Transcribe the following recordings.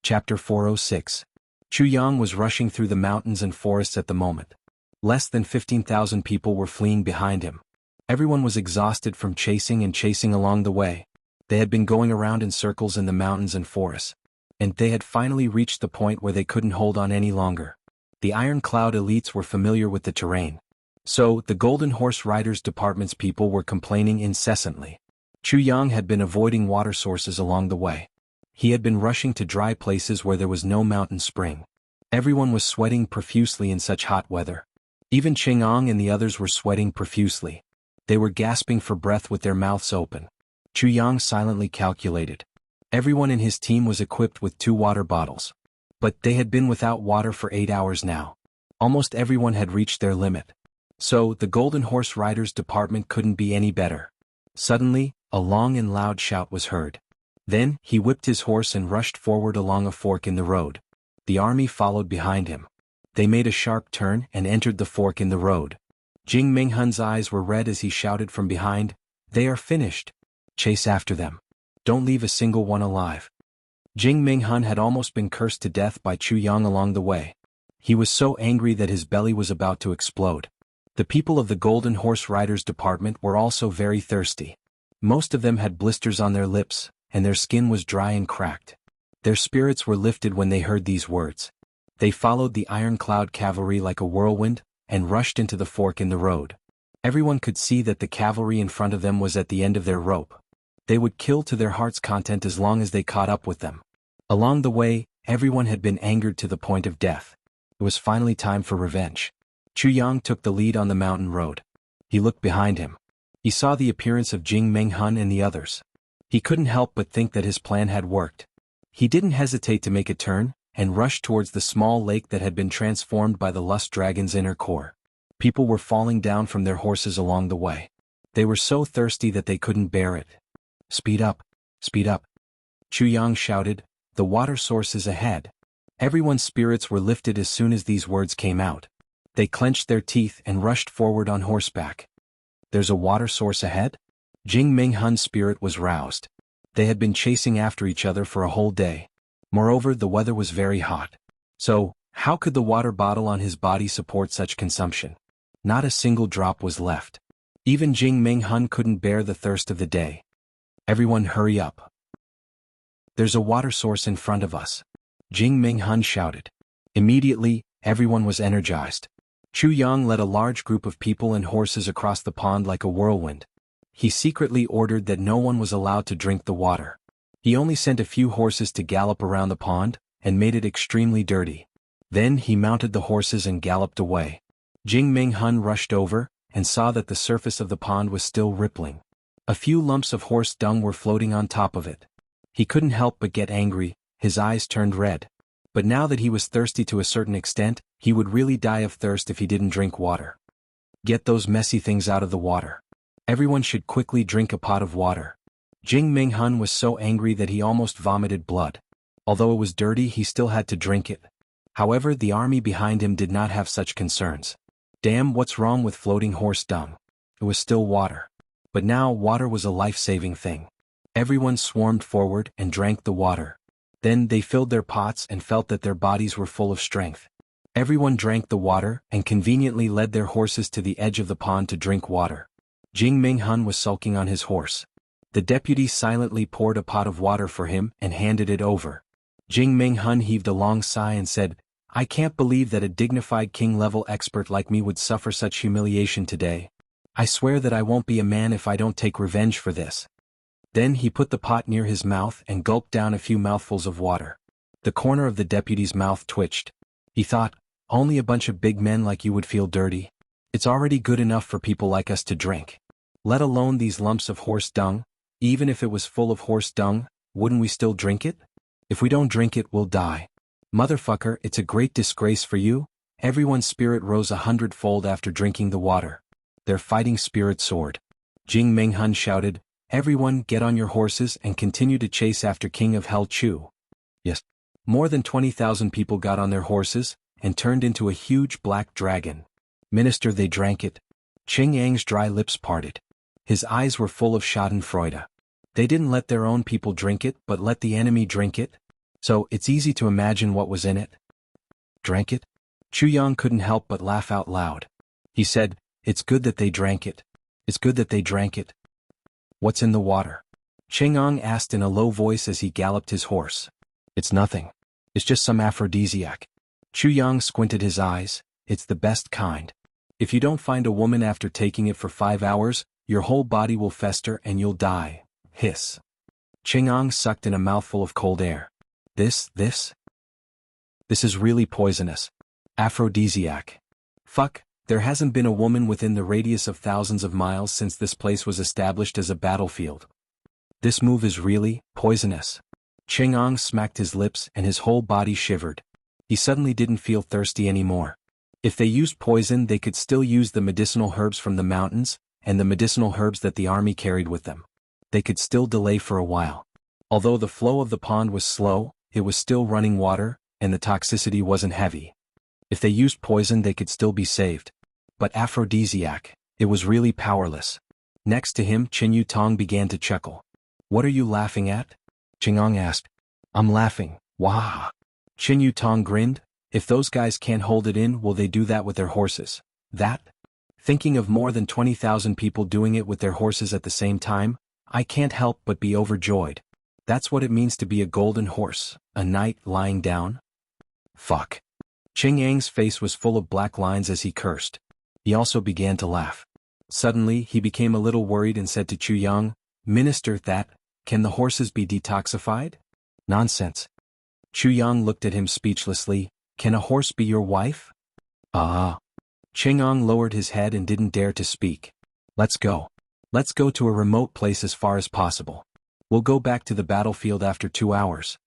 Chapter 406. Chu Yang was rushing through the mountains and forests at the moment. Less than 15,000 people were fleeing behind him. Everyone was exhausted from chasing along the way. They had been going around in circles in the mountains and forests. And they had finally reached the point where they couldn't hold on any longer. The Iron Cloud elites were familiar with the terrain. So, the Golden Horse Riders Department's people were complaining incessantly. Chu Yang had been avoiding water sources along the way. He had been rushing to dry places where there was no mountain spring. Everyone was sweating profusely in such hot weather. Even Chang'an and the others were sweating profusely. They were gasping for breath with their mouths open. Chu Yang silently calculated. Everyone in his team was equipped with 2 water bottles. But they had been without water for 8 hours now. Almost everyone had reached their limit. So, the Golden Horse Riders Department couldn't be any better. Suddenly, a long and loud shout was heard. Then, he whipped his horse and rushed forward along a fork in the road. The army followed behind him. They made a sharp turn and entered the fork in the road. Jing Minghun's eyes were red as he shouted from behind, "They are finished! Chase after them! Don't leave a single one alive!" Jing Minghun had almost been cursed to death by Chu Yang along the way. He was so angry that his belly was about to explode. The people of the Golden Horse Riders Department were also very thirsty. Most of them had blisters on their lips, and their skin was dry and cracked. Their spirits were lifted when they heard these words. They followed the Iron Cloud cavalry like a whirlwind, and rushed into the fork in the road. Everyone could see that the cavalry in front of them was at the end of their rope. They would kill to their heart's content as long as they caught up with them. Along the way, everyone had been angered to the point of death. It was finally time for revenge. Chu Yang took the lead on the mountain road. He looked behind him. He saw the appearance of Jing Minghun and the others. He couldn't help but think that his plan had worked. He didn't hesitate to make a turn, and rushed towards the small lake that had been transformed by the Lust Dragon's inner core. People were falling down from their horses along the way. They were so thirsty that they couldn't bear it. "Speed up! Speed up!" Chu Yang shouted, "The water source is ahead." Everyone's spirits were lifted as soon as these words came out. They clenched their teeth and rushed forward on horseback. "There's a water source ahead?" Jing Minghun's spirit was roused. They had been chasing after each other for a whole day. Moreover, the weather was very hot. So, how could the water bottle on his body support such consumption? Not a single drop was left. Even Jing Minghun couldn't bear the thirst of the day. "Everyone hurry up. There's a water source in front of us," Jing Minghun shouted. Immediately, everyone was energized. Chu Yang led a large group of people and horses across the pond like a whirlwind. He secretly ordered that no one was allowed to drink the water. He only sent a few horses to gallop around the pond, and made it extremely dirty. Then he mounted the horses and galloped away. Jing Minghun rushed over, and saw that the surface of the pond was still rippling. A few lumps of horse dung were floating on top of it. He couldn't help but get angry, his eyes turned red. But now that he was thirsty to a certain extent, he would really die of thirst if he didn't drink water. "Get those messy things out of the water. Everyone should quickly drink a pot of water." Jing Minghun was so angry that he almost vomited blood. Although it was dirty, he still had to drink it. However, the army behind him did not have such concerns. Damn, what's wrong with floating horse dung? It was still water. But now water was a life-saving thing. Everyone swarmed forward and drank the water. Then they filled their pots and felt that their bodies were full of strength. Everyone drank the water and conveniently led their horses to the edge of the pond to drink water. Jing Minghun was sulking on his horse. The deputy silently poured a pot of water for him and handed it over. Jing Minghun heaved a long sigh and said, "I can't believe that a dignified king-level expert like me would suffer such humiliation today. I swear that I won't be a man if I don't take revenge for this." Then he put the pot near his mouth and gulped down a few mouthfuls of water. The corner of the deputy's mouth twitched. He thought, "Only a bunch of big men like you would feel dirty. It's already good enough for people like us to drink. Let alone these lumps of horse dung. Even if it was full of horse dung, wouldn't we still drink it? If we don't drink it, we'll die. Motherfucker, it's a great disgrace for you." Everyone's spirit rose 100-fold after drinking the water. Their fighting spirit soared. Jing Minghun shouted, "Everyone get on your horses and continue to chase after King of Hell Chu." Yes. More than 20,000 people got on their horses, and turned into a huge black dragon. "Minister, they drank it." Ching Yang's dry lips parted. His eyes were full of schadenfreude. They didn't let their own people drink it but let the enemy drink it? So, it's easy to imagine what was in it. Drank it? Chu Yang couldn't help but laugh out loud. He said, "It's good that they drank it. It's good that they drank it." "What's in the water?" Chang'an asked in a low voice as he galloped his horse. "It's nothing. It's just some aphrodisiac." Chu Yang squinted his eyes. "It's the best kind. If you don't find a woman after taking it for 5 hours, your whole body will fester and you'll die." Hiss. Chang'an sucked in a mouthful of cold air. This is really poisonous. Aphrodisiac. Fuck, there hasn't been a woman within the radius of thousands of miles since this place was established as a battlefield. This move is really poisonous. Chang'an smacked his lips and his whole body shivered. He suddenly didn't feel thirsty anymore. If they used poison, they could still use the medicinal herbs from the mountains, and the medicinal herbs that the army carried with them. They could still delay for a while. Although the flow of the pond was slow, it was still running water, and the toxicity wasn't heavy. If they used poison, they could still be saved. But aphrodisiac, it was really powerless. Next to him, Chen Yutong began to chuckle. "What are you laughing at?" Chang'an asked. "I'm laughing, wah." Chen Yutong grinned. "If those guys can't hold it in, will they do that with their horses?" That? Thinking of more than 20,000 people doing it with their horses at the same time, I can't help but be overjoyed. That's what it means to be a golden horse, a knight lying down. Fuck. Chang'an's face was full of black lines as he cursed. He also began to laugh. Suddenly, he became a little worried and said to Chu Yang, "Minister, can the horses be detoxified?" "Nonsense." Chu Yang looked at him speechlessly. "Can a horse be your wife?" "Ah." Chang'an lowered his head and didn't dare to speak. "Let's go. Let's go to a remote place as far as possible. We'll go back to the battlefield after 2 hours."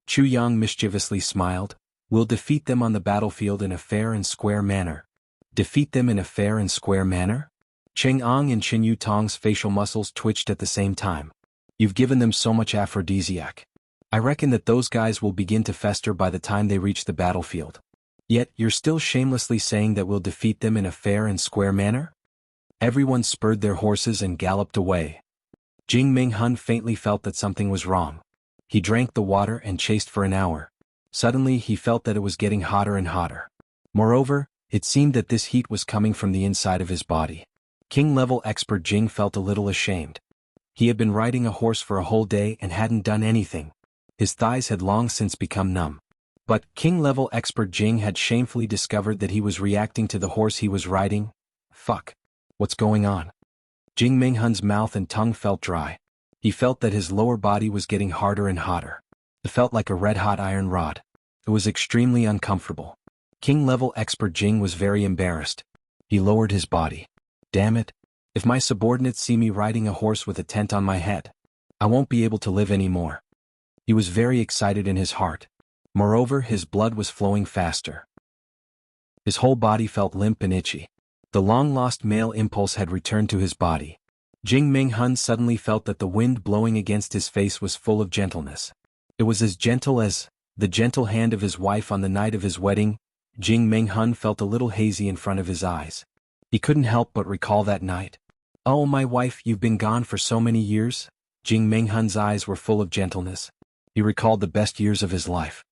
Chu Yang mischievously smiled. "We'll defeat them on the battlefield in a fair and square manner." Defeat them in a fair and square manner? Chang'an and Chen Yutong's facial muscles twitched at the same time. "You've given them so much aphrodisiac. I reckon that those guys will begin to fester by the time they reach the battlefield. Yet you're still shamelessly saying that we'll defeat them in a fair and square manner?" Everyone spurred their horses and galloped away. Jing Minghun faintly felt that something was wrong. He drank the water and chased for an hour. Suddenly he felt that it was getting hotter and hotter. Moreover, it seemed that this heat was coming from the inside of his body. King-level expert Jing felt a little ashamed. He had been riding a horse for a whole day and hadn't done anything. His thighs had long since become numb. But King-level expert Jing had shamefully discovered that he was reacting to the horse he was riding. Fuck. What's going on? Jing Minghun's mouth and tongue felt dry. He felt that his lower body was getting harder and hotter. It felt like a red-hot iron rod. It was extremely uncomfortable. King-level expert Jing was very embarrassed. He lowered his body. "Damn it. If my subordinates see me riding a horse with a tent on my head, I won't be able to live anymore." He was very excited in his heart. Moreover, his blood was flowing faster. His whole body felt limp and itchy. The long-lost male impulse had returned to his body. Jing Minghun suddenly felt that the wind blowing against his face was full of gentleness. It was as gentle as the gentle hand of his wife on the night of his wedding. Jing Minghun felt a little hazy in front of his eyes. He couldn't help but recall that night. "Oh, my wife, you've been gone for so many years." Jing Minghun's eyes were full of gentleness. He recalled the best years of his life.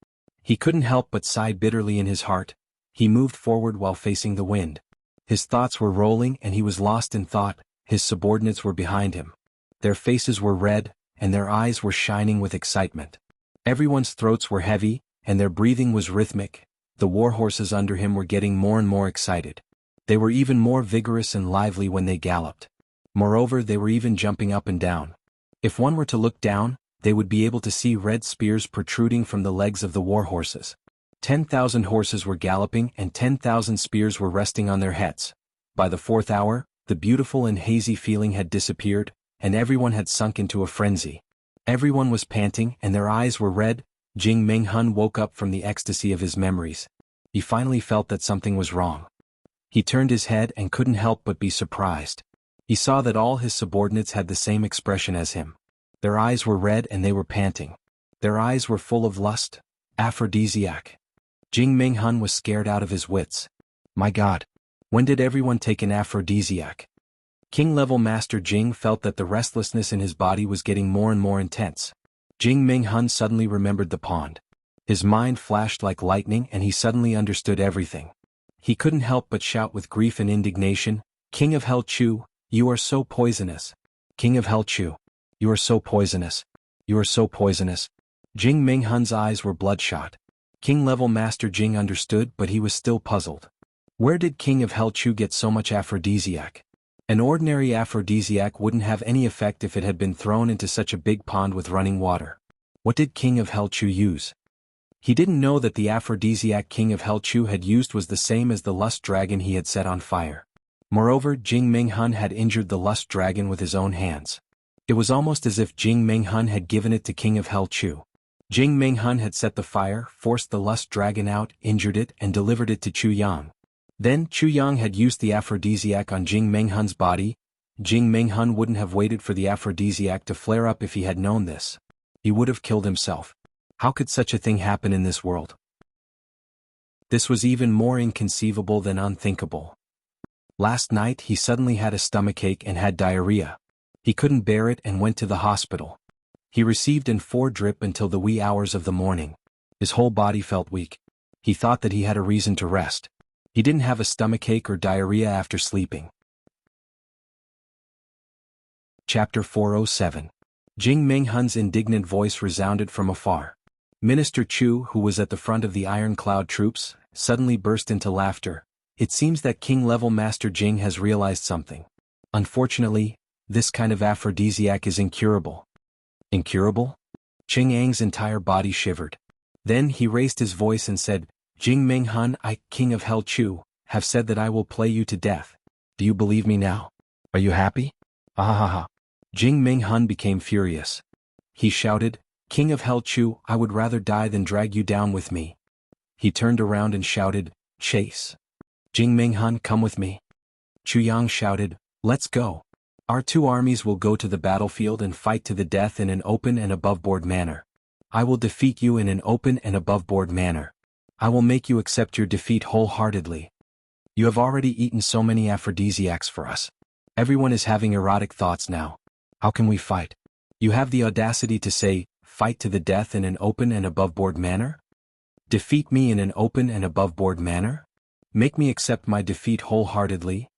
He couldn't help but sigh bitterly in his heart. He moved forward while facing the wind. His thoughts were rolling and he was lost in thought. His subordinates were behind him. Their faces were red, and their eyes were shining with excitement. Everyone's throats were heavy, and their breathing was rhythmic. The war horses under him were getting more and more excited. They were even more vigorous and lively when they galloped. Moreover, they were even jumping up and down. If one were to look down, they would be able to see red spears protruding from the legs of the war horses. 10,000 horses were galloping and 10,000 spears were resting on their heads. By the 4th hour, the beautiful and hazy feeling had disappeared, and everyone had sunk into a frenzy. Everyone was panting and their eyes were red. Jing Minghun woke up from the ecstasy of his memories. He finally felt that something was wrong. He turned his head and couldn't help but be surprised. He saw that all his subordinates had the same expression as him. Their eyes were red and they were panting. Their eyes were full of lust, aphrodisiac. Jing Minghun was scared out of his wits. My God, when did everyone take an aphrodisiac? King-level Master Jing felt that the restlessness in his body was getting more and more intense. Jing Minghun suddenly remembered the pond. His mind flashed like lightning and he suddenly understood everything. He couldn't help but shout with grief and indignation, "King of Hell Chu, you are so poisonous! King of Hell Chu, you are so poisonous! You are so poisonous!" Jing Minghun's eyes were bloodshot. King level Master Jing understood, but he was still puzzled. Where did King of Hell Chu get so much aphrodisiac? An ordinary aphrodisiac wouldn't have any effect if it had been thrown into such a big pond with running water. What did King of Hell Chu use? He didn't know that the aphrodisiac King of Hell Chu had used was the same as the lust dragon he had set on fire. Moreover, Jing Minghun had injured the lust dragon with his own hands. It was almost as if Jing Minghun had given it to King of Hell Chu. Jing Minghun had set the fire, forced the lust dragon out, injured it, and delivered it to Chu Yang. Then Chu Yang had used the aphrodisiac on Jing Minghun's body. Jing Minghun wouldn't have waited for the aphrodisiac to flare up if he had known this. He would have killed himself. How could such a thing happen in this world? This was even more inconceivable than unthinkable. Last night he suddenly had a stomachache and had diarrhea. He couldn't bear it and went to the hospital. He received an 4 drip until the wee hours of the morning. His whole body felt weak. He thought that he had a reason to rest. He didn't have a stomachache or diarrhea after sleeping. Chapter 407. Jing Minghun's indignant voice resounded from afar. Minister Chu, who was at the front of the Iron Cloud troops, suddenly burst into laughter. It seems that King-level Master Jing has realized something. Unfortunately, this kind of aphrodisiac is incurable. Incurable? Ching Ang's entire body shivered. Then he raised his voice and said, "Jing Minghun, I, King of Hell Chu, have said that I will play you to death. Do you believe me now? Are you happy?" "Ah." Jing Minghun became furious. He shouted, "King of Hell Chu, I would rather die than drag you down with me." He turned around and shouted, "Chase. Jing Minghun, come with me." Chu Yang shouted, "Let's go. Our 2 armies will go to the battlefield and fight to the death in an open and above-board manner. I will defeat you in an open and above-board manner. I will make you accept your defeat wholeheartedly. You have already eaten so many aphrodisiacs for us. Everyone is having erotic thoughts now. How can we fight? You have the audacity to say, fight to the death in an open and above-board manner? Defeat me in an open and above-board manner? Make me accept my defeat wholeheartedly?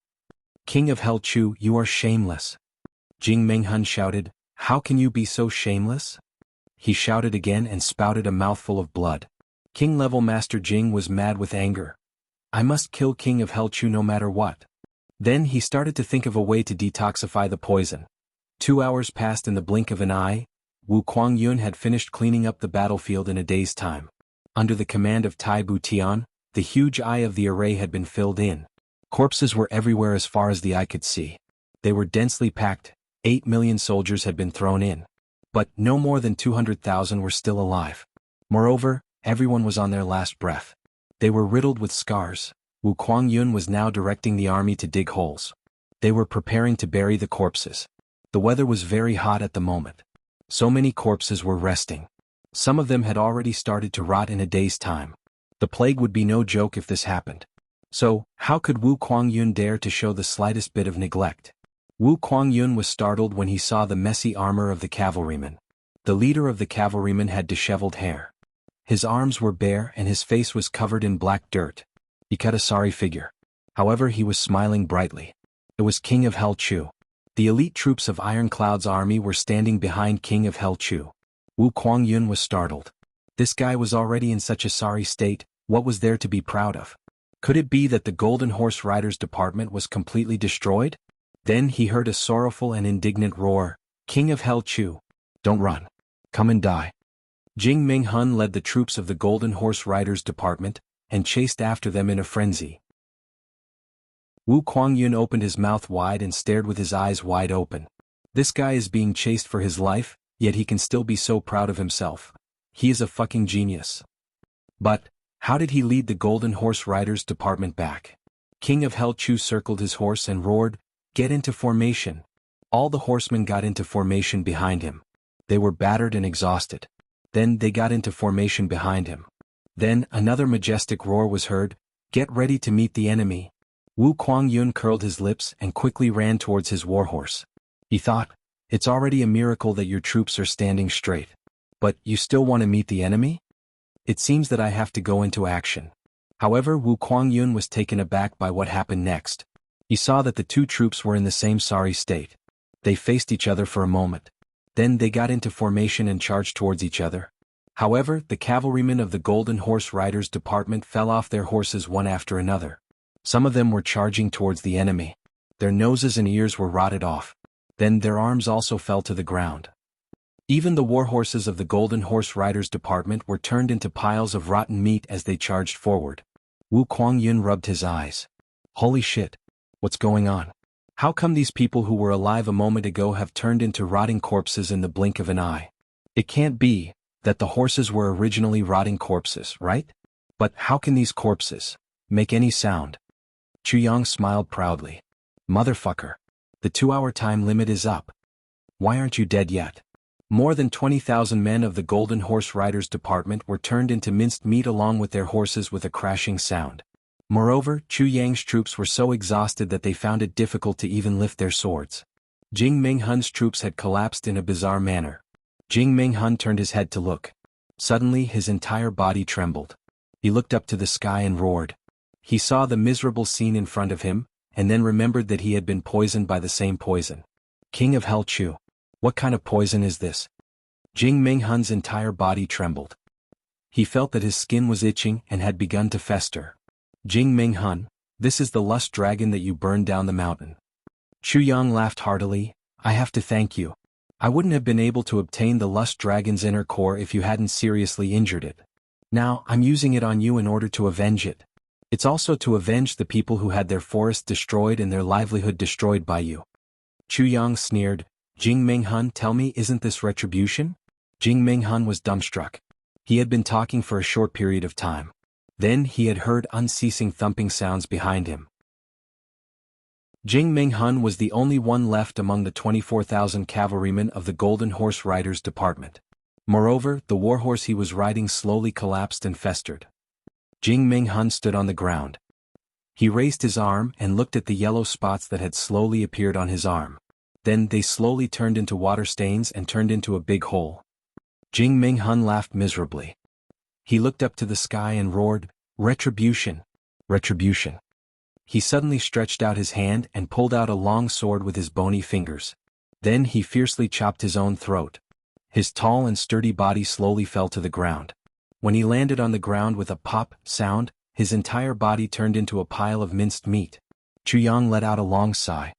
King of Hell Chu, you are shameless." Jing Minghun shouted, "How can you be so shameless?" He shouted again and spouted a mouthful of blood. King-level Master Jing was mad with anger. I must kill King of Hell Chu no matter what. Then he started to think of a way to detoxify the poison. 2 hours passed in the blink of an eye. Wu Kuangyun had finished cleaning up the battlefield in a day's time. Under the command of Tai Bu Tian, the huge eye of the array had been filled in. Corpses were everywhere as far as the eye could see. They were densely packed. 8 million soldiers had been thrown in. But no more than 200,000 were still alive. Moreover, everyone was on their last breath. They were riddled with scars. Wu Kuangyun was now directing the army to dig holes. They were preparing to bury the corpses. The weather was very hot at the moment. So many corpses were resting. Some of them had already started to rot in a day's time. The plague would be no joke if this happened. So, how could Wu Kuangyun dare to show the slightest bit of neglect? Wu Kuangyun was startled when he saw the messy armor of the cavalryman. The leader of the cavalrymen had disheveled hair. His arms were bare and his face was covered in black dirt. He cut a sorry figure. However, he was smiling brightly. It was King of Hell Chu. The elite troops of Iron Cloud's army were standing behind King of Hell Chu. Wu Kuangyun was startled. This guy was already in such a sorry state, what was there to be proud of? Could it be that the Golden Horse Riders department was completely destroyed? Then he heard a sorrowful and indignant roar, "King of Hell Chu! Don't run. Come and die." Jing Minghun led the troops of the Golden Horse Riders department, and chased after them in a frenzy. Wu Kuangyun opened his mouth wide and stared with his eyes wide open. This guy is being chased for his life, yet he can still be so proud of himself. He is a fucking genius. But, how did he lead the Golden Horse Riders department back? King of Hell Chu circled his horse and roared, "Get into formation." All the horsemen got into formation behind him. They were battered and exhausted. Then they got into formation behind him. Then another majestic roar was heard, "Get ready to meet the enemy." Wu Kuangyun curled his lips and quickly ran towards his warhorse. He thought, it's already a miracle that your troops are standing straight. But you still want to meet the enemy? It seems that I have to go into action. However, Wu Kuangyun was taken aback by what happened next. He saw that the two troops were in the same sorry state. They faced each other for a moment. Then they got into formation and charged towards each other. However, the cavalrymen of the Golden Horse Riders Department fell off their horses one after another. Some of them were charging towards the enemy. Their noses and ears were rotted off. Then their arms also fell to the ground. Even the war horses of the Golden Horse Riders Department were turned into piles of rotten meat as they charged forward. Wu Kuangyun rubbed his eyes. Holy shit! What's going on? How come these people who were alive a moment ago have turned into rotting corpses in the blink of an eye? It can't be that the horses were originally rotting corpses, right? But how can these corpses make any sound? Chu Yang smiled proudly. Motherfucker. The 2-hour time limit is up. Why aren't you dead yet? More than 20,000 men of the Golden Horse Riders Department were turned into minced meat along with their horses with a crashing sound. Moreover, Chu Yang's troops were so exhausted that they found it difficult to even lift their swords. Jing Minghun's troops had collapsed in a bizarre manner. Jing Minghun turned his head to look. Suddenly his entire body trembled. He looked up to the sky and roared. He saw the miserable scene in front of him, and then remembered that he had been poisoned by the same poison. King of Hell Chu. What kind of poison is this? Jing Minghun's entire body trembled. He felt that his skin was itching and had begun to fester. Jing Minghun, this is the lust dragon that you burned down the mountain. Chu Yang laughed heartily. I have to thank you. I wouldn't have been able to obtain the lust dragon's inner core if you hadn't seriously injured it. Now, I'm using it on you in order to avenge it. It's also to avenge the people who had their forest destroyed and their livelihood destroyed by you. Chu Yang sneered. Jing Minghun, tell me, isn't this retribution? Jing Minghun was dumbstruck. He had been talking for a short period of time. Then he had heard unceasing thumping sounds behind him. Jing Minghun was the only one left among the 24,000 cavalrymen of the Golden Horse Riders Department. Moreover, the warhorse he was riding slowly collapsed and festered. Jing Minghun stood on the ground. He raised his arm and looked at the yellow spots that had slowly appeared on his arm. Then they slowly turned into water stains and turned into a big hole. Jing Minghun laughed miserably. He looked up to the sky and roared, Retribution! Retribution! He suddenly stretched out his hand and pulled out a long sword with his bony fingers. Then he fiercely chopped his own throat. His tall and sturdy body slowly fell to the ground. When he landed on the ground with a pop sound, his entire body turned into a pile of minced meat. Chu Yang let out a long sigh.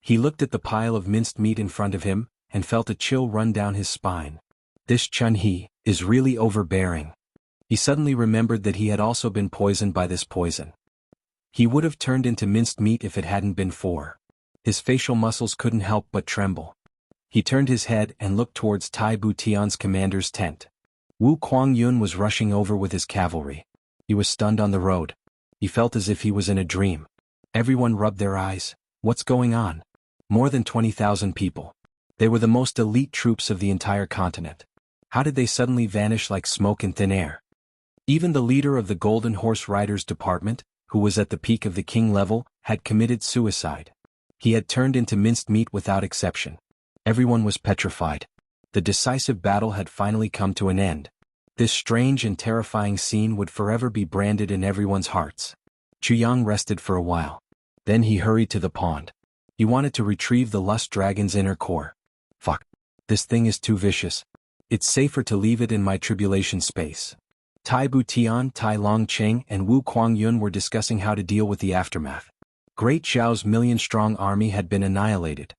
He looked at the pile of minced meat in front of him, and felt a chill run down his spine. This Chun-He is really overbearing. He suddenly remembered that he had also been poisoned by this poison. He would have turned into minced meat if it hadn't been for. His facial muscles couldn't help but tremble. He turned his head and looked towards Tai Bu Tian's commander's tent. Wu Kuangyun was rushing over with his cavalry. He was stunned on the road. He felt as if he was in a dream. Everyone rubbed their eyes. What's going on? More than 20,000 people. They were the most elite troops of the entire continent. How did they suddenly vanish like smoke in thin air? Even the leader of the Golden Horse Riders Department, who was at the peak of the king level, had committed suicide. He had turned into minced meat without exception. Everyone was petrified. The decisive battle had finally come to an end. This strange and terrifying scene would forever be branded in everyone's hearts. Chu Yang rested for a while. Then he hurried to the pond. He wanted to retrieve the lust dragon's inner core. Fuck. This thing is too vicious. It's safer to leave it in my tribulation space. Tai Bu Tian, Tai Long Cheng, and Wu Kuangyun were discussing how to deal with the aftermath. Great Zhao's million-strong army had been annihilated.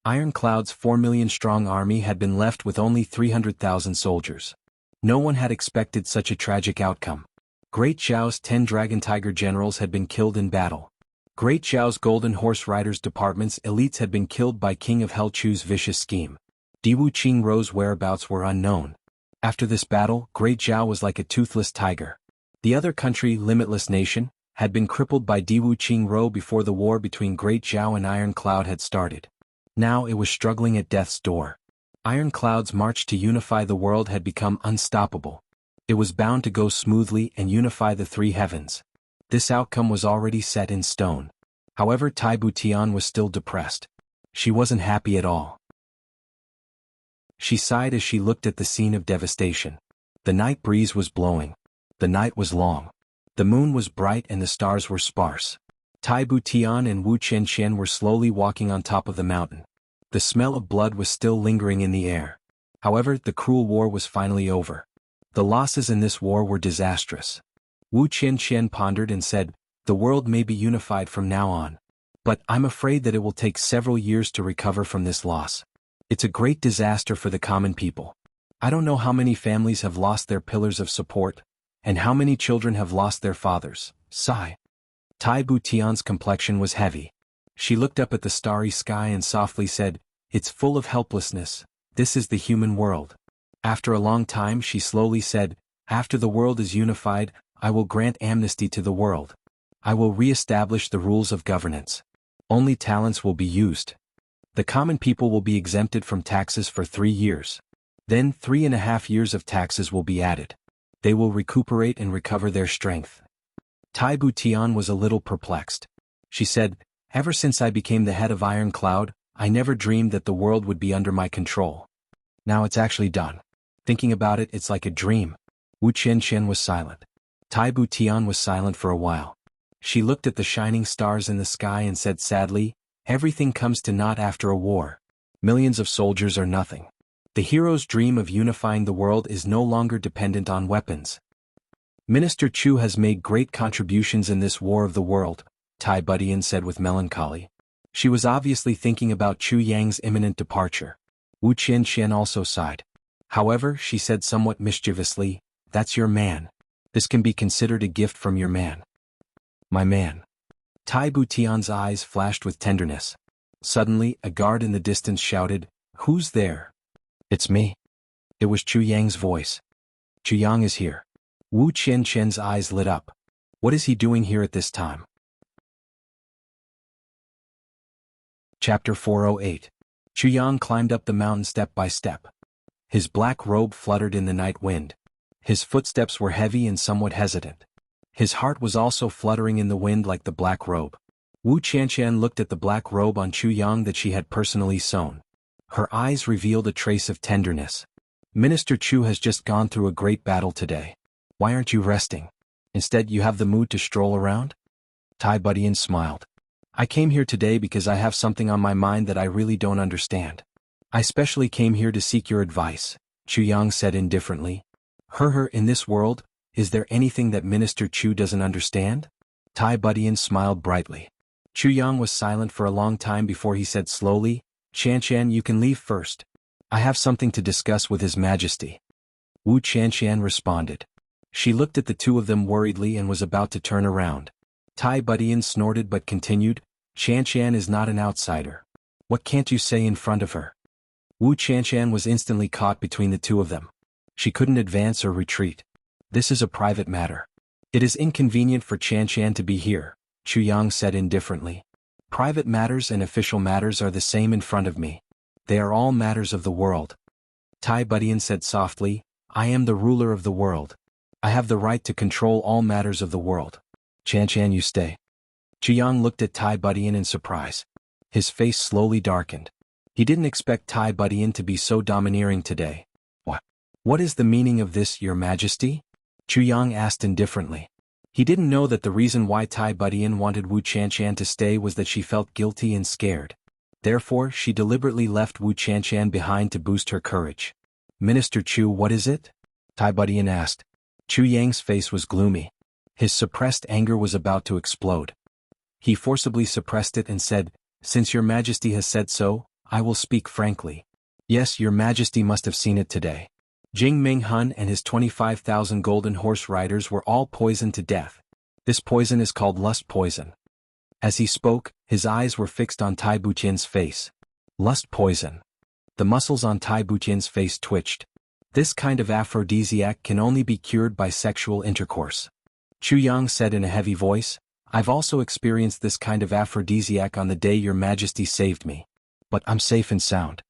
Ironclad's 4 million-strong army had been left with only 300,000 soldiers. No one had expected such a tragic outcome. Great Zhao's 10 Dragon Tiger generals had been killed in battle. Great Zhao's Golden Horse Riders Department's elites had been killed by King of Hell Chu's vicious scheme. Diwu Qingrou's whereabouts were unknown. After this battle, Great Zhao was like a toothless tiger. The other country, Limitless Nation, had been crippled by Diwu Qingrou before the war between Great Zhao and Ironclad had started. Now it was struggling at death's door. Ironclad's march to unify the world had become unstoppable. It was bound to go smoothly and unify the three heavens. This outcome was already set in stone. However, Tai Bu Tian was still depressed. She wasn't happy at all. She sighed as she looked at the scene of devastation. The night breeze was blowing. The night was long. The moon was bright and the stars were sparse. Tai Butian and Wu Qianqian were slowly walking on top of the mountain. The smell of blood was still lingering in the air. However, the cruel war was finally over. The losses in this war were disastrous. Wu Qianqian pondered and said, "The world may be unified from now on. But I'm afraid that it will take several years to recover from this loss. It's a great disaster for the common people. I don't know how many families have lost their pillars of support, and how many children have lost their fathers." Sigh. Tai Butian's complexion was heavy. She looked up at the starry sky and softly said, "It's full of helplessness. This is the human world." After a long time she slowly said, "After the world is unified, I will grant amnesty to the world. I will re-establish the rules of governance. Only talents will be used. The common people will be exempted from taxes for 3 years. Then 3.5 years of taxes will be added. They will recuperate and recover their strength." Tai Butian was a little perplexed. She said, "Ever since I became the head of Iron Cloud, I never dreamed that the world would be under my control. Now it's actually done. Thinking about it, it's like a dream." Wu Qianqian was silent. Tai Butian was silent for a while. She looked at the shining stars in the sky and said sadly, "Everything comes to naught after a war. Millions of soldiers are nothing. The hero's dream of unifying the world is no longer dependent on weapons. Minister Chu has made great contributions in this war of the world," Tai Butian said with melancholy. She was obviously thinking about Chu Yang's imminent departure. Wu Qianqian also sighed. "However," she said somewhat mischievously, "that's your man. This can be considered a gift from your man." "My man." Tai Butian's eyes flashed with tenderness. Suddenly, a guard in the distance shouted, "Who's there?" "It's me." It was Chu Yang's voice. "Chu Yang is here." Wu Qianqian's eyes lit up. What is he doing here at this time? Chapter 408. Chu Yang climbed up the mountain step by step. His black robe fluttered in the night wind. His footsteps were heavy and somewhat hesitant. His heart was also fluttering in the wind like the black robe. Wu Qianqian looked at the black robe on Chu Yang that she had personally sewn. Her eyes revealed a trace of tenderness. "Minister Chu has just gone through a great battle today. Why aren't you resting? Instead you have the mood to stroll around?" Tai Butian smiled. "I came here today because I have something on my mind that I really don't understand. I specially came here to seek your advice," Chu Yang said indifferently. In this world, is there anything that Minister Chu doesn't understand?" Tai Butian smiled brightly. Chu Yang was silent for a long time before he said slowly, "Qianqian, you can leave first. I have something to discuss with His Majesty." Wu Qianqian responded. She looked at the two of them worriedly and was about to turn around. Tai Butian snorted but continued, "Qianqian is not an outsider. What can't you say in front of her?" Wu Qianqian was instantly caught between the two of them. She couldn't advance or retreat. "This is a private matter. It is inconvenient for Qianqian to be here," Chu Yang said indifferently. "Private matters and official matters are the same in front of me. They are all matters of the world." Tai Butian said softly, "I am the ruler of the world. I have the right to control all matters of the world. Qianqian, you stay." Chu Yang looked at Tai Butian in surprise. His face slowly darkened. He didn't expect Tai Butian to be so domineering today. What is the meaning of this, Your Majesty?" Chu Yang asked indifferently. He didn't know that the reason why Tai Butian wanted Wu Qianqian to stay was that she felt guilty and scared. Therefore, she deliberately left Wu Qianqian behind to boost her courage. "Minister Chu, what is it?" Tai Butian asked. Chu Yang's face was gloomy. His suppressed anger was about to explode. He forcibly suppressed it and said, "Since Your Majesty has said so, I will speak frankly. Yes, Your Majesty must have seen it today. Jing Minghun and his 25,000 golden horse riders were all poisoned to death. This poison is called lust poison." As he spoke, his eyes were fixed on Tai Butian's face. Lust poison. The muscles on Tai Butian's face twitched. This kind of aphrodisiac can only be cured by sexual intercourse. Chu Yang said in a heavy voice, "I've also experienced this kind of aphrodisiac on the day Your Majesty saved me. But I'm safe and sound."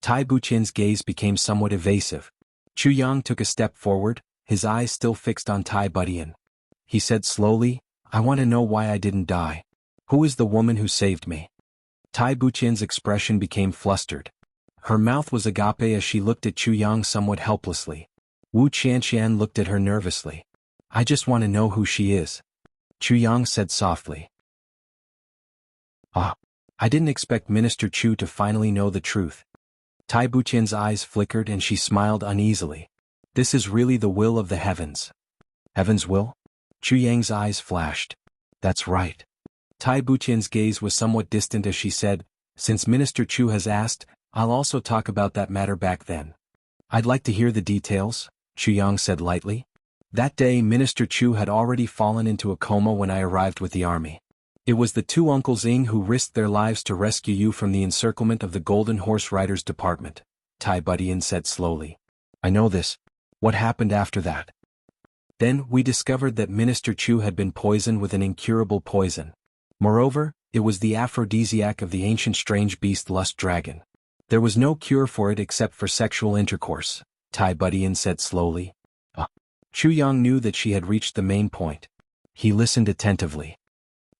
Tai Butian's gaze became somewhat evasive. Chu Yang took a step forward, his eyes still fixed on Tai Butian. He said slowly, "I want to know why I didn't die. Who is the woman who saved me?" Tai Butian's expression became flustered. Her mouth was agape as she looked at Chu Yang somewhat helplessly. Wu Qianqian looked at her nervously. I just want to know who she is. Chu Yang said softly. Ah. I didn't expect Minister Chu to finally know the truth. Tai Buqian's eyes flickered and she smiled uneasily. This is really the will of the heavens. Heaven's will? Chu Yang's eyes flashed. That's right. Tai Buqian's gaze was somewhat distant as she said, since Minister Chu has asked, I'll also talk about that matter back then. I'd like to hear the details, Chu Yang said lightly. That day Minister Chu had already fallen into a coma when I arrived with the army. It was the two uncles Ying who risked their lives to rescue you from the encirclement of the Golden Horse Riders Department, Tai Budian said slowly. I know this. What happened after that? Then we discovered that Minister Chu had been poisoned with an incurable poison. Moreover, it was the aphrodisiac of the ancient strange beast Lust Dragon. There was no cure for it except for sexual intercourse, Tai Budian said slowly. Chu Yang knew that she had reached the main point. He listened attentively.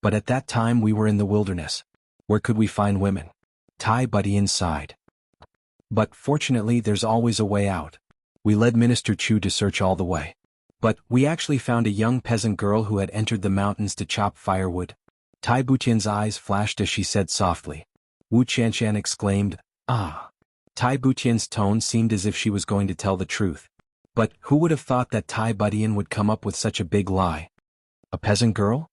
But at that time we were in the wilderness. Where could we find women? Tai Budian sighed. But fortunately there's always a way out. We led Minister Chu to search all the way. But we actually found a young peasant girl who had entered the mountains to chop firewood. Tai Buqian's eyes flashed as she said softly. Wu Qianqian exclaimed, Ah! Tai Buqian's tone seemed as if she was going to tell the truth. But who would have thought that Tai Budian would come up with such a big lie? A peasant girl?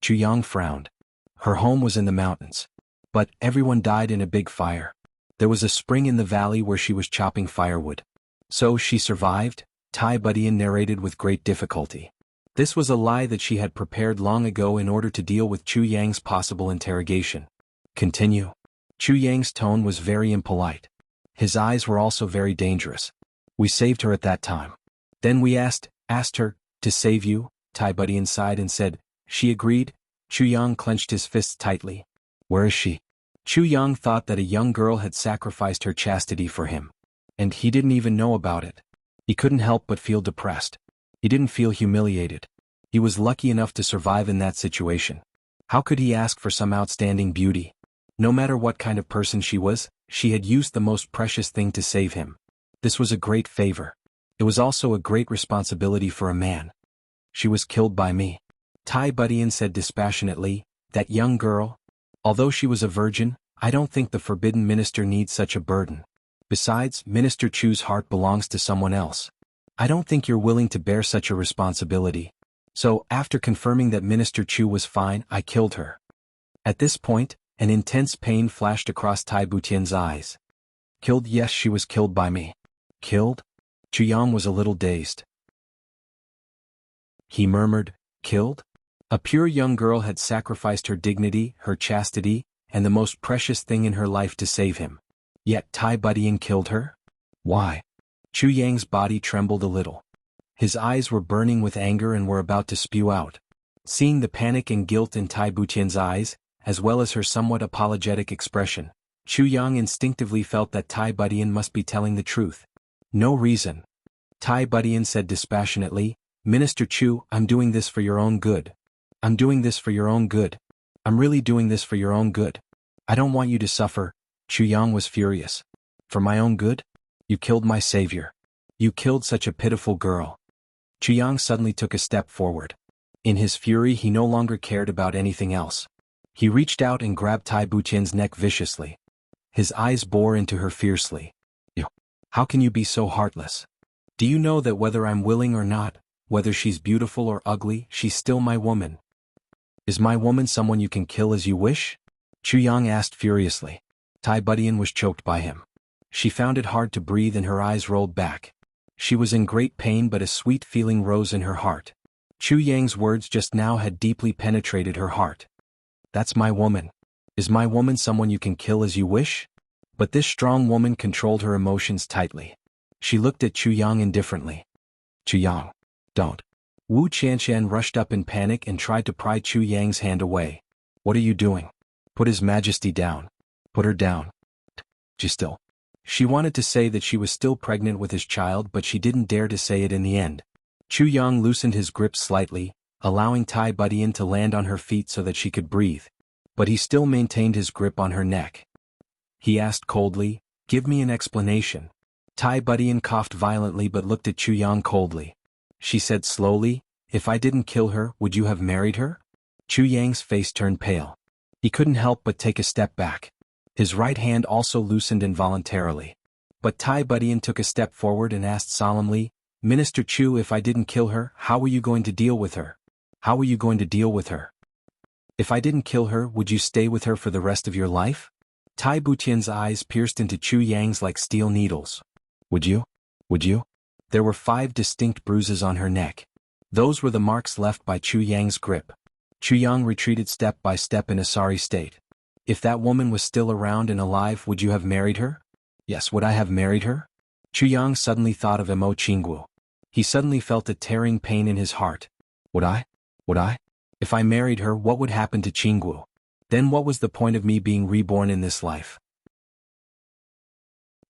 Chu Yang frowned. Her home was in the mountains. But everyone died in a big fire. There was a spring in the valley where she was chopping firewood. So she survived, Tai Budian narrated with great difficulty. This was a lie that she had prepared long ago in order to deal with Chu Yang's possible interrogation. Continue. Chu Yang's tone was very impolite. His eyes were also very dangerous. We saved her at that time. Then we asked her, to save you, Tai Budian sighed and said, she agreed. Chu Yang clenched his fists tightly. Where is she? Chu Yang thought that a young girl had sacrificed her chastity for him. And he didn't even know about it. He couldn't help but feel depressed. He didn't feel humiliated. He was lucky enough to survive in that situation. How could he ask for some outstanding beauty? No matter what kind of person she was, she had used the most precious thing to save him. This was a great favor. It was also a great responsibility for a man. She was killed by me. Tai Budian said dispassionately, that young girl? Although she was a virgin, I don't think the forbidden minister needs such a burden. Besides, Minister Chu's heart belongs to someone else. I don't think you're willing to bear such a responsibility. So, after confirming that Minister Chu was fine, I killed her. At this point, an intense pain flashed across Tai Buqian's eyes. Killed? Yes, she was killed by me. Killed? Chu Yang was a little dazed. He murmured, killed? A pure young girl had sacrificed her dignity, her chastity, and the most precious thing in her life to save him. Yet Tai Budian killed her? Why? Chu Yang's body trembled a little. His eyes were burning with anger and were about to spew out. Seeing the panic and guilt in Tai Buqian's eyes, as well as her somewhat apologetic expression, Chu Yang instinctively felt that Tai Budian must be telling the truth. No reason. Tai Budian said dispassionately, Minister Chu, I'm doing this for your own good. I'm doing this for your own good. I'm really doing this for your own good. I don't want you to suffer. Chu Yang was furious. For my own good? You killed my savior. You killed such a pitiful girl. Chu Yang suddenly took a step forward. In his fury he no longer cared about anything else. He reached out and grabbed Tai Buqian's neck viciously. His eyes bore into her fiercely. How can you be so heartless? Do you know that whether I'm willing or not, whether she's beautiful or ugly, she's still my woman? Is my woman someone you can kill as you wish? Chu Yang asked furiously. Tai Budian was choked by him. She found it hard to breathe and her eyes rolled back. She was in great pain but a sweet feeling rose in her heart. Chu Yang's words just now had deeply penetrated her heart. That's my woman. Is my woman someone you can kill as you wish? But this strong woman controlled her emotions tightly. She looked at Chu Yang indifferently. Chu Yang, don't. Wu Qianqian rushed up in panic and tried to pry Chu Yang's hand away. What are you doing? Put His Majesty down. Put her down. She's still. She wanted to say that she was still pregnant with his child but she didn't dare to say it in the end. Chu Yang loosened his grip slightly, allowing Tai Budian to land on her feet so that she could breathe. But he still maintained his grip on her neck. He asked coldly, give me an explanation. Tai Budian coughed violently but looked at Chu Yang coldly. She said slowly, "If I didn't kill her, would you have married her?" Chu Yang's face turned pale. He couldn't help but take a step back. His right hand also loosened involuntarily. But Tai Budian took a step forward and asked solemnly, "Minister Chu, if I didn't kill her, how were you going to deal with her? How were you going to deal with her? If I didn't kill her, would you stay with her for the rest of your life?" Tai Butian's eyes pierced into Chu Yang's like steel needles. "Would you? Would you?" There were 5 distinct bruises on her neck. Those were the marks left by Chu Yang's grip. Chu Yang retreated step by step in a sorry state. "If that woman was still around and alive, would you have married her?" "Yes, would I have married her?" Chu Yang suddenly thought of Mo Qingguo. He suddenly felt a tearing pain in his heart. Would I? Would I? If I married her, what would happen to Qingguo? Then what was the point of me being reborn in this life?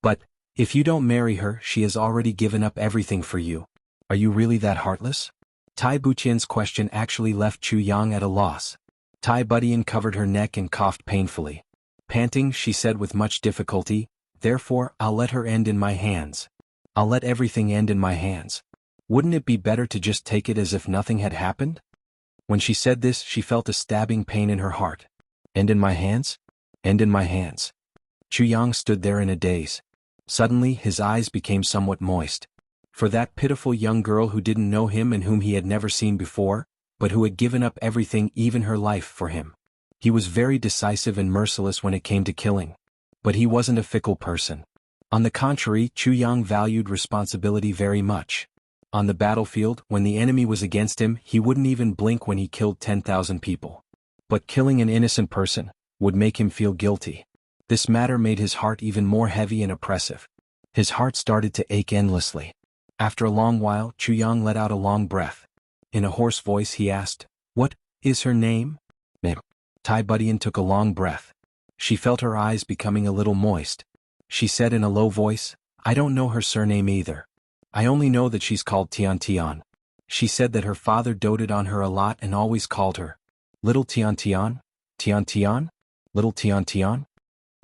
But, if you don't marry her, she has already given up everything for you. Are you really that heartless? Tai Butian's question actually left Chu Yang at a loss. Tai Budian covered her neck and coughed painfully. Panting, she said with much difficulty, "Therefore, I'll let her end in my hands. I'll let everything end in my hands. Wouldn't it be better to just take it as if nothing had happened?" When she said this, she felt a stabbing pain in her heart. "End in my hands? End in my hands." Chu Yang stood there in a daze. Suddenly, his eyes became somewhat moist. For that pitiful young girl who didn't know him and whom he had never seen before, but who had given up everything, even her life, for him. He was very decisive and merciless when it came to killing. But he wasn't a fickle person. On the contrary, Chu Yang valued responsibility very much. On the battlefield, when the enemy was against him, he wouldn't even blink when he killed 10,000 people. But killing an innocent person would make him feel guilty. This matter made his heart even more heavy and oppressive. His heart started to ache endlessly. After a long while, Chu Yang let out a long breath. In a hoarse voice he asked, "What is her name?" "Name." Tai Budian took a long breath. She felt her eyes becoming a little moist. She said in a low voice, "I don't know her surname either. I only know that she's called Tian Tian." She said that her father doted on her a lot and always called her Little Tian Tian, Tian Tian, Little Tian Tian.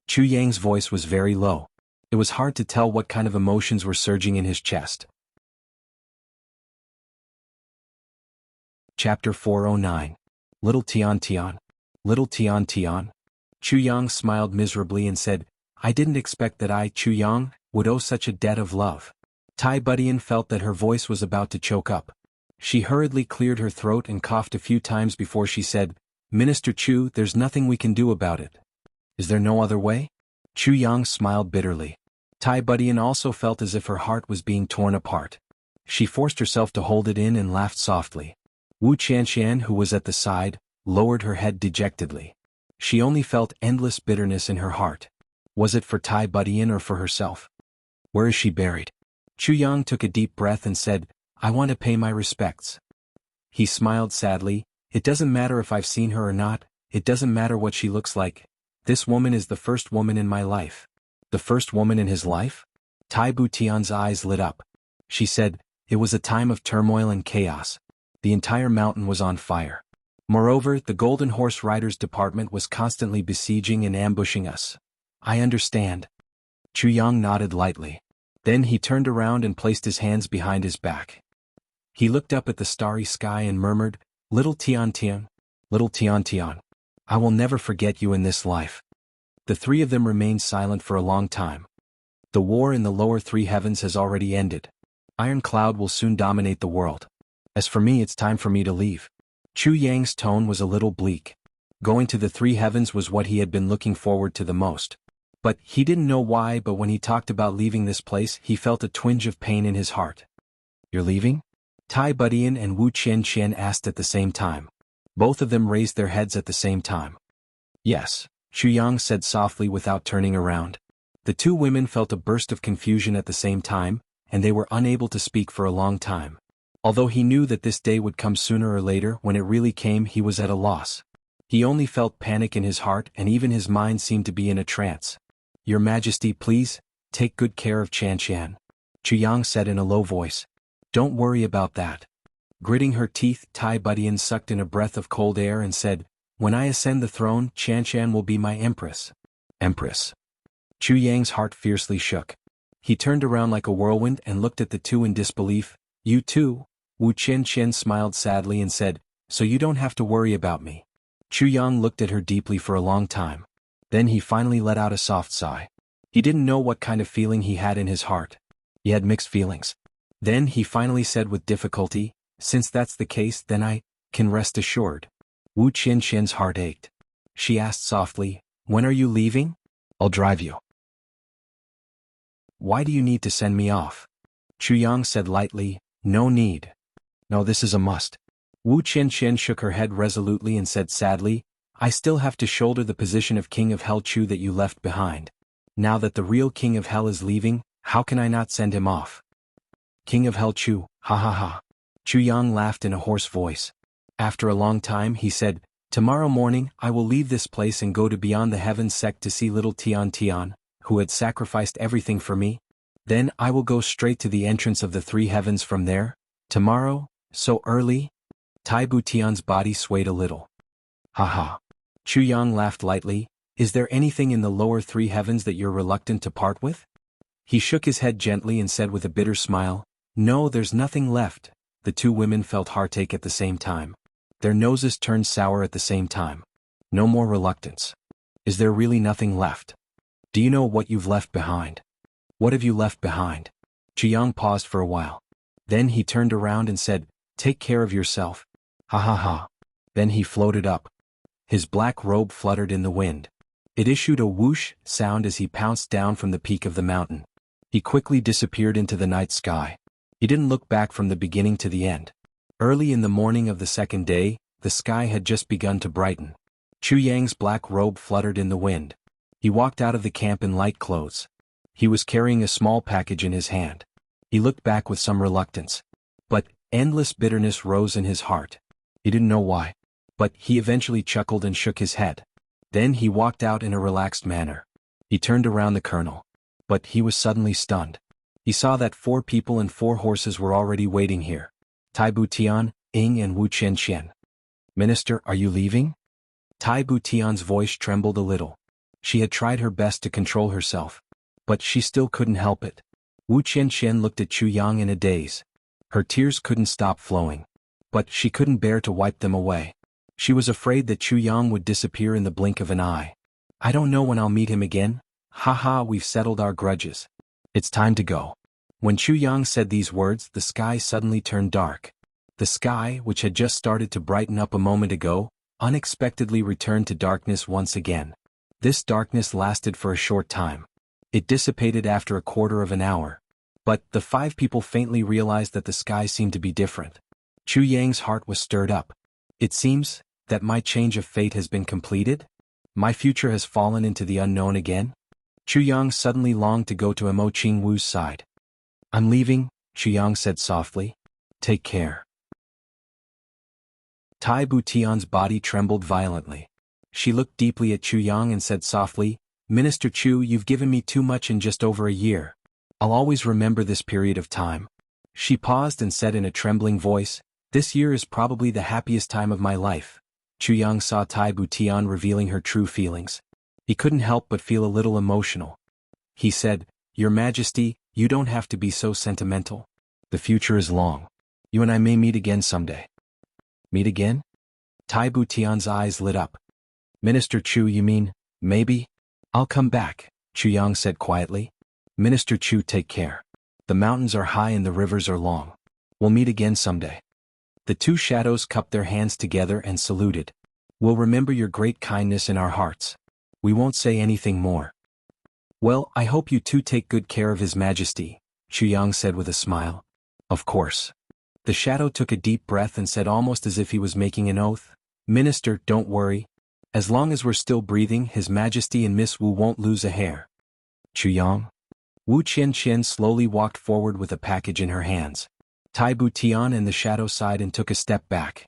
Chu Yang's voice was very low. It was hard to tell what kind of emotions were surging in his chest. Chapter 409. Little Tian Tian. Little Tian Tian. Chu Yang smiled miserably and said, "I didn't expect that I, Chu Yang, would owe such a debt of love." Tai Budian felt that her voice was about to choke up. She hurriedly cleared her throat and coughed a few times before she said, "Minister Chu, there's nothing we can do about it." "Is there no other way?" Chu Yang smiled bitterly. Tai Budian also felt as if her heart was being torn apart. She forced herself to hold it in and laughed softly. Wu Qianxian, who was at the side, lowered her head dejectedly. She only felt endless bitterness in her heart. Was it for Tai Budian or for herself? "Where is she buried?" Chu Yang took a deep breath and said, "I want to pay my respects." He smiled sadly. "It doesn't matter if I've seen her or not, it doesn't matter what she looks like. This woman is the first woman in my life." The first woman in his life? Tai Butian's eyes lit up. She said, "It was a time of turmoil and chaos. The entire mountain was on fire. Moreover, the Golden Horse Riders Department was constantly besieging and ambushing us." "I understand." Chu Yang nodded lightly. Then he turned around and placed his hands behind his back. He looked up at the starry sky and murmured, "Little Tian Tian, Little Tian Tian, I will never forget you in this life." The 3 of them remained silent for a long time. The war in the lower 3 heavens has already ended. Iron Cloud will soon dominate the world. As for me, it's time for me to leave. Chu Yang's tone was a little bleak. Going to the 3 heavens was what he had been looking forward to the most. But he didn't know why, but when he talked about leaving this place, he felt a twinge of pain in his heart. "You're leaving?" Tai Budian and Wu Qianxian asked at the same time. Both of them raised their heads at the same time. "Yes," Chu Yang said softly without turning around. The 2 women felt a burst of confusion at the same time, and they were unable to speak for a long time. Although he knew that this day would come sooner or later, when it really came he was at a loss. He only felt panic in his heart and even his mind seemed to be in a trance. "Your Majesty, please, take good care of Qianxian," Chu Yang said in a low voice. "Don't worry about that." Gritting her teeth, Tai Budian sucked in a breath of cold air and said, "When I ascend the throne, Qianxian will be my empress." Empress. Chu Yang's heart fiercely shook. He turned around like a whirlwind and looked at the two in disbelief. You too? Wu Qianqian smiled sadly and said, so you don't have to worry about me. Chu Yang looked at her deeply for a long time. Then he finally let out a soft sigh. He didn't know what kind of feeling he had in his heart. He had mixed feelings. Then he finally said with difficulty, since that's the case, then I can rest assured. Wu Qianqian's heart ached. She asked softly, when are you leaving? I'll drive you. Why do you need to send me off? Chu Yang said lightly, no need. No, this is a must. Wu Qianqian shook her head resolutely and said sadly, I still have to shoulder the position of King of Hell Chu that you left behind. Now that the real King of Hell is leaving, how can I not send him off? King of Hell Chu, ha ha ha. Chu Yang laughed in a hoarse voice. After a long time he said, tomorrow morning I will leave this place and go to Beyond the Heavens sect to see little Tian Tian, who had sacrificed everything for me. Then I will go straight to the entrance of the three heavens from there. Tomorrow? So early? Tai Bu Tian's body swayed a little. Ha ha. Chu Yang laughed lightly. Is there anything in the lower three heavens that you're reluctant to part with? He shook his head gently and said with a bitter smile, no, there's nothing left. The two women felt heartache at the same time. Their noses turned sour at the same time. No more reluctance. Is there really nothing left? Do you know what you've left behind? What have you left behind? Chu Yang paused for a while. Then he turned around and said, take care of yourself. Ha ha ha. Then he floated up. His black robe fluttered in the wind. It issued a whoosh sound as he pounced down from the peak of the mountain. He quickly disappeared into the night sky. He didn't look back from the beginning to the end. Early in the morning of the second day, the sky had just begun to brighten. Chu Yang's black robe fluttered in the wind. He walked out of the camp in light clothes. He was carrying a small package in his hand. He looked back with some reluctance. But endless bitterness rose in his heart. He didn't know why. But he eventually chuckled and shook his head. Then he walked out in a relaxed manner. He turned around the colonel. But he was suddenly stunned. He saw that 4 people and 4 horses were already waiting here. Tai Bu Tian, Ying and Wu Qianqian. Minister, are you leaving? Tai Bu Tian's voice trembled a little. She had tried her best to control herself. But she still couldn't help it. Wu Qianqian looked at Chu Yang in a daze. Her tears couldn't stop flowing. But she couldn't bear to wipe them away. She was afraid that Chu Yang would disappear in the blink of an eye. I don't know when I'll meet him again. Ha ha, we've settled our grudges. It's time to go. When Chu Yang said these words, the sky suddenly turned dark. The sky, which had just started to brighten up a moment ago, unexpectedly returned to darkness once again. This darkness lasted for a short time. It dissipated after a quarter of an hour. But the 5 people faintly realized that the sky seemed to be different. Chu Yang's heart was stirred up. It seems that my change of fate has been completed? My future has fallen into the unknown again? Chu Yang suddenly longed to go to Mo Qingwu's side. I'm leaving, Chu Yang said softly. Take care. Tai Bu Tian's body trembled violently. She looked deeply at Chu Yang and said softly, Minister Chu, you've given me too much in just over a year. I'll always remember this period of time. She paused and said in a trembling voice, this year is probably the happiest time of my life. Chu Yang saw Tai Bu Tian revealing her true feelings. He couldn't help but feel a little emotional. He said, Your Majesty, you don't have to be so sentimental. The future is long. You and I may meet again someday. Meet again? Tai Bu Tian's eyes lit up. Minister Chu, you mean, maybe? I'll come back, Chu Yang said quietly. Minister Chu, take care. The mountains are high and the rivers are long. We'll meet again someday. The 2 shadows cupped their hands together and saluted. We'll remember your great kindness in our hearts. We won't say anything more. Well, I hope you 2 take good care of His Majesty, Chu Yang said with a smile. Of course. The shadow took a deep breath and said almost as if he was making an oath, Minister, don't worry. As long as we're still breathing, His Majesty and Miss Wu won't lose a hair. Chu Yang? Wu Qianqian slowly walked forward with a package in her hands. Tai Bu Tian and the shadow sighed and took a step back.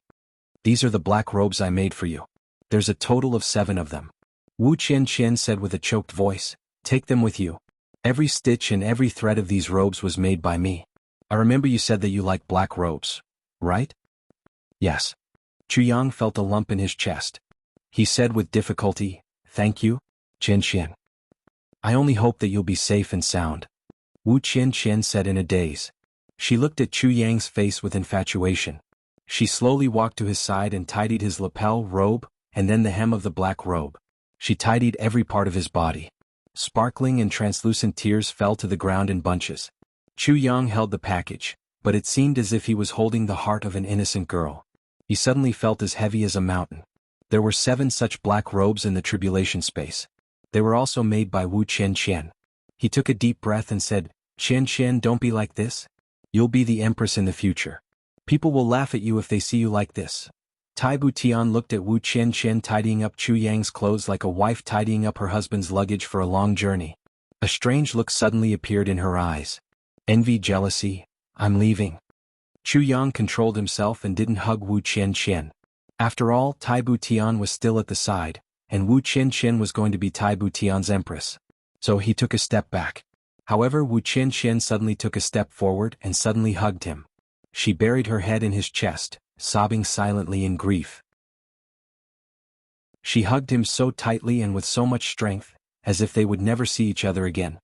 These are the black robes I made for you. There's a total of 7 of them. Wu Qianqian said with a choked voice, take them with you. Every stitch and every thread of these robes was made by me. I remember you said that you like black robes, right? Yes. Chu Yang felt a lump in his chest. He said with difficulty, thank you, Qianqian. I only hope that you'll be safe and sound. Wu Qianqian said in a daze. She looked at Chu Yang's face with infatuation. She slowly walked to his side and tidied his lapel robe, and then the hem of the black robe. She tidied every part of his body. Sparkling and translucent tears fell to the ground in bunches. Chu Yang held the package, but it seemed as if he was holding the heart of an innocent girl. He suddenly felt as heavy as a mountain. There were 7 such black robes in the tribulation space. They were also made by Wu Qianqian. He took a deep breath and said, "Qianqian, don't be like this. You'll be the empress in the future. People will laugh at you if they see you like this." Tai Butian looked at Wu Qianqian tidying up Chu Yang's clothes like a wife tidying up her husband's luggage for a long journey. A strange look suddenly appeared in her eyes. Envy, jealousy. "I'm leaving." Chu Yang controlled himself and didn't hug Wu Qianqian. After all, Tai Butian was still at the side, and Wu Qianqian was going to be Tai Butian's empress. So he took a step back. However, Wu Qianqian suddenly took a step forward and suddenly hugged him. She buried her head in his chest, sobbing silently in grief. She hugged him so tightly and with so much strength, as if they would never see each other again.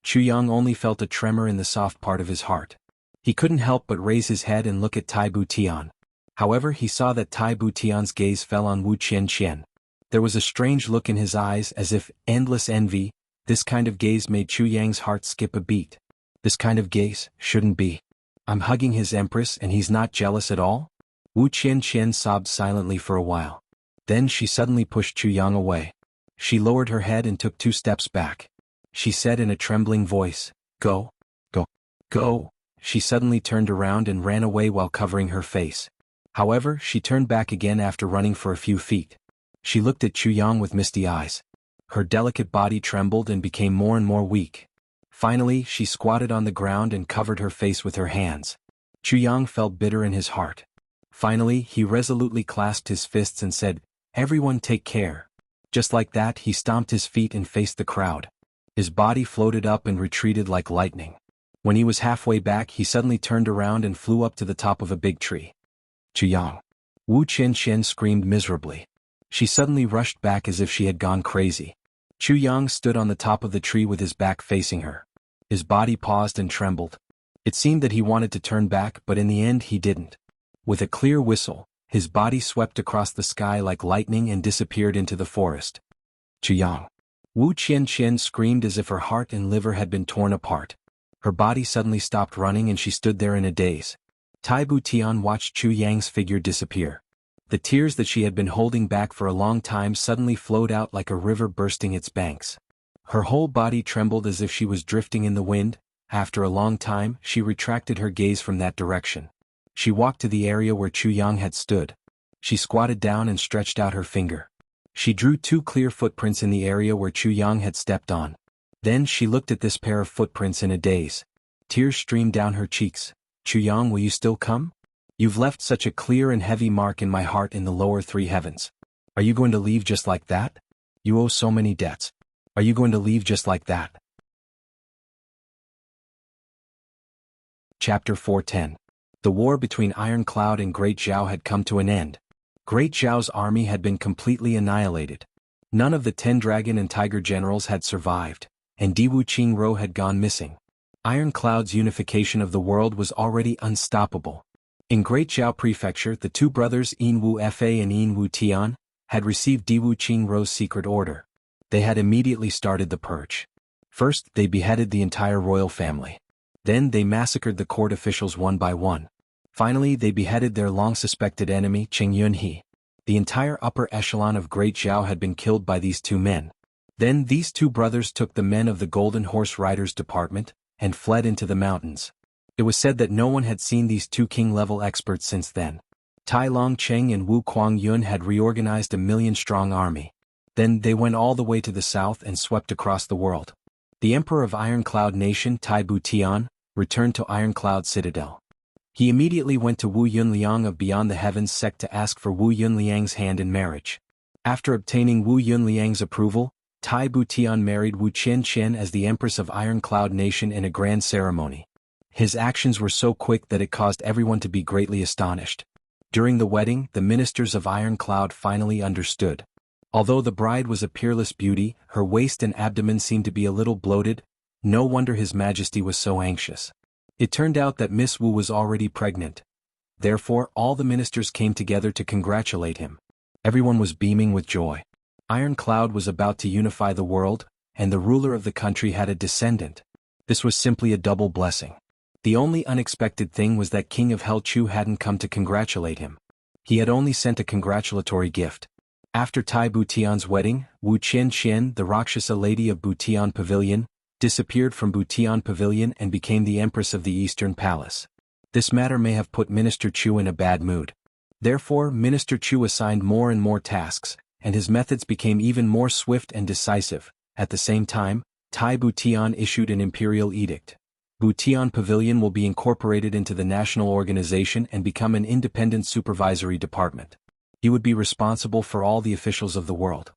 Chu Yang only felt a tremor in the soft part of his heart. He couldn't help but raise his head and look at Tai Butian. However, he saw that Tai Butian's gaze fell on Wu Qianqian. There was a strange look in his eyes as if endless envy. This kind of gaze made Chu Yang's heart skip a beat. This kind of gaze shouldn't be. I'm hugging his empress and he's not jealous at all? Wu Qianqian sobbed silently for a while. Then she suddenly pushed Chu Yang away. She lowered her head and took 2 steps back. She said in a trembling voice, "Go. Go. Go." She suddenly turned around and ran away while covering her face. However, she turned back again after running for a few feet. She looked at Chu Yang with misty eyes. Her delicate body trembled and became more and more weak. Finally, she squatted on the ground and covered her face with her hands. Chu Yang felt bitter in his heart. Finally, he resolutely clasped his fists and said, "Everyone take care." Just like that, he stomped his feet and faced the crowd. His body floated up and retreated like lightning. When he was halfway back, he suddenly turned around and flew up to the top of a big tree. "Chu Yang!" Wu Qianqian screamed miserably. She suddenly rushed back as if she had gone crazy. Chu Yang stood on the top of the tree with his back facing her. His body paused and trembled. It seemed that he wanted to turn back, but in the end he didn't. With a clear whistle, his body swept across the sky like lightning and disappeared into the forest. "Chu Yang!" Wu Qianqian screamed as if her heart and liver had been torn apart. Her body suddenly stopped running and she stood there in a daze. Tai Butian watched Chu Yang's figure disappear. The tears that she had been holding back for a long time suddenly flowed out like a river bursting its banks. Her whole body trembled as if she was drifting in the wind. After a long time, she retracted her gaze from that direction. She walked to the area where Chu Yang had stood. She squatted down and stretched out her finger. She drew 2 clear footprints in the area where Chu Yang had stepped on. Then she looked at this pair of footprints in a daze. Tears streamed down her cheeks. "Chu Yang, will you still come? You've left such a clear and heavy mark in my heart in the lower 3 heavens. Are you going to leave just like that? You owe so many debts. Are you going to leave just like that?" Chapter 410. The war between Iron Cloud and Great Zhao had come to an end. Great Zhao's army had been completely annihilated. None of the 10 dragon and tiger generals had survived, and Diwu Qingro had gone missing. Iron Cloud's unification of the world was already unstoppable. In Great Zhao Prefecture, the 2 brothers Yin Wu Fa and Yin Wu Tian had received Diwu Qingro's secret order. They had immediately started the purge. First, they beheaded the entire royal family. Then they massacred the court officials one by one. Finally, they beheaded their long-suspected enemy Qing Yunhe. The entire upper echelon of Great Zhao had been killed by these 2 men. Then these 2 brothers took the men of the Golden Horse Riders Department and fled into the mountains. It was said that no one had seen these 2 king-level experts since then. Tai Long Cheng and Wu Kuang Yun had reorganized a 1,000,000-strong army. Then they went all the way to the south and swept across the world. The emperor of Iron Cloud Nation, Tai Butian, returned to Iron Cloud Citadel. He immediately went to Wu Yunliang of Beyond the Heavens sect to ask for Wu Yunliang's hand in marriage. After obtaining Wu Yunliang's approval, Tai Butian married Wu Qianqian as the Empress of Iron Cloud Nation in a grand ceremony. His actions were so quick that it caused everyone to be greatly astonished. During the wedding, the ministers of Iron Cloud finally understood. Although the bride was a peerless beauty, her waist and abdomen seemed to be a little bloated. No wonder His Majesty was so anxious. It turned out that Miss Wu was already pregnant. Therefore, all the ministers came together to congratulate him. Everyone was beaming with joy. Iron Cloud was about to unify the world, and the ruler of the country had a descendant. This was simply a double blessing. The only unexpected thing was that King of Hell Chu hadn't come to congratulate him. He had only sent a congratulatory gift. After Tai Butian's wedding, Wu Qianqian, the Rakshasa lady of Butian Pavilion, disappeared from Butian Pavilion and became the Empress of the Eastern Palace. This matter may have put Minister Chu in a bad mood. Therefore, Minister Chu assigned more and more tasks, and his methods became even more swift and decisive. At the same time, Tai Butian issued an imperial edict. Butian Pavilion will be incorporated into the national organization and become an independent supervisory department. He would be responsible for all the officials of the world.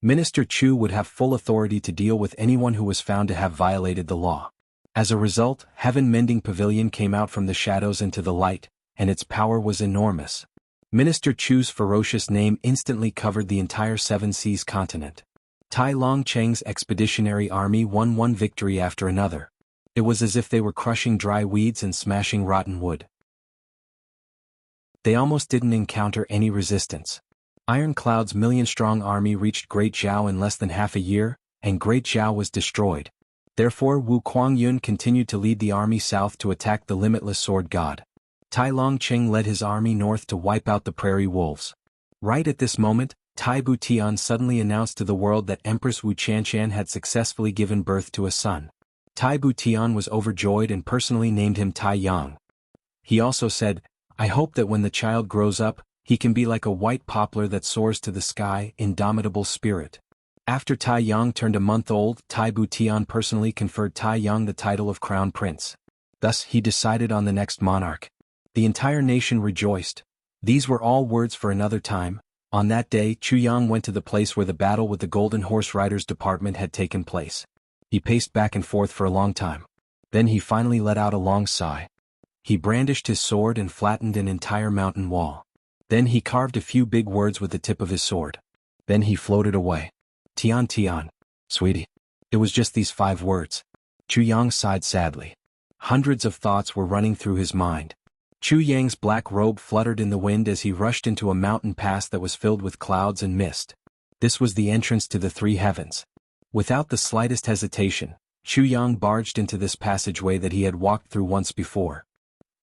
Minister Chu would have full authority to deal with anyone who was found to have violated the law. As a result, Heaven Mending Pavilion came out from the shadows into the light, and its power was enormous. Minister Chu's ferocious name instantly covered the entire Seven Seas continent. Tai Long Cheng's expeditionary army won one victory after another. It was as if they were crushing dry weeds and smashing rotten wood. They almost didn't encounter any resistance. Iron Cloud's million-strong army reached Great Zhao in less than half a year, and Great Zhao was destroyed. Therefore, Wu Kuangyun continued to lead the army south to attack the limitless sword god. Tai Long Cheng led his army north to wipe out the prairie wolves. Right at this moment, Tai Butian suddenly announced to the world that Empress Wu Qianqian had successfully given birth to a son. Tai Butian was overjoyed and personally named him Tai Yang. He also said, "I hope that when the child grows up, he can be like a white poplar that soars to the sky, indomitable spirit." After Tai Yang turned a month old, Tai Butian personally conferred Tai Yang the title of Crown Prince. Thus he decided on the next monarch. The entire nation rejoiced. These were all words for another time. On that day, Chu Yang went to the place where the battle with the Golden Horse Riders Department had taken place. He paced back and forth for a long time. Then he finally let out a long sigh. He brandished his sword and flattened an entire mountain wall. Then he carved a few big words with the tip of his sword. Then he floated away. "Tian Tian, sweetie." It was just these 5 words. Chu Yang sighed sadly. Hundreds of thoughts were running through his mind. Chu Yang's black robe fluttered in the wind as he rushed into a mountain pass that was filled with clouds and mist. This was the entrance to the 3 heavens. Without the slightest hesitation, Chu Yang barged into this passageway that he had walked through once before.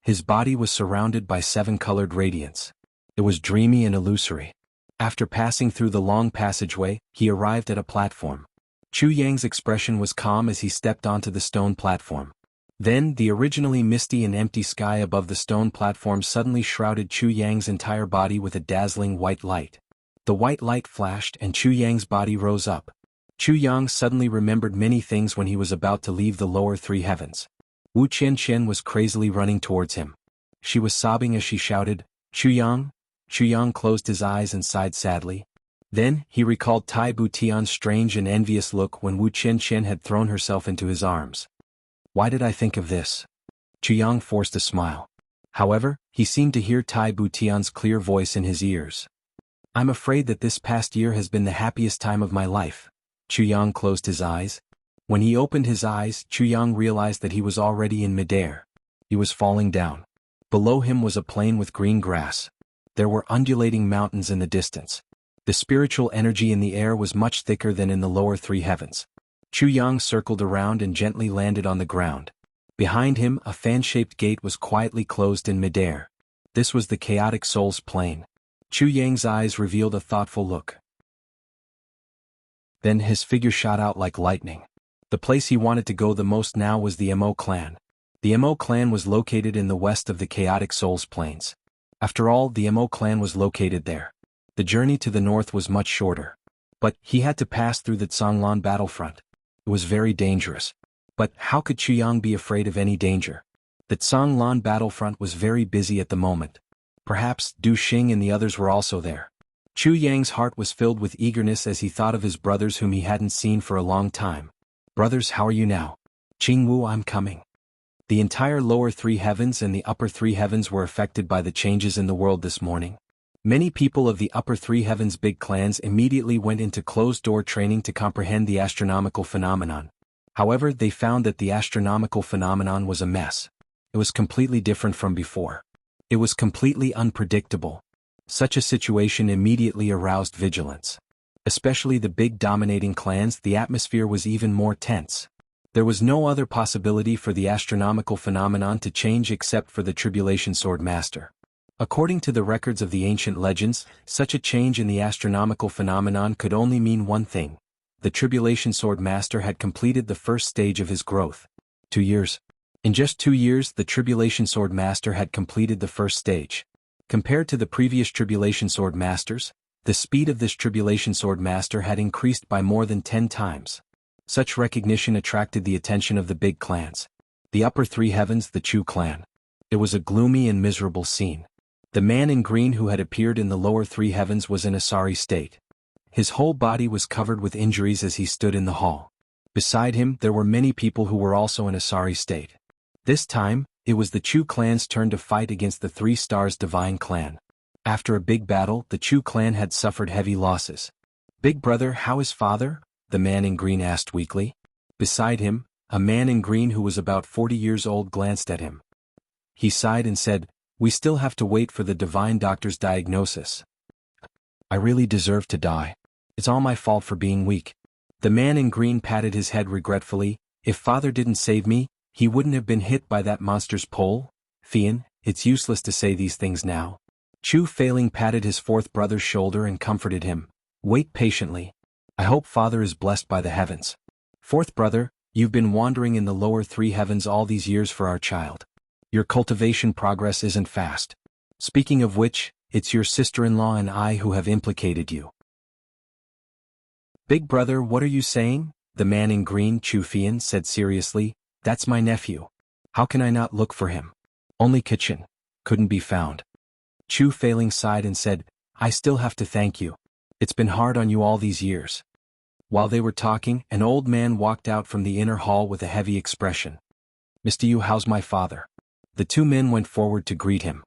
His body was surrounded by 7-colored radiance. It was dreamy and illusory. After passing through the long passageway, he arrived at a platform. Chu Yang's expression was calm as he stepped onto the stone platform. Then, the originally misty and empty sky above the stone platform suddenly shrouded Chu Yang's entire body with a dazzling white light. The white light flashed and Chu Yang's body rose up. Chu Yang suddenly remembered many things when he was about to leave the lower 3 heavens. Wu Qianqian was crazily running towards him. She was sobbing as she shouted, "Chu Yang?" Chu Yang closed his eyes and sighed sadly. Then, he recalled Tai Butian's strange and envious look when Wu Qianqian had thrown herself into his arms. Why did I think of this? Chu Yang forced a smile. However, he seemed to hear Tai Butian's clear voice in his ears. "I'm afraid that this past year has been the happiest time of my life." Chu Yang closed his eyes. When he opened his eyes, Chu Yang realized that he was already in midair. He was falling down. Below him was a plain with green grass. There were undulating mountains in the distance. The spiritual energy in the air was much thicker than in the lower 3 heavens. Chu Yang circled around and gently landed on the ground. Behind him, a fan-shaped gate was quietly closed in midair. This was the chaotic soul's plane. Chu Yang's eyes revealed a thoughtful look. Then his figure shot out like lightning. The place he wanted to go the most now was the Mo clan. The Mo clan was located in the west of the chaotic soul's plains. After all, the Mo clan was located there. The journey to the north was much shorter. But he had to pass through the Zhonglan battlefront. It was very dangerous. But how could Chu Yang be afraid of any danger? The Zhonglan battlefront was very busy at the moment. Perhaps Du Xing and the others were also there. Chu Yang's heart was filled with eagerness as he thought of his brothers whom he hadn't seen for a long time. "Brothers, how are you now?" "Jingwu, I'm coming." The entire lower 3 heavens and the upper 3 heavens were affected by the changes in the world this morning. Many people of the upper 3 heavens' big clans immediately went into closed-door training to comprehend the astronomical phenomenon. However, they found that the astronomical phenomenon was a mess. It was completely different from before. It was completely unpredictable. Such a situation immediately aroused vigilance. Especially the big dominating clans, the atmosphere was even more tense. There was no other possibility for the astronomical phenomenon to change except for the Tribulation Sword Master. According to the records of the ancient legends, such a change in the astronomical phenomenon could only mean one thing. The Tribulation Sword Master had completed the first stage of his growth. 2 years. In just 2 years, the Tribulation Sword Master had completed the first stage. Compared to the previous Tribulation Sword Masters, the speed of this Tribulation Sword Master had increased by more than 10 times. Such recognition attracted the attention of the big clans. The upper three heavens, the Chu clan. It was a gloomy and miserable scene. The man in green who had appeared in the lower three heavens was in a sorry state. His whole body was covered with injuries as he stood in the hall. Beside him, there were many people who were also in a sorry state. This time, it was the Chu clan's turn to fight against the 3 Stars Divine clan. After a big battle, the Chu clan had suffered heavy losses. "Big brother, how is father?" the man in green asked weakly. Beside him, a man in green who was about 40 years old glanced at him. He sighed and said, "We still have to wait for the divine doctor's diagnosis. I really deserve to die. It's all my fault for being weak." The man in green patted his head regretfully. "If father didn't save me, he wouldn't have been hit by that monster's pole. Fian, it's useless to say these things now." Chu Failing patted his fourth brother's shoulder and comforted him. "Wait patiently. I hope father is blessed by the heavens. Fourth brother, you've been wandering in the lower three heavens all these years for our child. Your cultivation progress isn't fast. Speaking of which, it's your sister-in-law and I who have implicated you." "Big brother, what are you saying?" The man in green, Chu Fian, said seriously. "That's my nephew. How can I not look for him? Only Kitchen. Couldn't be found." Chu Failing sighed and said, "I still have to thank you. It's been hard on you all these years." While they were talking, an old man walked out from the inner hall with a heavy expression. "Mr. Yu, how's my father?" The 2 men went forward to greet him.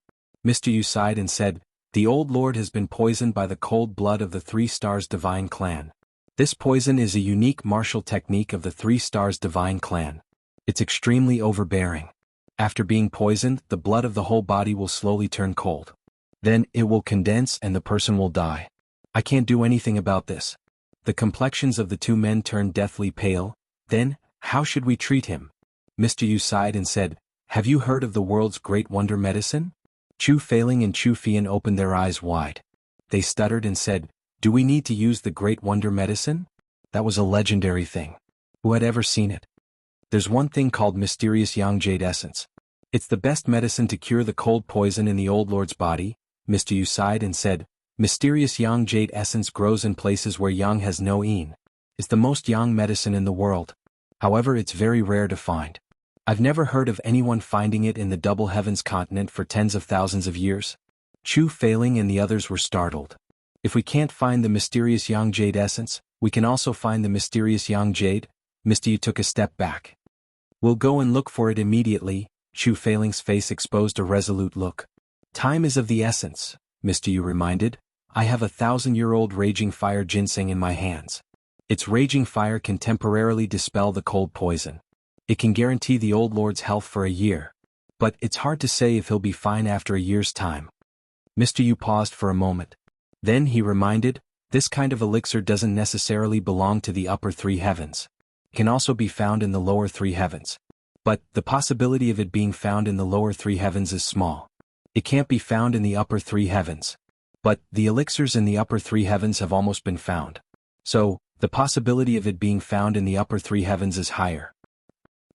Mr. Yu sighed and said, "The old lord has been poisoned by the cold blood of the 3 Stars Divine clan. This poison is a unique martial technique of the 3 Stars Divine clan. It's extremely overbearing. After being poisoned, the blood of the whole body will slowly turn cold. Then, it will condense and the person will die. I can't do anything about this." The complexions of the 2 men turned deathly pale. "Then, how should we treat him?" Mr. Yu sighed and said, "Have you heard of the world's great wonder medicine?" Chu Failing and Chu Fian opened their eyes wide. They stuttered and said, "Do we need to use the great wonder medicine? That was a legendary thing. Who had ever seen it? There's one thing called mysterious Yang Jade Essence. It's the best medicine to cure the cold poison in the old lord's body." Mr. Yu sighed and said, "Mysterious Yang Jade Essence grows in places where Yang has no Yin. It's the most Yang medicine in the world. However, it's very rare to find. I've never heard of anyone finding it in the Double Heavens continent for tens of thousands of years." Chu Failing and the others were startled. "If we can't find the mysterious Yang Jade Essence, we can also find the mysterious Yang Jade?" Mr. Yu took a step back. "We'll go and look for it immediately." Chu Failing's face exposed a resolute look. "Time is of the essence," Mr. Yu reminded. "I have a 1,000-year-old raging fire ginseng in my hands. Its raging fire can temporarily dispel the cold poison. It can guarantee the old lord's health for a year. But it's hard to say if he'll be fine after a year's time." Mr. Yu paused for a moment. Then he reminded, "This kind of elixir doesn't necessarily belong to the upper three heavens. It can also be found in the lower three heavens. But the possibility of it being found in the lower three heavens is small. It can't be found in the upper three heavens. But the elixirs in the upper three heavens have almost been found. So, the possibility of it being found in the upper three heavens is higher."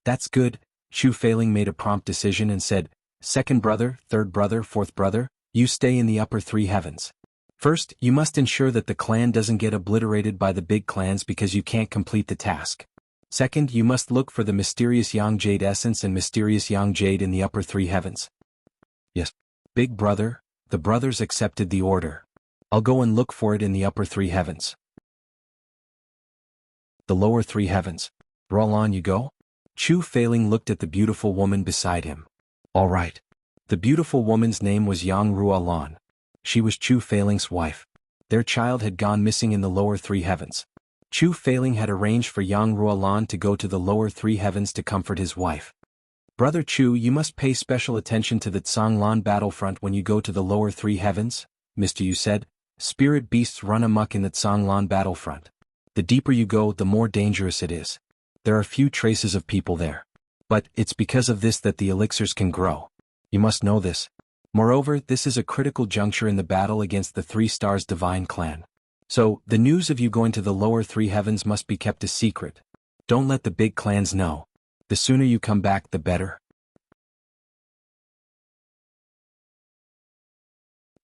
"That's good." Chu Failing made a prompt decision and said, "Second brother, third brother, fourth brother, you stay in the upper three heavens. First, you must ensure that the clan doesn't get obliterated by the big clans because you can't complete the task. Second, you must look for the mysterious Yang Jade Essence and mysterious Yang Jade in the upper three heavens." "Yes, big brother." The brothers accepted the order. "I'll go and look for it in the upper three heavens." The lower three heavens. "Roll on you go?" Chu Failing looked at the beautiful woman beside him. "All right." The beautiful woman's name was Yang Rualan. She was Chu Failing's wife. Their child had gone missing in the lower three heavens. Chu Failing had arranged for Yang Ruolan to go to the lower three heavens to comfort his wife. Brother Chu, you must pay special attention to the Tsanglan battlefront when you go to the lower three heavens, Mr. Yu said. Spirit beasts run amok in the Tsanglan battlefront. The deeper you go, the more dangerous it is. There are few traces of people there. But it's because of this that the elixirs can grow. You must know this. Moreover, this is a critical juncture in the battle against the Three Stars Divine Clan. So, the news of you going to the lower three heavens must be kept a secret. Don't let the big clans know. The sooner you come back, the better.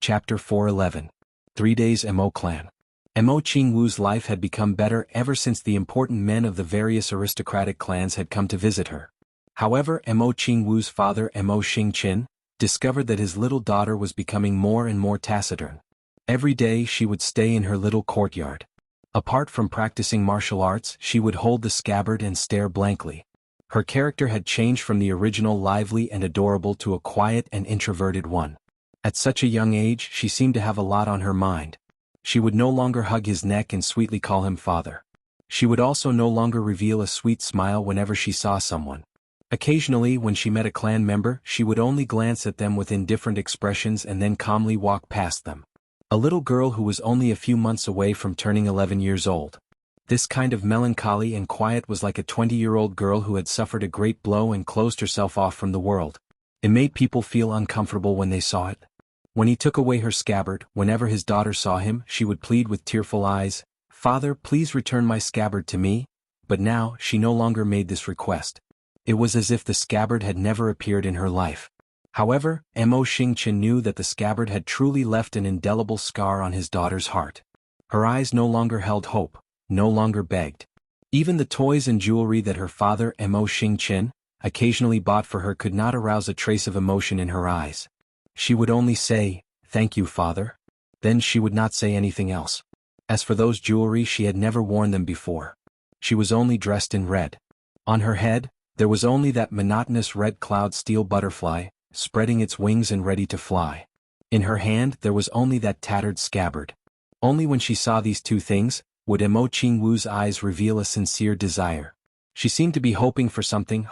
Chapter 411. 3 Days Mo Clan. Mo Qingwu's life had become better ever since the important men of the various aristocratic clans had come to visit her. However, Mo Qingwu's father, Mo Xingqin, discovered that his little daughter was becoming more and more taciturn. Every day she would stay in her little courtyard. Apart from practicing martial arts, she would hold the scabbard and stare blankly. Her character had changed from the original lively and adorable to a quiet and introverted one. At such a young age, she seemed to have a lot on her mind. She would no longer hug his neck and sweetly call him father. She would also no longer reveal a sweet smile whenever she saw someone. Occasionally, when she met a clan member, she would only glance at them with indifferent expressions and then calmly walk past them. A little girl who was only a few months away from turning 11 years old. This kind of melancholy and quiet was like a 20-year-old girl who had suffered a great blow and closed herself off from the world. It made people feel uncomfortable when they saw it. When he took away her scabbard, whenever his daughter saw him, she would plead with tearful eyes, "Father, please return my scabbard to me." But now, she no longer made this request. It was as if the scabbard had never appeared in her life. However, Mo Xingqin knew that the scabbard had truly left an indelible scar on his daughter's heart. Her eyes no longer held hope, no longer begged. Even the toys and jewelry that her father, Mo Xingqin, occasionally bought for her could not arouse a trace of emotion in her eyes. She would only say, "Thank you, father." Then she would not say anything else. As for those jewelry, she had never worn them before. She was only dressed in red. On her head, there was only that monotonous red cloud steel butterfly, spreading its wings and ready to fly. In her hand there was only that tattered scabbard. Only when she saw these two things, would Mo Qingwu's eyes reveal a sincere desire. She seemed to be hoping for something,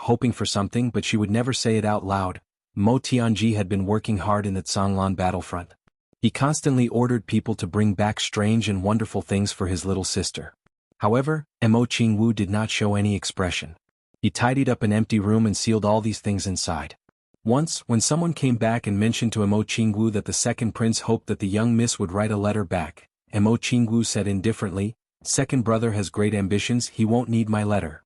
but she would never say it out loud. Mo Tianji had been working hard in the Tsanglan battlefront. He constantly ordered people to bring back strange and wonderful things for his little sister. However, Mo Qingwu did not show any expression. He tidied up an empty room and sealed all these things inside. Once, when someone came back and mentioned to Mo Qingwu that the second prince hoped that the young miss would write a letter back, Mo Qingwu said indifferently, "Second brother has great ambitions, he won't need my letter."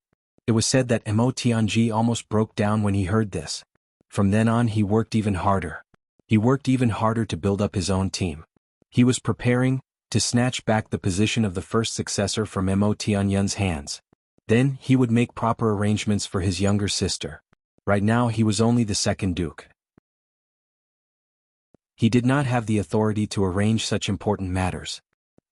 It was said that Mo Tianji almost broke down when he heard this. From then on he worked even harder. He worked even harder to build up his own team. He was preparing to snatch back the position of the first successor from Mo Tianyun's hands. Then he would make proper arrangements for his younger sister. Right now he was only the second duke. He did not have the authority to arrange such important matters.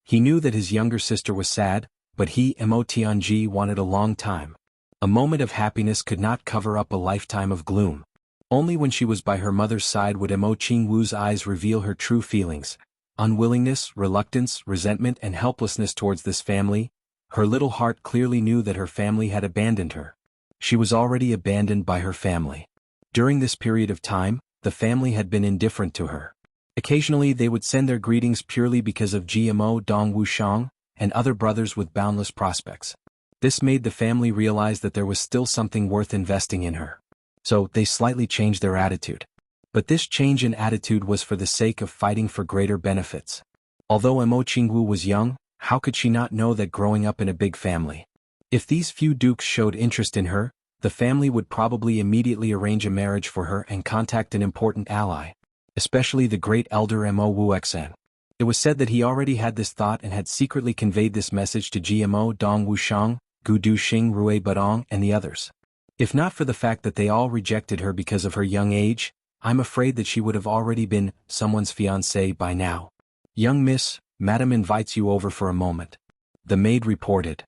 He knew that his younger sister was sad, but he, Mo Tianji, wanted a long time. A moment of happiness could not cover up a lifetime of gloom. Only when she was by her mother's side would Mo Qingwu's eyes reveal her true feelings: unwillingness, reluctance, resentment and helplessness towards this family. Her little heart clearly knew that her family had abandoned her. She was already abandoned by her family. During this period of time, the family had been indifferent to her. Occasionally they would send their greetings purely because of GMO Dong Wushang and other brothers with boundless prospects. This made the family realize that there was still something worth investing in her. So, they slightly changed their attitude. But this change in attitude was for the sake of fighting for greater benefits. Although Mo Qingwu was young, how could she not know that growing up in a big family? If these few dukes showed interest in her, the family would probably immediately arrange a marriage for her and contact an important ally, especially the great elder Mo Wuxian. It was said that he already had this thought and had secretly conveyed this message to GMO Dong Wushang, Gu Duxing Rui Badong and the others. If not for the fact that they all rejected her because of her young age, I'm afraid that she would have already been someone's fiancée by now. "Young miss, madam invites you over for a moment," the maid reported.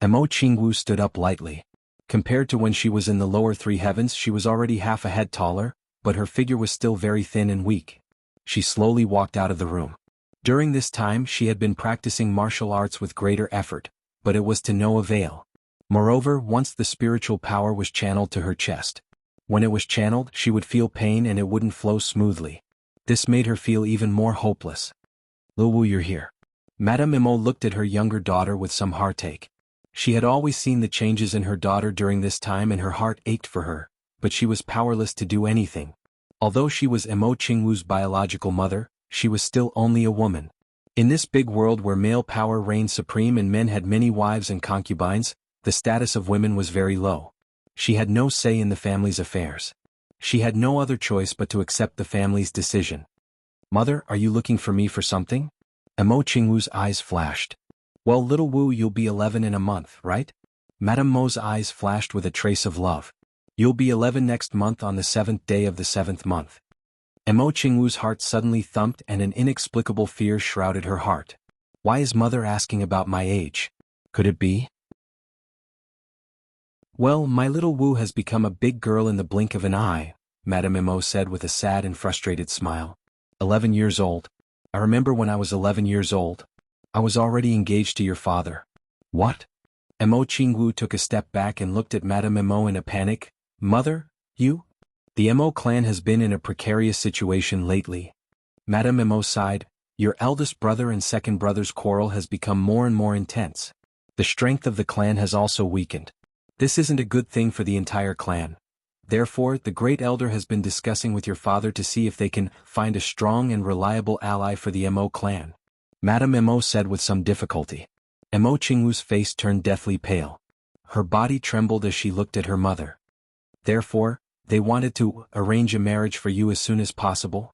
Mo Qingwu stood up lightly. Compared to when she was in the lower three heavens, she was already half a head taller, but her figure was still very thin and weak. She slowly walked out of the room. During this time she had been practicing martial arts with greater effort, but it was to no avail. Moreover, once the spiritual power was channeled to her chest. When it was channeled, she would feel pain and it wouldn't flow smoothly. This made her feel even more hopeless. "Luwu, you're here." Madame Imo looked at her younger daughter with some heartache. She had always seen the changes in her daughter during this time and her heart ached for her, but she was powerless to do anything. Although she was Imo Qingwu's biological mother, she was still only a woman. In this big world where male power reigned supreme and men had many wives and concubines, the status of women was very low. She had no say in the family's affairs. She had no other choice but to accept the family's decision. "Mother, are you looking for me for something?" Imo Qingwu's eyes flashed. "Well, little Wu, you'll be 11 in a month, right?" Madame Mo's eyes flashed with a trace of love. "You'll be 11 next month on the 7th day of the 7th month." Imo Qingwu's heart suddenly thumped and an inexplicable fear shrouded her heart. Why is mother asking about my age? Could it be? "Well, my little Wu has become a big girl in the blink of an eye," Madame Imo said with a sad and frustrated smile. 11 years old. I remember when I was 11 years old. I was already engaged to your father." "What?" Imo Qingwu took a step back and looked at Madame Imo in a panic. "Mother, you?" "The Imo clan has been in a precarious situation lately." Madame Imo sighed. "Your eldest brother and second brother's quarrel has become more and more intense. The strength of the clan has also weakened. This isn't a good thing for the entire clan. Therefore, the great elder has been discussing with your father to see if they can find a strong and reliable ally for the Imo clan." Madame Imo said with some difficulty. Imo Qingwu's face turned deathly pale. Her body trembled as she looked at her mother. "Therefore, they wanted to arrange a marriage for you as soon as possible?"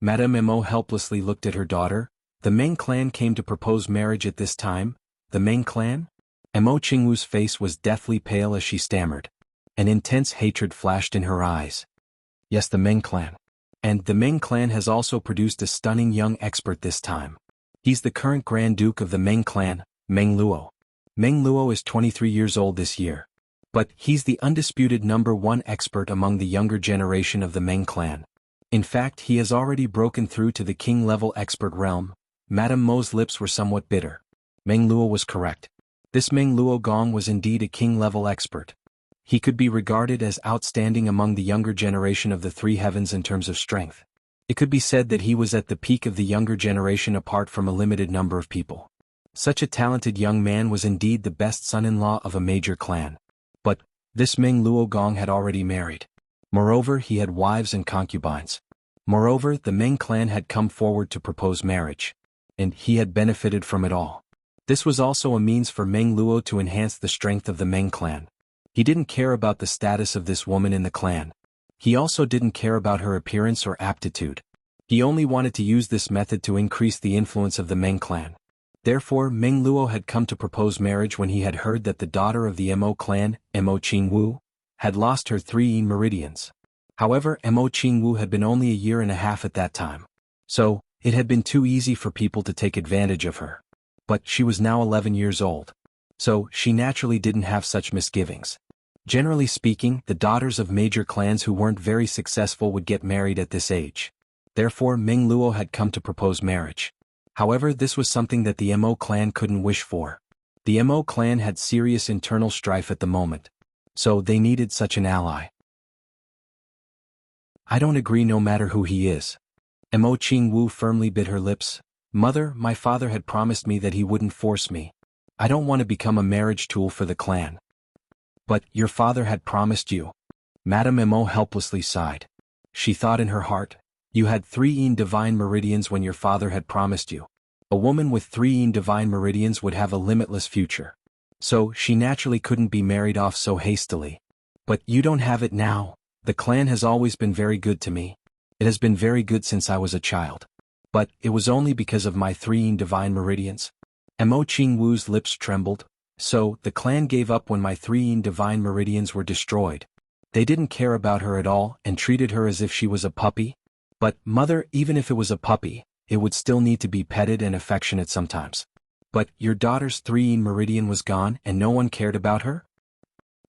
Madame Imo helplessly looked at her daughter. "The Meng clan came to propose marriage at this time? The Meng clan?" Imo Qingwu's face was deathly pale as she stammered. An intense hatred flashed in her eyes. "Yes, the Meng clan. And the Meng clan has also produced a stunning young expert this time. He's the current Grand Duke of the Meng clan, Meng Luo. Meng Luo is 23 years old this year. But he's the undisputed #1 expert among the younger generation of the Meng clan. In fact, he has already broken through to the king-level expert realm." Madame Mo's lips were somewhat bitter. Meng Luo was correct. This Meng Luo Gong was indeed a king-level expert. He could be regarded as outstanding among the younger generation of the three heavens in terms of strength. It could be said that he was at the peak of the younger generation apart from a limited number of people. Such a talented young man was indeed the best son-in-law of a major clan. But this Meng Luo Gong had already married. Moreover, he had wives and concubines. Moreover, the Meng clan had come forward to propose marriage. And he had benefited from it all. This was also a means for Meng Luo to enhance the strength of the Meng clan. He didn't care about the status of this woman in the clan. He also didn't care about her appearance or aptitude. He only wanted to use this method to increase the influence of the Meng clan. Therefore, Meng Luo had come to propose marriage when he had heard that the daughter of the Imo clan, Imo Qingwu, had lost her 3 meridians. However, Imo Qingwu had been only a year and a half at that time. So, it had been too easy for people to take advantage of her. But she was now 11 years old. So, she naturally didn't have such misgivings. Generally speaking, the daughters of major clans who weren't very successful would get married at this age. Therefore, Meng Luo had come to propose marriage. However, this was something that the Imo clan couldn't wish for. The Imo clan had serious internal strife at the moment. So they needed such an ally. "I don't agree no matter who he is." Imo Qingwu firmly bit her lips. "Mother, my father had promised me that he wouldn't force me. I don't want to become a marriage tool for the clan." "But your father had promised you." Madame Imo helplessly sighed. She thought in her heart, "You had 3 divine meridians when your father had promised you. A woman with 3 divine meridians would have a limitless future. So she naturally couldn't be married off so hastily. But you don't have it now. The clan has always been very good to me. It has been very good since I was a child. But it was only because of my 3 divine meridians." Imo Qingwu's lips trembled. "So, the clan gave up when my 3 divine meridians were destroyed. They didn't care about her at all and treated her as if she was a puppy?" "But, mother, even if it was a puppy, it would still need to be petted and affectionate sometimes." "But, your daughter's 3 meridian was gone and no one cared about her?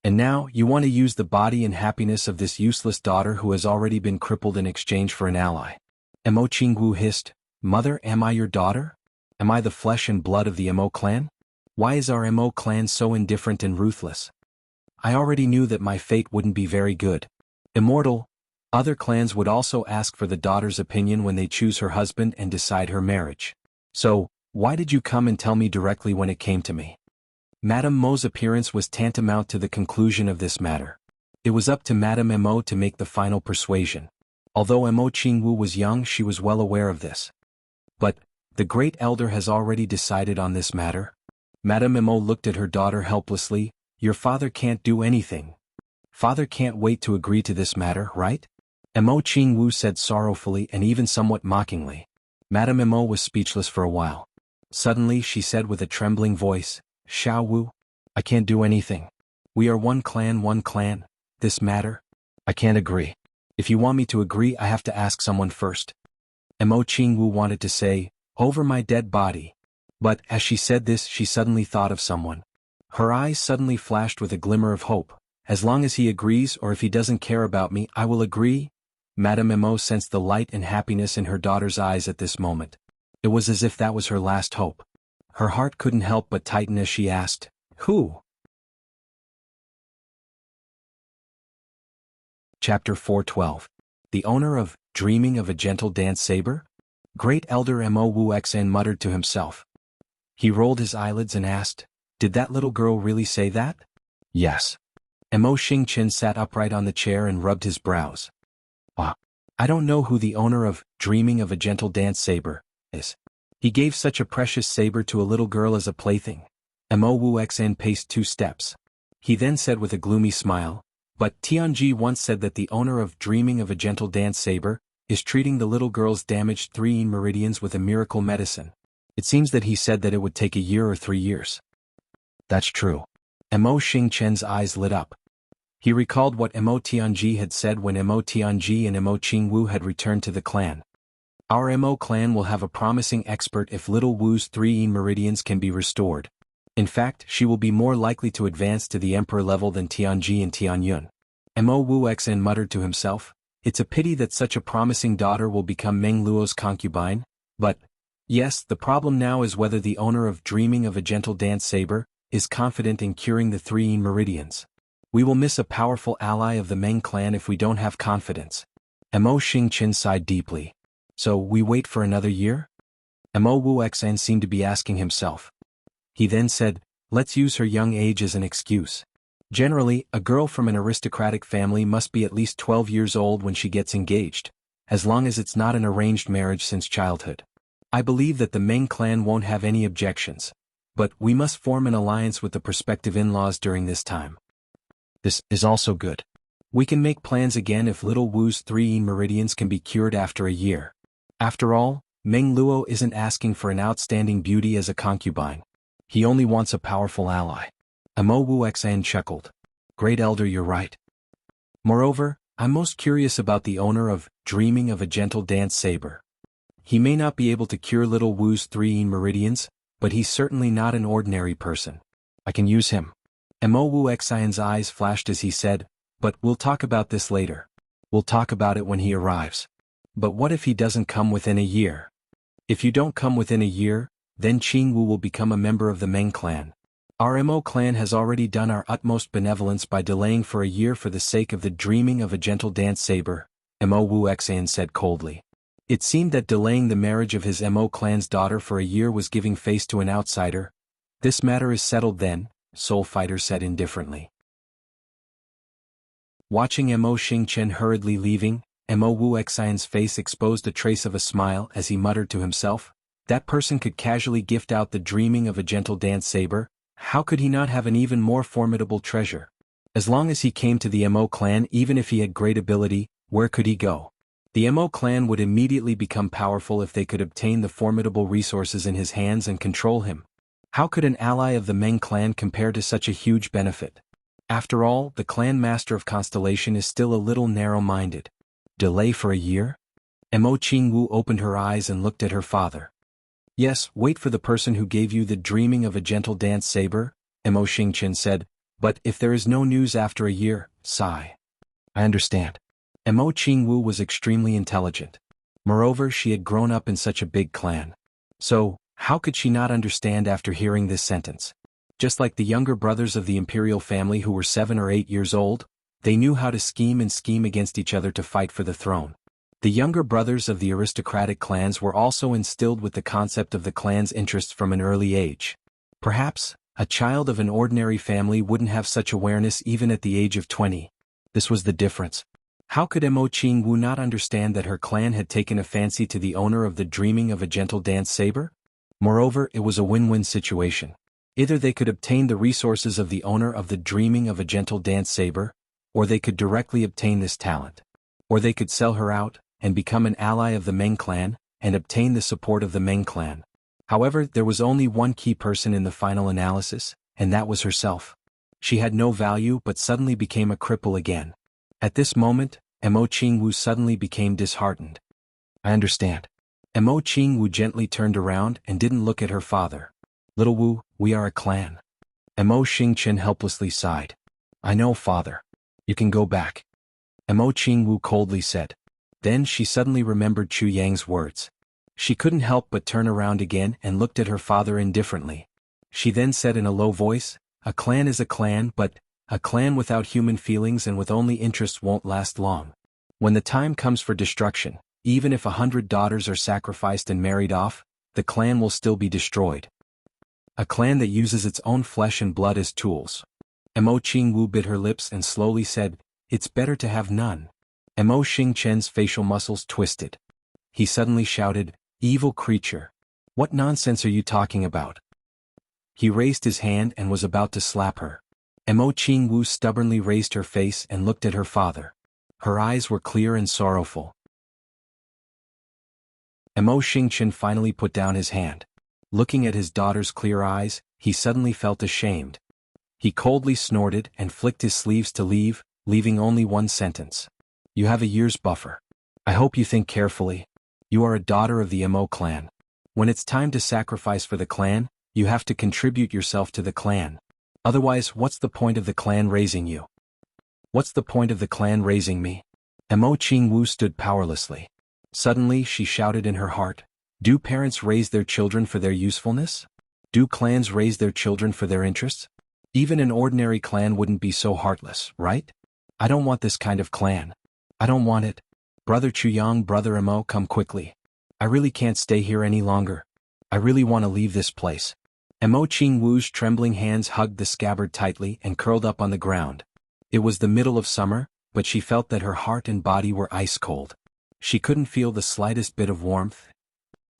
And now, you want to use the body and happiness of this useless daughter who has already been crippled in exchange for an ally." Imo Qingwu hissed. Mother, am I your daughter? Am I the flesh and blood of the Mo clan? Why is our Mo clan so indifferent and ruthless? I already knew that my fate wouldn't be very good. Immortal, other clans would also ask for the daughter's opinion when they choose her husband and decide her marriage. So, why did you come and tell me directly when it came to me? Madame Mo's appearance was tantamount to the conclusion of this matter. It was up to Madame Mo to make the final persuasion. Although Mo Qingwu was young, she was well aware of this. But, the great elder has already decided on this matter? Madame Mo looked at her daughter helplessly. Your father can't do anything. Father can't wait to agree to this matter, right? Mo Qingwu said sorrowfully and even somewhat mockingly. Madame Mo was speechless for a while. Suddenly she said with a trembling voice, Xiao Wu, I can't do anything. We are one clan. This matter? I can't agree. If you want me to agree, I have to ask someone first. Mo Qingwu wanted to say, over my dead body. But, as she said this, she suddenly thought of someone. Her eyes suddenly flashed with a glimmer of hope. As long as he agrees, or if he doesn't care about me, I will agree. Madame Mo sensed the light and happiness in her daughter's eyes at this moment. It was as if that was her last hope. Her heart couldn't help but tighten as she asked, Who? Chapter 412. The owner of Dreaming of a Gentle Dance Saber? Great Elder Mo Wuxia muttered to himself. He rolled his eyelids and asked, Did that little girl really say that? Yes. Mo Xingqian sat upright on the chair and rubbed his brows. I don't know who the owner of Dreaming of a Gentle Dance Saber is. He gave such a precious saber to a little girl as a plaything. Mo Wuxia paced 2 steps. He then said with a gloomy smile, But Tianji once said that the owner of Dreaming of a Gentle Dance Saber is treating the little girl's damaged 3 meridians with a miracle medicine. It seems that he said that it would take a year or 3 years. That's true. Mo Xingqian's eyes lit up. He recalled what Mo Tianji had said when Mo Tianji and Mo Qingwu had returned to the clan. Our Mo clan will have a promising expert if little Wu's 3 meridians can be restored. In fact, she will be more likely to advance to the emperor level than Tianji and Tianyun. Mo Wuxia muttered to himself, It's a pity that such a promising daughter will become Meng Luo's concubine, but, yes, the problem now is whether the owner of Dreaming of a Gentle Dance Saber is confident in curing the 3 meridians. We will miss a powerful ally of the Meng clan if we don't have confidence. Mo Xingqian sighed deeply. So we wait for another year? Mo Wuxia seemed to be asking himself. He then said, Let's use her young age as an excuse. Generally, a girl from an aristocratic family must be at least 12 years old when she gets engaged, as long as it's not an arranged marriage since childhood. I believe that the Meng clan won't have any objections. But we must form an alliance with the prospective in-laws during this time. This is also good. We can make plans again if little Wu's 3 meridians can be cured after a year. After all, Meng Luo isn't asking for an outstanding beauty as a concubine. He only wants a powerful ally. Mo Wuxia chuckled. Great Elder, you're right. Moreover, I'm most curious about the owner of Dreaming of a Gentle Dance Saber. He may not be able to cure little Wu's 3 meridians, but he's certainly not an ordinary person. I can use him. Mo Wuxia's eyes flashed as he said, But we'll talk about this later. We'll talk about it when he arrives. But what if he doesn't come within a year? If you don't come within a year, then Qingwu will become a member of the Meng clan. Our Mo clan has already done our utmost benevolence by delaying for a year for the sake of the Dreaming of a Gentle Dance Saber, Mo Wuxia said coldly. It seemed that delaying the marriage of his Mo clan's daughter for a year was giving face to an outsider. This matter is settled then, Soul Fighter said indifferently. Watching Mo Xingqian hurriedly leaving, Mo Wuxia's face exposed a trace of a smile as he muttered to himself, That person could casually gift out the Dreaming of a Gentle Dance Saber. How could he not have an even more formidable treasure? As long as he came to the Mo clan, even if he had great ability, where could he go? The Mo clan would immediately become powerful if they could obtain the formidable resources in his hands and control him. How could an ally of the Meng clan compare to such a huge benefit? After all, the clan master of Constellation is still a little narrow-minded. Delay for a year? Mo Qingwu opened her eyes and looked at her father. Yes, wait for the person who gave you the Dreaming of a Gentle Dance Saber, Mo Xingqian said, but if there is no news after a year, sigh. I understand. Mo Qingwu was extremely intelligent. Moreover, she had grown up in such a big clan. So, how could she not understand after hearing this sentence? Just like the younger brothers of the imperial family who were 7 or 8 years old, they knew how to scheme against each other to fight for the throne. The younger brothers of the aristocratic clans were also instilled with the concept of the clan's interests from an early age. Perhaps, a child of an ordinary family wouldn't have such awareness even at the age of 20. This was the difference. How could Mo Qingwu not understand that her clan had taken a fancy to the owner of the dreaming of a gentle dance saber? Moreover, it was a win-win situation. Either they could obtain the resources of the owner of the dreaming of a gentle dance saber, or they could directly obtain this talent. Or they could sell her out, and become an ally of the Meng clan, and obtain the support of the Meng clan. However, there was only one key person in the final analysis, and that was herself. She had no value but suddenly became a cripple again. At this moment, Mo Qingwu suddenly became disheartened. I understand. Mo Qingwu gently turned around and didn't look at her father. Little Wu, we are a clan. Mo Xingchen helplessly sighed. I know, father. You can go back. Mo Qingwu coldly said. Then she suddenly remembered Chu Yang's words. She couldn't help but turn around again and looked at her father indifferently. She then said in a low voice, a clan is a clan, but a clan without human feelings and with only interests won't last long. When the time comes for destruction, even if 100 daughters are sacrificed and married off, the clan will still be destroyed. A clan that uses its own flesh and blood as tools. Mo Qingwu bit her lips and slowly said, it's better to have none. Mo Xingchen's facial muscles twisted. He suddenly shouted, evil creature. What nonsense are you talking about? He raised his hand and was about to slap her. Mo Qingwu stubbornly raised her face and looked at her father. Her eyes were clear and sorrowful. Mo Xingchen finally put down his hand. Looking at his daughter's clear eyes, he suddenly felt ashamed. He coldly snorted and flicked his sleeves to leave, leaving only one sentence. You have a year's buffer. I hope you think carefully. You are a daughter of the Mo clan. When it's time to sacrifice for the clan, you have to contribute yourself to the clan. Otherwise, what's the point of the clan raising you? What's the point of the clan raising me? Mo Qingwu stood powerlessly. Suddenly she shouted in her heart, do parents raise their children for their usefulness? Do clans raise their children for their interests? Even an ordinary clan wouldn't be so heartless, right? I don't want this kind of clan. I don't want it. Brother Chuyang, Brother Mo, come quickly. I really can't stay here any longer. I really want to leave this place. Mo Qingwu's trembling hands hugged the scabbard tightly and curled up on the ground. It was the middle of summer, but she felt that her heart and body were ice cold. She couldn't feel the slightest bit of warmth.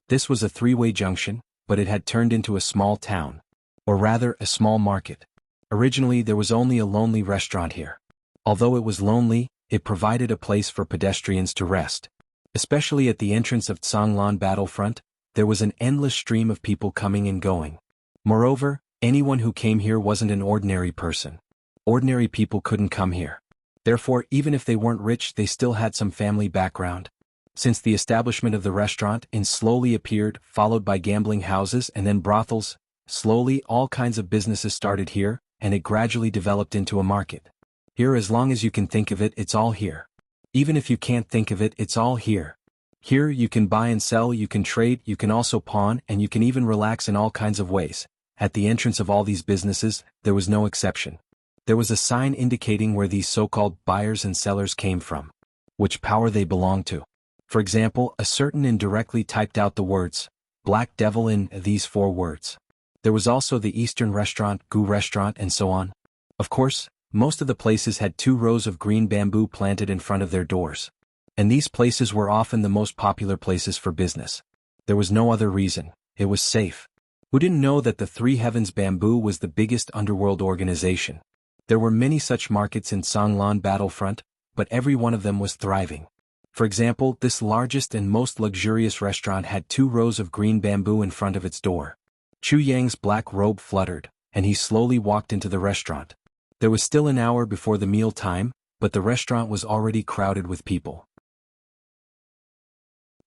This was a three-way junction, but it had turned into a small town. Or rather, a small market. Originally there was only a lonely restaurant here. Although it was lonely, it provided a place for pedestrians to rest. Especially at the entrance of Tsanglan battlefront, there was an endless stream of people coming and going. Moreover, anyone who came here wasn't an ordinary person. Ordinary people couldn't come here. Therefore, even if they weren't rich, they still had some family background. Since the establishment of the restaurant, inns slowly appeared, followed by gambling houses and then brothels. Slowly, all kinds of businesses started here, and it gradually developed into a market. Here, as long as you can think of it, it's all here. Even if you can't think of it, it's all here. Here, you can buy and sell, you can trade, you can also pawn, and you can even relax in all kinds of ways. At the entrance of all these businesses, there was no exception. There was a sign indicating where these so-called buyers and sellers came from, which power they belonged to. For example, a certain inn directly typed out the words, Black Devil in these 4 words. There was also the Eastern Restaurant, Gu Restaurant, and so on. Of course, most of the places had 2 rows of green bamboo planted in front of their doors. And these places were often the most popular places for business. There was no other reason. It was safe. Who didn't know that the Three Heavens Bamboo was the biggest underworld organization? There were many such markets in Tsanglan battlefront, but every one of them was thriving. For example, this largest and most luxurious restaurant had 2 rows of green bamboo in front of its door. Chu Yang's black robe fluttered, and he slowly walked into the restaurant. There was still an hour before the meal time, but the restaurant was already crowded with people.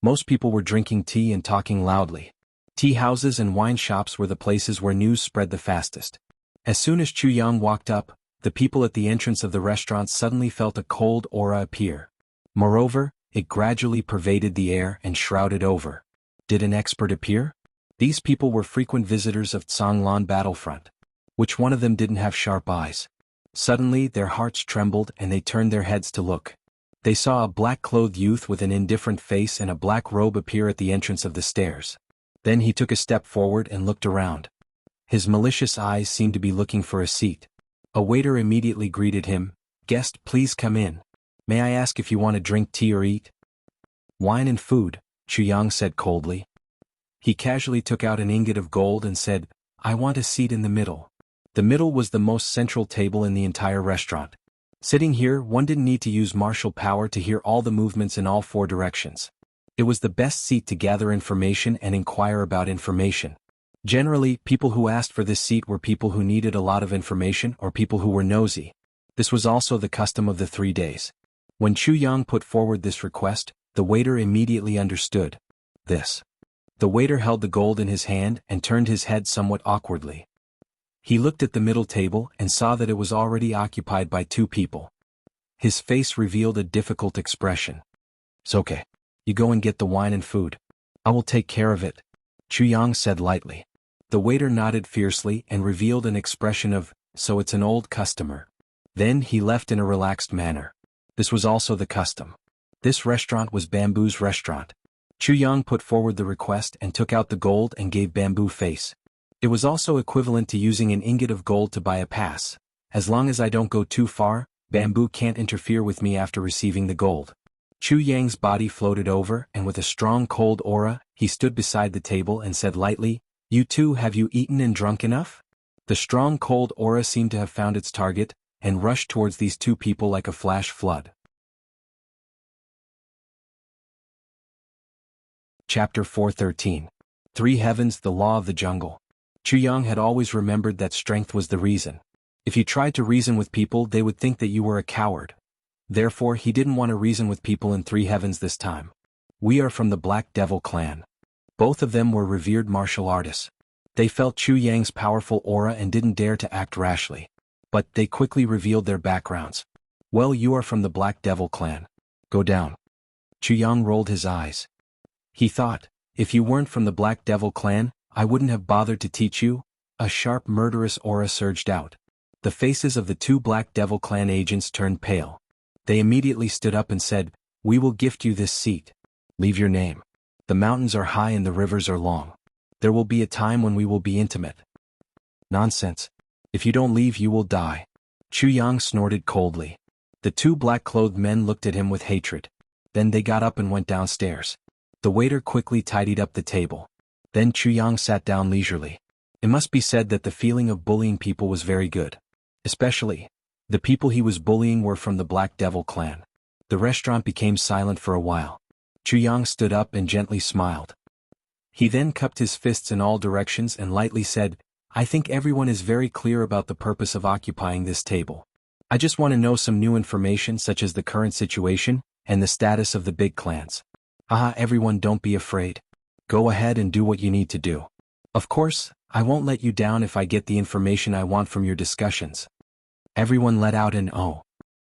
Most people were drinking tea and talking loudly. Tea houses and wine shops were the places where news spread the fastest. As soon as Chu Yang walked up, the people at the entrance of the restaurant suddenly felt a cold aura appear. Moreover, It gradually pervaded the air and shrouded over. Did an expert appear? These people were frequent visitors of Tsanglan battlefront. Which one of them didn't have sharp eyes? Suddenly their hearts trembled and they turned their heads to look. They saw a black-clothed youth with an indifferent face and a black robe appear at the entrance of the stairs. Then he took a step forward and looked around. His malicious eyes seemed to be looking for a seat. A waiter immediately greeted him. "Guest, please come in. May I ask if you want to drink tea or eat?" "Wine and food," Chuyang said coldly. He casually took out an ingot of gold and said, "I want a seat in the middle." The middle was the most central table in the entire restaurant. Sitting here, one didn't need to use martial power to hear all the movements in all four directions. It was the best seat to gather information and inquire about information. Generally, people who asked for this seat were people who needed a lot of information or people who were nosy. This was also the custom of the 3 days. When Chuyang put forward this request, the waiter immediately understood. This. The waiter held the gold in his hand and turned his head somewhat awkwardly. He looked at the middle table and saw that it was already occupied by 2 people. His face revealed a difficult expression. "It's okay. You go and get the wine and food. I will take care of it," Chuyang said lightly. The waiter nodded fiercely and revealed an expression of, "So it's an old customer." Then he left in a relaxed manner. This was also the custom. This restaurant was Bamboo's restaurant. Chuyang put forward the request and took out the gold and gave Bamboo face. It was also equivalent to using an ingot of gold to buy a pass. As long as I don't go too far, Bamboo can't interfere with me after receiving the gold. Chuyang's body floated over and with a strong cold aura, he stood beside the table and said lightly, "You two, have you eaten and drunk enough?" The strong cold aura seemed to have found its target and rushed towards these 2 people like a flash flood. Chapter 413. 3 Heavens, the Law of the Jungle. Chuyang had always remembered that strength was the reason. If you tried to reason with people, they would think that you were a coward. Therefore, he didn't want to reason with people in 3 Heavens this time. "We are from the Black Devil clan." Both of them were revered martial artists. They felt Chuyang's powerful aura and didn't dare to act rashly. But they quickly revealed their backgrounds. "Well, you are from the Black Devil clan. Go down." Chuyang rolled his eyes. He thought, "If you weren't from the Black Devil clan, I wouldn't have bothered to teach you." A sharp murderous aura surged out. The faces of the 2 Black Devil clan agents turned pale. They immediately stood up and said, "We will gift you this seat. Leave your name. The mountains are high and the rivers are long. There will be a time when we will be intimate." "Nonsense. If you don't leave, you will die." Chuyang snorted coldly. The 2 black-clothed men looked at him with hatred. Then they got up and went downstairs. The waiter quickly tidied up the table. Then Chuyang sat down leisurely. It must be said that the feeling of bullying people was very good. Especially, the people he was bullying were from the Black Devil clan. The restaurant became silent for a while. Chuyang stood up and gently smiled. He then cupped his fists in all directions and lightly said, "I think everyone is very clear about the purpose of occupying this table. I just want to know some new information such as the current situation and the status of the big clans. Everyone, don't be afraid. Go ahead and do what you need to do. Of course, I won't let you down if I get the information I want from your discussions." Everyone let out an "oh."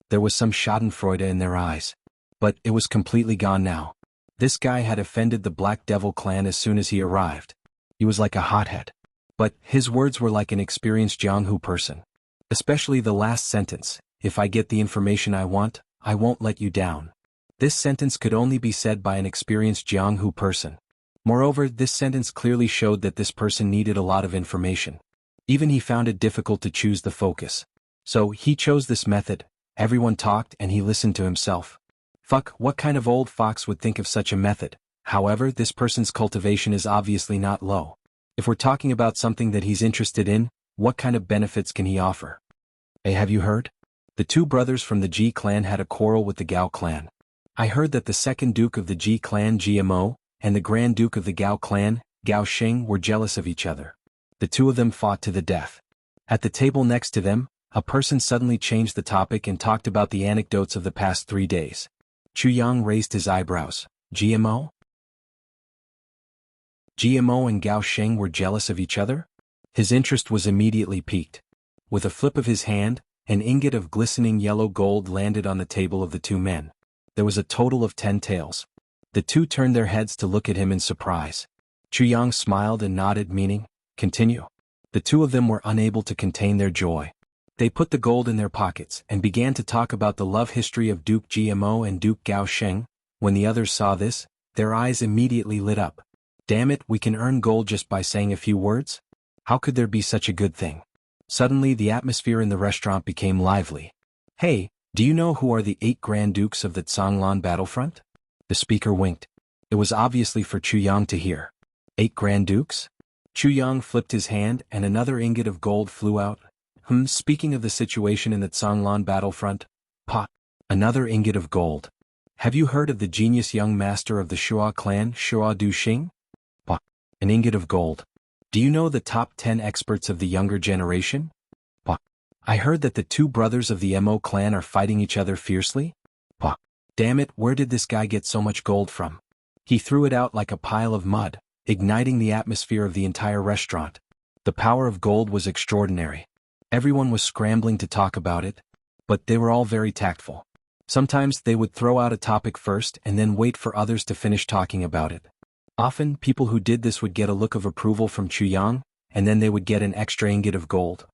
There was some schadenfreude in their eyes. But it was completely gone now. This guy had offended the Black Devil clan as soon as he arrived. He was like a hothead. But his words were like an experienced Jianghu person. Especially the last sentence, "If I get the information I want, I won't let you down." This sentence could only be said by an experienced Jianghu person. Moreover, this sentence clearly showed that this person needed a lot of information. Even he found it difficult to choose the focus. So he chose this method. Everyone talked and he listened to himself. Fuck, what kind of old fox would think of such a method? However, this person's cultivation is obviously not low. If we're talking about something that he's interested in, what kind of benefits can he offer? Hey, have you heard? The 2 brothers from the Ji clan had a quarrel with the Gao clan. I heard that the 2nd Duke of the Ji clan, GMO, and the Grand Duke of the Gao clan, Gao Sheng, were jealous of each other. The 2 of them fought to the death. At the table next to them, a person suddenly changed the topic and talked about the anecdotes of the past 3 days. Chuyang raised his eyebrows. GMO? GMO and Gao Sheng were jealous of each other? His interest was immediately piqued. With a flip of his hand, an ingot of glistening yellow gold landed on the table of the 2 men. There was a total of 10 tails. The two turned their heads to look at him in surprise. Chuyang smiled and nodded, meaning, continue. The two of them were unable to contain their joy. They put the gold in their pockets and began to talk about the love history of Duke Gmo and Duke Gao Sheng. When the others saw this, their eyes immediately lit up. Damn it, we can earn gold just by saying a few words? How could there be such a good thing? Suddenly the atmosphere in the restaurant became lively. Hey, do you know who are the 8 Grand Dukes of the Zhonglan battlefront? The speaker winked. It was obviously for Chuyang to hear. 8 Grand Dukes? Chuyang flipped his hand and another ingot of gold flew out. Speaking of the situation in the Zhonglan battlefront. Pot. Another ingot of gold. Have you heard of the genius young master of the Shua clan, Shua Duxing? Pot. An ingot of gold. Do you know the top 10 experts of the younger generation? Pot. I heard that the 2 brothers of the Mo clan are fighting each other fiercely? Pot. Damn it, where did this guy get so much gold from? He threw it out like a pile of mud, igniting the atmosphere of the entire restaurant. The power of gold was extraordinary. Everyone was scrambling to talk about it, but they were all very tactful. Sometimes they would throw out a topic first and then wait for others to finish talking about it. Often, people who did this would get a look of approval from Chuyang, and then they would get an extra ingot of gold.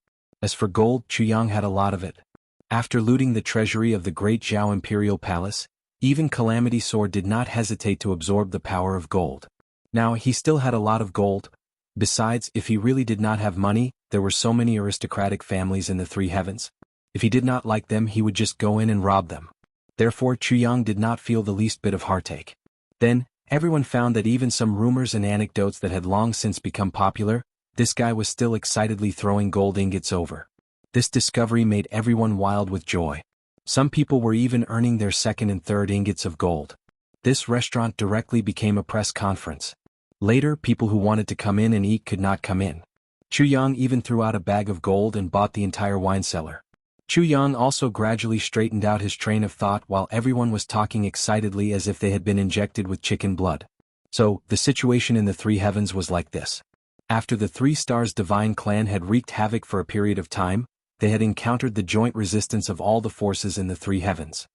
As for gold, Chuyang had a lot of it. After looting the treasury of the Great Zhao Imperial Palace, even Calamity Sword did not hesitate to absorb the power of gold. Now, he still had a lot of gold. Besides, if he really did not have money, there were so many aristocratic families in the 3 heavens. If he did not like them, he would just go in and rob them. Therefore, Chuyang did not feel the least bit of heartache. Then, everyone found that even some rumors and anecdotes that had long since become popular, this guy was still excitedly throwing gold ingots over. This discovery made everyone wild with joy. Some people were even earning their 2nd and 3rd ingots of gold. This restaurant directly became a press conference. Later, people who wanted to come in and eat could not come in. Chuyang even threw out a bag of gold and bought the entire wine cellar. Chuyang also gradually straightened out his train of thought while everyone was talking excitedly as if they had been injected with chicken blood. So, the situation in the 3 heavens was like this. After the 3 Stars Divine Clan had wreaked havoc for a period of time, they had encountered the joint resistance of all the forces in the 3 heavens.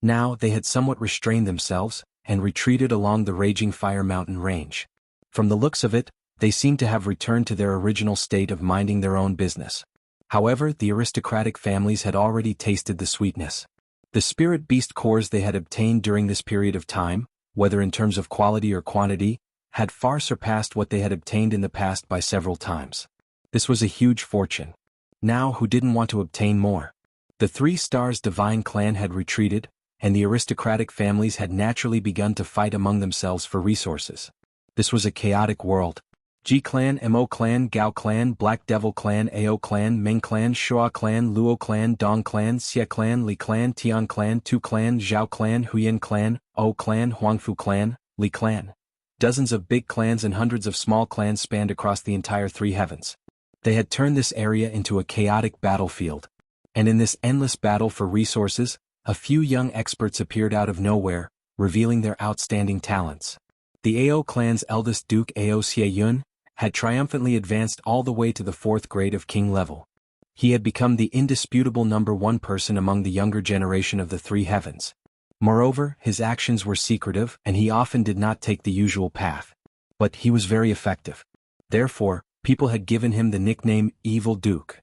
Now they had somewhat restrained themselves, and retreated along the Raging Fire Mountain range. From the looks of it, they seemed to have returned to their original state of minding their own business. However, the aristocratic families had already tasted the sweetness. The spirit beast cores they had obtained during this period of time, whether in terms of quality or quantity, had far surpassed what they had obtained in the past by several times. This was a huge fortune. Now who didn't want to obtain more? The 3 Stars Divine Clan had retreated, and the aristocratic families had naturally begun to fight among themselves for resources. This was a chaotic world. Ji Clan, Mo Clan, Gao Clan, Black Devil Clan, Ao Clan, Ming Clan, Shua Clan, Luo Clan, Dong Clan, Xie Clan, Li Clan, Tian Clan, Tu Clan, Zhao Clan, Huyan Clan, O Clan, Huangfu Clan, Li Clan. Dozens of big clans and hundreds of small clans spanned across the entire 3 heavens. They had turned this area into a chaotic battlefield. And in this endless battle for resources, a few young experts appeared out of nowhere, revealing their outstanding talents. The Ao clan's eldest Duke Ao Xieyun had triumphantly advanced all the way to the 4th grade of king level. He had become the indisputable #1 person among the younger generation of the 3 heavens. Moreover, his actions were secretive and he often did not take the usual path. But he was very effective. Therefore, people had given him the nickname Evil Duke.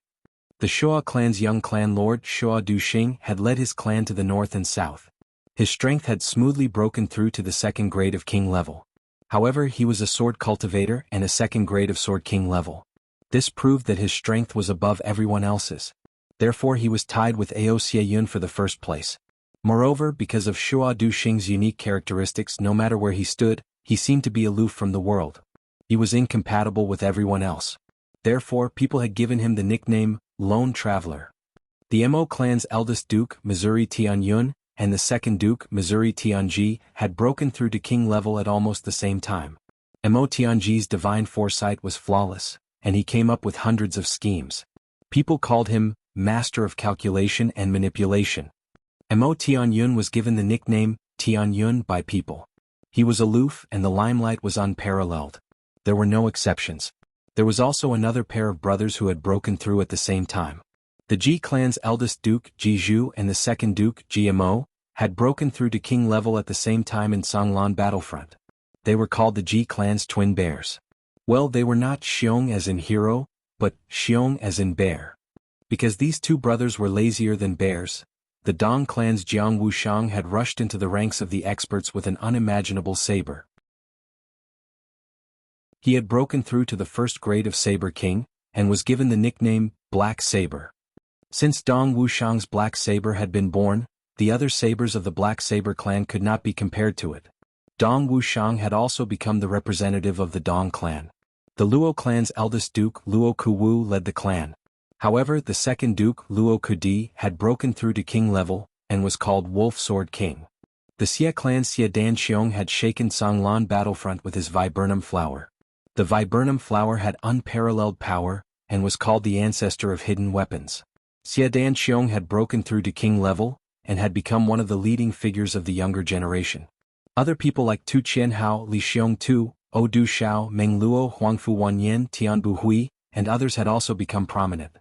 The Shua clan's young clan lord Shua Duxing had led his clan to the north and south. His strength had smoothly broken through to the 2nd grade of king level. However, he was a sword cultivator and a 2nd grade of sword king level. This proved that his strength was above everyone else's. Therefore he was tied with Ao Xieyun for the 1st place. Moreover, because of Shua Duxing's unique characteristics, no matter where he stood, he seemed to be aloof from the world. He was incompatible with everyone else. Therefore, people had given him the nickname Lone Traveler. The Mo clan's eldest Duke, Missouri Tianyun, and the 2nd Duke, Missouri Tianji, had broken through to king level at almost the same time. Mo Tianji's divine foresight was flawless, and he came up with hundreds of schemes. People called him Master of Calculation and Manipulation. Mo Tianyun was given the nickname Tianyun by people. He was aloof and the limelight was unparalleled. There were no exceptions. There was also another pair of brothers who had broken through at the same time. The Ji clan's eldest Duke, Jianghu, and the second Duke, Jianghu, had broken through to king level at the same time in Songlan battlefront. They were called the Ji clan's twin bears. Well, they were not Xiong as in hero, but Xiong as in bear. Because these two brothers were lazier than bears, the Dong clan's Jianghu had rushed into the ranks of the experts with an unimaginable saber. He had broken through to the first grade of Saber King, and was given the nickname Black Saber. Since Dong Wuxiang's Black Saber had been born, the other sabers of the Black Saber clan could not be compared to it. Dong Wuxiang had also become the representative of the Dong clan. The Luo clan's eldest duke, Luo Kuwu, led the clan. However, the second duke, Luo Kudi, had broken through to king level, and was called Wolf Sword King. The Xia clan's Xia Dan Xiong had shaken Songlan battlefront with his viburnum flower. The viburnum flower had unparalleled power, and was called the ancestor of hidden weapons. Xia Dan Xiong had broken through to king level, and had become one of the leading figures of the younger generation. Other people like Tu Qianhao, Li Xiongtu, Odu Shao, Meng Luo, Huangfu Wanyan, Tianbu Hui, and others had also become prominent.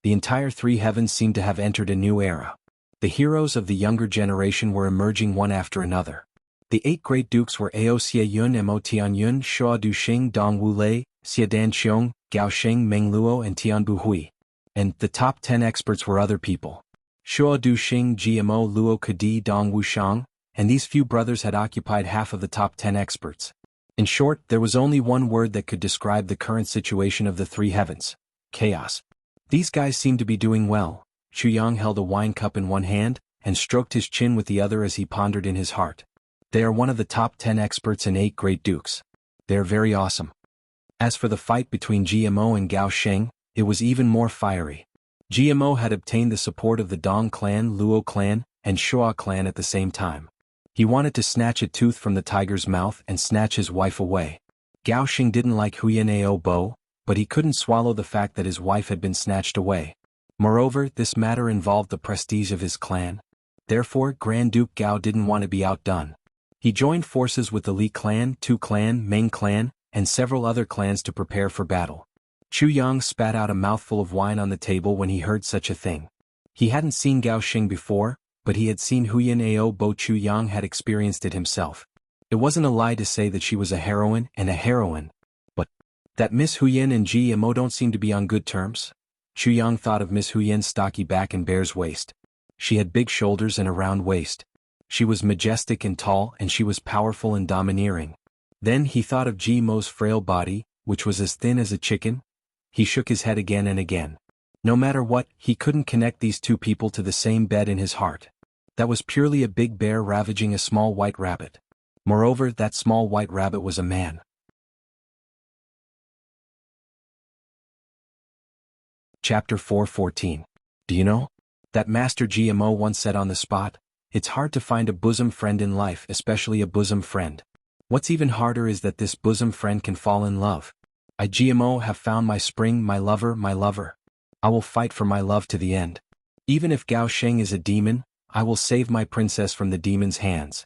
The entire three heavens seemed to have entered a new era. The heroes of the younger generation were emerging one after another. The 8 great dukes were Ao Xie Yun, Mo Tianyun, Shua Duxing, Dong Wu Lei, Xia Dan Xiong, Gao Sheng, Meng Luo, and Tianbu Hui. And the top 10 experts were other people. Shua Duxing, GMO, Luo Kadi, Dong Wuxiang, and these few brothers had occupied half of the top 10 experts. In short, there was only one word that could describe the current situation of the three heavens: chaos. These guys seemed to be doing well. Chuyang held a wine cup in one hand, and stroked his chin with the other as he pondered in his heart. They are one of the top 10 experts and 8 great dukes. They are very awesome. As for the fight between GMO and Gao Sheng, it was even more fiery. GMO had obtained the support of the Dong clan, Luo clan, and Shua clan at the same time. He wanted to snatch a tooth from the tiger's mouth and snatch his wife away. Gao Sheng didn't like Huyan Ao Bo, but he couldn't swallow the fact that his wife had been snatched away. Moreover, this matter involved the prestige of his clan. Therefore, Grand Duke Gao didn't want to be outdone. He joined forces with the Li clan, Tu clan, Meng clan, and several other clans to prepare for battle. Chu Yang spat out a mouthful of wine on the table when he heard such a thing. He hadn't seen Gao Sheng before, but he had seen Huyan Ao Bo. Chu Yang had experienced it himself. It wasn't a lie to say that she was a heroine and a heroine. But that Miss Huyan and GMO don't seem to be on good terms? Chu Yang thought of Miss Huyan's stocky back and bear's waist. She had big shoulders and a round waist. She was majestic and tall, and she was powerful and domineering. Then he thought of GMO's frail body, which was as thin as a chicken. He shook his head again and again. No matter what, he couldn't connect these two people to the same bed in his heart. That was purely a big bear ravaging a small white rabbit. Moreover, that small white rabbit was a man. Chapter 4:14. Do you know? That Master GMO once said on the spot, "It's hard to find a bosom friend in life, especially a bosom friend. What's even harder is that this bosom friend can fall in love. I GMO have found my spring, my lover, my lover. I will fight for my love to the end. Even if Gao Sheng is a demon, I will save my princess from the demon's hands."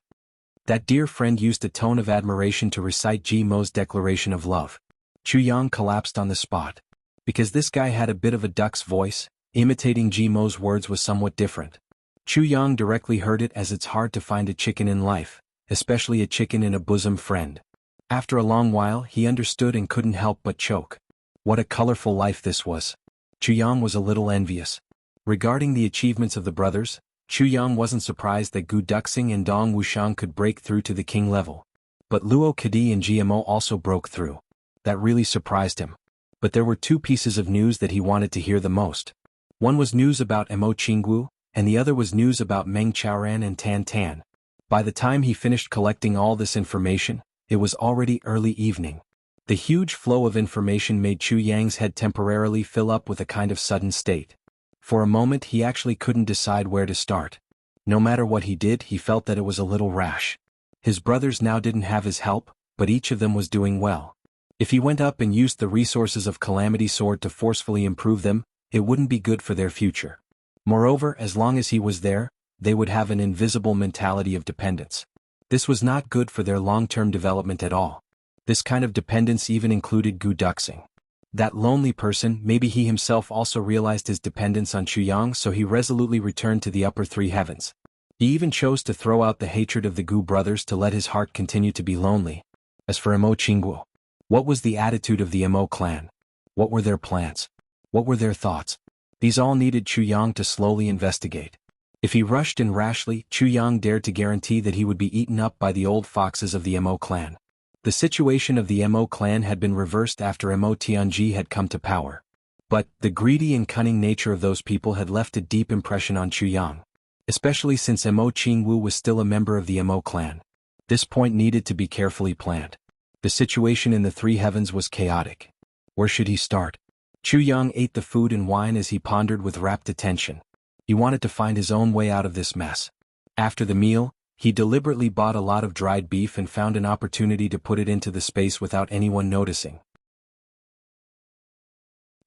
That dear friend used a tone of admiration to recite GMO's declaration of love. Chu Yang collapsed on the spot. Because this guy had a bit of a duck's voice, imitating GMO's words was somewhat different. Chu Yang directly heard it as it's hard to find a chicken in life, especially a chicken in a bosom friend. After a long while, he understood and couldn't help but choke. What a colorful life this was. Chu Yang was a little envious. Regarding the achievements of the brothers, Chu Yang wasn't surprised that Gu Duxing and Dong Wuxiang could break through to the king level. But Luo Kadi and GMO also broke through. That really surprised him. But there were 2 pieces of news that he wanted to hear the most. One was news about Mo Qinggu, and the other was news about Meng Chaoran and Tan Tan. By the time he finished collecting all this information, it was already early evening. The huge flow of information made Chu Yang's head temporarily fill up with a kind of sudden state. For a moment he actually couldn't decide where to start. No matter what he did, he felt that it was a little rash. His brothers now didn't have his help, but each of them was doing well. If he went up and used the resources of Calamity Sword to forcefully improve them, it wouldn't be good for their future. Moreover, as long as he was there, they would have an invisible mentality of dependence. This was not good for their long-term development at all. This kind of dependence even included Gu Duxing. That lonely person, maybe he himself also realized his dependence on Chu Yang, so he resolutely returned to the upper three heavens. He even chose to throw out the hatred of the Gu brothers to let his heart continue to be lonely. As for Mo Qingguo, what was the attitude of the Mo clan? What were their plans? What were their thoughts? These all needed Chu Yang to slowly investigate. If he rushed and rashly, Chu Yang dared to guarantee that he would be eaten up by the old foxes of the Mo clan. The situation of the Mo clan had been reversed after Mo Tianji had come to power. But the greedy and cunning nature of those people had left a deep impression on Chu Yang, especially since Mo Qingwu was still a member of the Mo clan. This point needed to be carefully planned. The situation in the three heavens was chaotic. Where should he start? Chu Yang ate the food and wine as he pondered with rapt attention. He wanted to find his own way out of this mess. After the meal, he deliberately bought a lot of dried beef and found an opportunity to put it into the space without anyone noticing.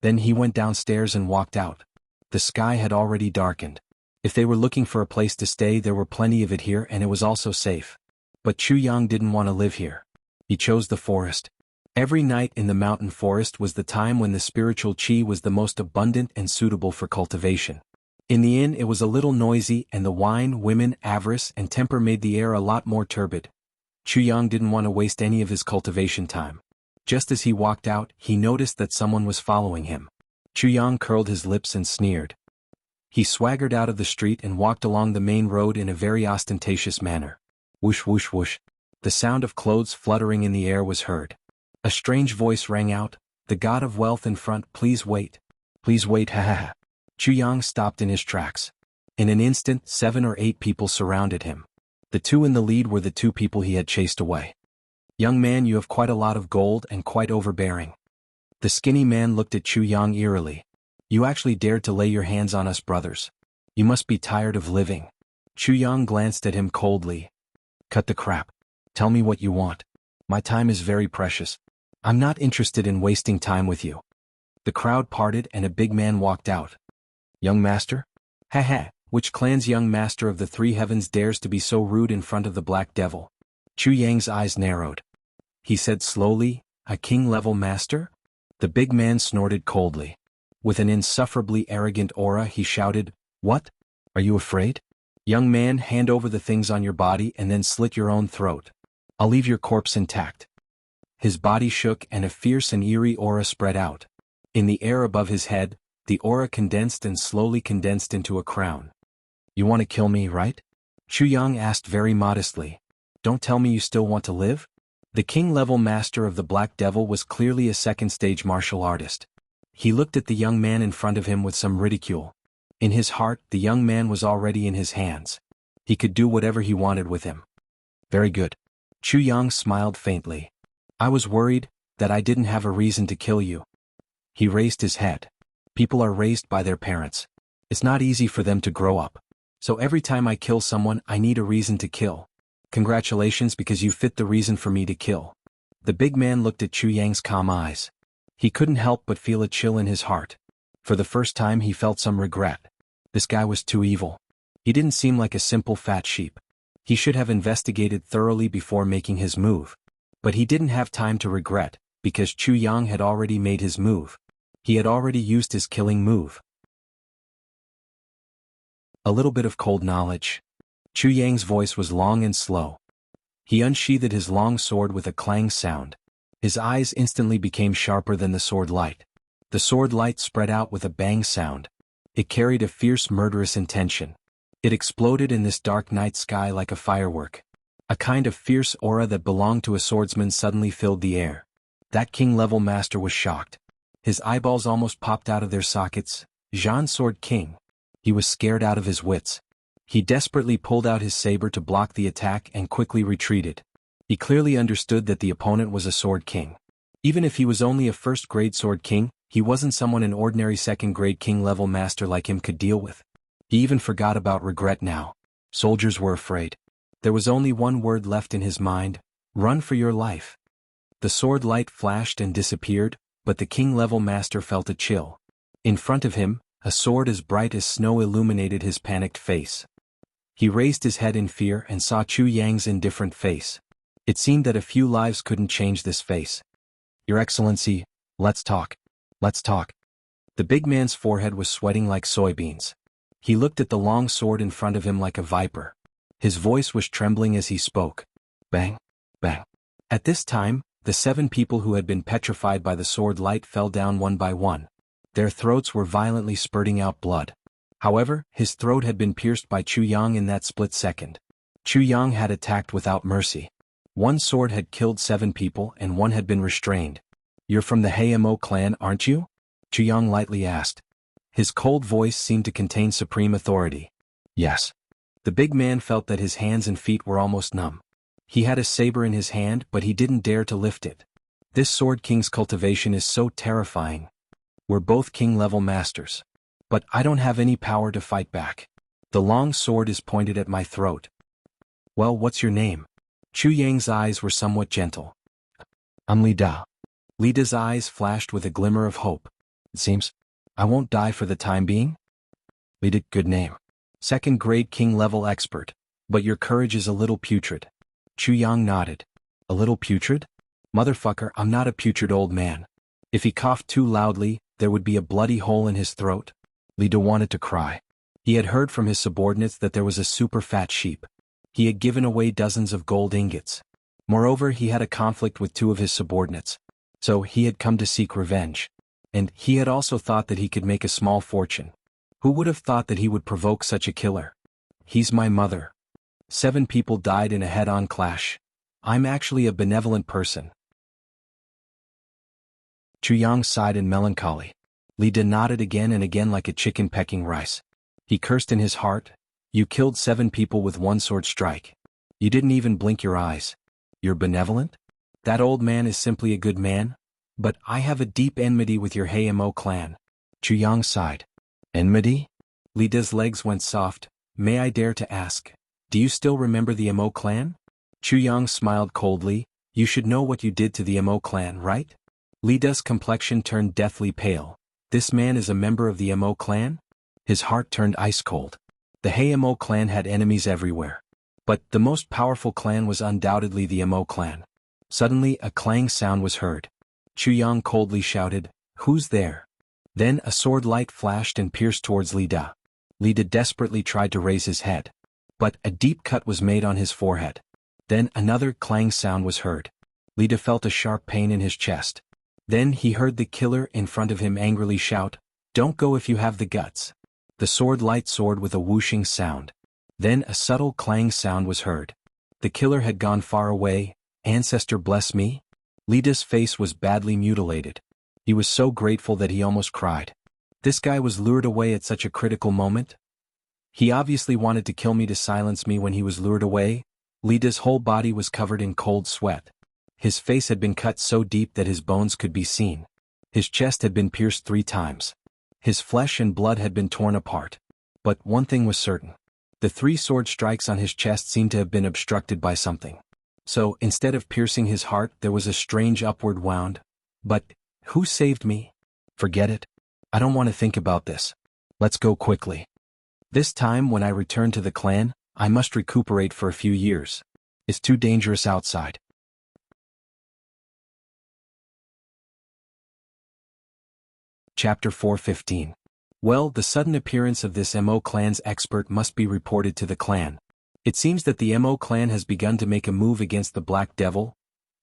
Then he went downstairs and walked out. The sky had already darkened. If they were looking for a place to stay, there were plenty of it here, and it was also safe. But Chu Yang didn't want to live here. He chose the forest. Every night in the mountain forest was the time when the spiritual qi was the most abundant and suitable for cultivation. In the inn it was a little noisy, and the wine, women, avarice, and temper made the air a lot more turbid. Chu Yang didn't want to waste any of his cultivation time. Just as he walked out, he noticed that someone was following him. Chu Yang curled his lips and sneered. He swaggered out of the street and walked along the main road in a very ostentatious manner. Whoosh whoosh whoosh. The sound of clothes fluttering in the air was heard. A strange voice rang out, "The god of wealth in front, please wait. Please wait, ha ha ha." Chu Yang stopped in his tracks. In an instant, 7 or 8 people surrounded him. The two in the lead were the 2 people he had chased away. "Young man, you have quite a lot of gold and quite overbearing." The skinny man looked at Chu Yang eerily. "You actually dared to lay your hands on us brothers. You must be tired of living." Chu Yang glanced at him coldly. "Cut the crap. Tell me what you want. My time is very precious. I'm not interested in wasting time with you." The crowd parted and a big man walked out. "Young master? Ha ha, which clan's young master of the 3 heavens dares to be so rude in front of the Black Devil?" Chu Yang's eyes narrowed. He said slowly, "A king-level master?" The big man snorted coldly. With an insufferably arrogant aura he shouted, "What? Are you afraid? Young man, hand over the things on your body and then slit your own throat. I'll leave your corpse intact." His body shook and a fierce and eerie aura spread out. In the air above his head, the aura condensed and slowly condensed into a crown. "You want to kill me, right?" Chu Yang asked very modestly. "Don't tell me you still want to live?" The king-level master of the Black Devil was clearly a second-stage martial artist. He looked at the young man in front of him with some ridicule. In his heart, the young man was already in his hands. He could do whatever he wanted with him. "Very good." Chu Yang smiled faintly. "I was worried that I didn't have a reason to kill you." He raised his head. People are raised by their parents. It's not easy for them to grow up. So every time I kill someone, I need a reason to kill. Congratulations, because you fit the reason for me to kill. The big man looked at Chu Yang's calm eyes. He couldn't help but feel a chill in his heart. For the first time he felt some regret. This guy was too evil. He didn't seem like a simple fat sheep. He should have investigated thoroughly before making his move. But he didn't have time to regret, because Chu Yang had already made his move. He had already used his killing move. A little bit of cold knowledge. Chu Yang's voice was long and slow. He unsheathed his long sword with a clang sound. His eyes instantly became sharper than the sword light. The sword light spread out with a bang sound. It carried a fierce murderous intention. It exploded in this dark night sky like a firework. A kind of fierce aura that belonged to a swordsman suddenly filled the air. That king-level master was shocked. His eyeballs almost popped out of their sockets. Jean Sword King. He was scared out of his wits. He desperately pulled out his saber to block the attack and quickly retreated. He clearly understood that the opponent was a Sword King. Even if he was only a first-grade Sword King, he wasn't someone an ordinary second-grade king-level master like him could deal with. He even forgot about regret now. Soldiers were afraid. There was only one word left in his mind: run for your life. The sword light flashed and disappeared, but the king-level master felt a chill. In front of him, a sword as bright as snow illuminated his panicked face. He raised his head in fear and saw Chu Yang's indifferent face. It seemed that a few lives couldn't change this face. "Your Excellency, let's talk." Let's talk. The big man's forehead was sweating like soybeans. He looked at the long sword in front of him like a viper. His voice was trembling as he spoke. Bang, bang. At this time, the 7 people who had been petrified by the sword light fell down one by one. Their throats were violently spurting out blood. However, his throat had been pierced by Chu Yang in that split second. Chu Yang had attacked without mercy. One sword had killed 7 people and one had been restrained. You're from the Mo clan, aren't you? Chu Yang lightly asked. His cold voice seemed to contain supreme authority. Yes. The big man felt that his hands and feet were almost numb. He had a saber in his hand, but he didn't dare to lift it. This Sword King's cultivation is so terrifying. We're both king-level masters. But I don't have any power to fight back. The long sword is pointed at my throat. Well, what's your name? Chu Yang's eyes were somewhat gentle. I'm Li Da. Li Da's eyes flashed with a glimmer of hope. It seems I won't die for the time being? Li Da, good name. 2nd grade king-level expert. But your courage is a little putrid. Chu Yang nodded. A little putrid? Motherfucker, I'm not a putrid old man. If he coughed too loudly, there would be a bloody hole in his throat. Li Da wanted to cry. He had heard from his subordinates that there was a super fat sheep. He had given away dozens of gold ingots. Moreover, he had a conflict with 2 of his subordinates. So he had come to seek revenge. And he had also thought that he could make a small fortune. Who would have thought that he would provoke such a killer? He's my mother. 7 people died in a head-on clash. I'm actually a benevolent person. Chu Yang sighed in melancholy. Li Da nodded again and again like a chicken pecking rice. He cursed in his heart. You killed 7 people with 1 sword strike. You didn't even blink your eyes. You're benevolent? That old man is simply a good man? But I have a deep enmity with your Mo clan. Chu Yang sighed. Enmity? Li Da's legs went soft. May I dare to ask, do you still remember the Mo clan? Chu Yang smiled coldly. You should know what you did to the Mo clan, right? Li Da's complexion turned deathly pale. This man is a member of the Mo clan? His heart turned ice cold. The Mo clan had enemies everywhere. But the most powerful clan was undoubtedly the Mo clan. Suddenly a clang sound was heard. Chu Yang coldly shouted, Who's there? Then a sword light flashed and pierced towards Li Da. Li Da desperately tried to raise his head. But a deep cut was made on his forehead. Then another clang sound was heard. Li Da felt a sharp pain in his chest. Then he heard the killer in front of him angrily shout, Don't go if you have the guts. The sword light soared with a whooshing sound. Then a subtle clang sound was heard. The killer had gone far away. Ancestor bless me? Li Da's face was badly mutilated. He was so grateful that he almost cried. This guy was lured away at such a critical moment? He obviously wanted to kill me to silence me when he was lured away. Li Da's whole body was covered in cold sweat. His face had been cut so deep that his bones could be seen. His chest had been pierced 3 times. His flesh and blood had been torn apart. But one thing was certain. The 3 sword strikes on his chest seemed to have been obstructed by something. So, instead of piercing his heart, there was a strange upward wound. But, who saved me? Forget it. I don't want to think about this. Let's go quickly. This time when I return to the clan, I must recuperate for a few years. It's too dangerous outside. Chapter 4:15. Well, the sudden appearance of this Mo clan's expert must be reported to the clan. It seems that the Mo clan has begun to make a move against the Black Devil.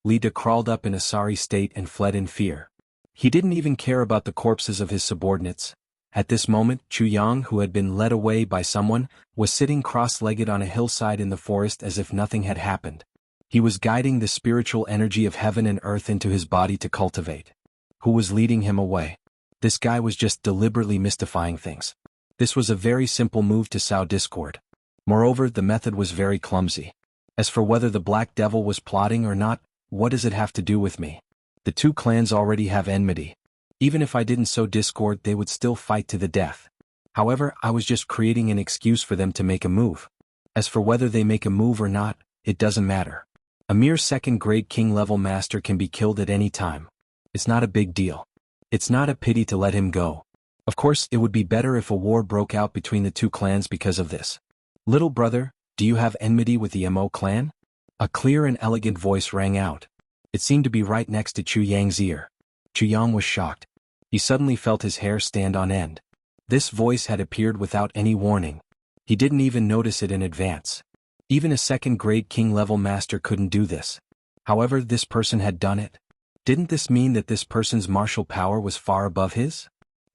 Li Da crawled up in a sorry state and fled in fear. He didn't even care about the corpses of his subordinates. At this moment, Chu Yang, who had been led away by someone, was sitting cross-legged on a hillside in the forest as if nothing had happened. He was guiding the spiritual energy of heaven and earth into his body to cultivate. Who was leading him away? This guy was just deliberately mystifying things. This was a very simple move to sow discord. Moreover, the method was very clumsy. As for whether the Black Devil was plotting or not, what does it have to do with me? The 2 clans already have enmity. Even if I didn't sow discord, they would still fight to the death. However, I was just creating an excuse for them to make a move. As for whether they make a move or not, it doesn't matter. A mere 2nd grade king-level master can be killed at any time. It's not a big deal. It's not a pity to let him go. Of course, it would be better if a war broke out between the 2 clans because of this. Little brother, do you have enmity with the Mo clan? A clear and elegant voice rang out. It seemed to be right next to Chu Yang's ear. Chu Yang was shocked. He suddenly felt his hair stand on end. This voice had appeared without any warning. He didn't even notice it in advance. Even a second-grade king-level master couldn't do this. However, this person had done it. Didn't this mean that this person's martial power was far above his?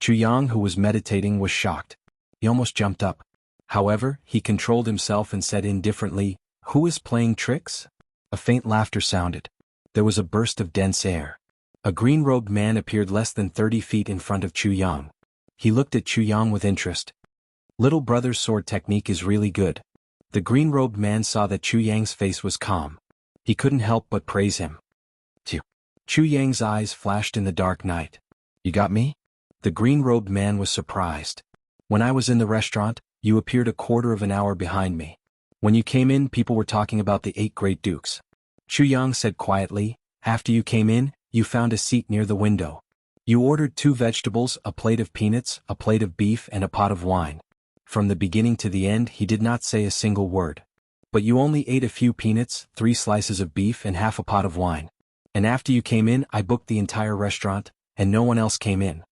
Yang, who was meditating, was shocked. He almost jumped up. However, he controlled himself and said indifferently, "Who is playing tricks?" A faint laughter sounded. There was a burst of dense air. A green-robed man appeared less than 30 feet in front of Yang. He looked at Yang with interest. "Little brother's sword technique is really good." The green-robed man saw that Yang's face was calm. He couldn't help but praise him. Yang's eyes flashed in the dark night. "You got me?" The green-robed man was surprised. "When I was in the restaurant, you appeared a quarter of an hour behind me. When you came in, people were talking about the 8 great dukes." Yang said quietly, "After you came in, you found a seat near the window. You ordered 2 vegetables, a plate of peanuts, a plate of beef and a pot of wine." From the beginning to the end he did not say a single word. "But you only ate a few peanuts, 3 slices of beef and half a pot of wine. And after you came in I booked the entire restaurant, and no one else came in."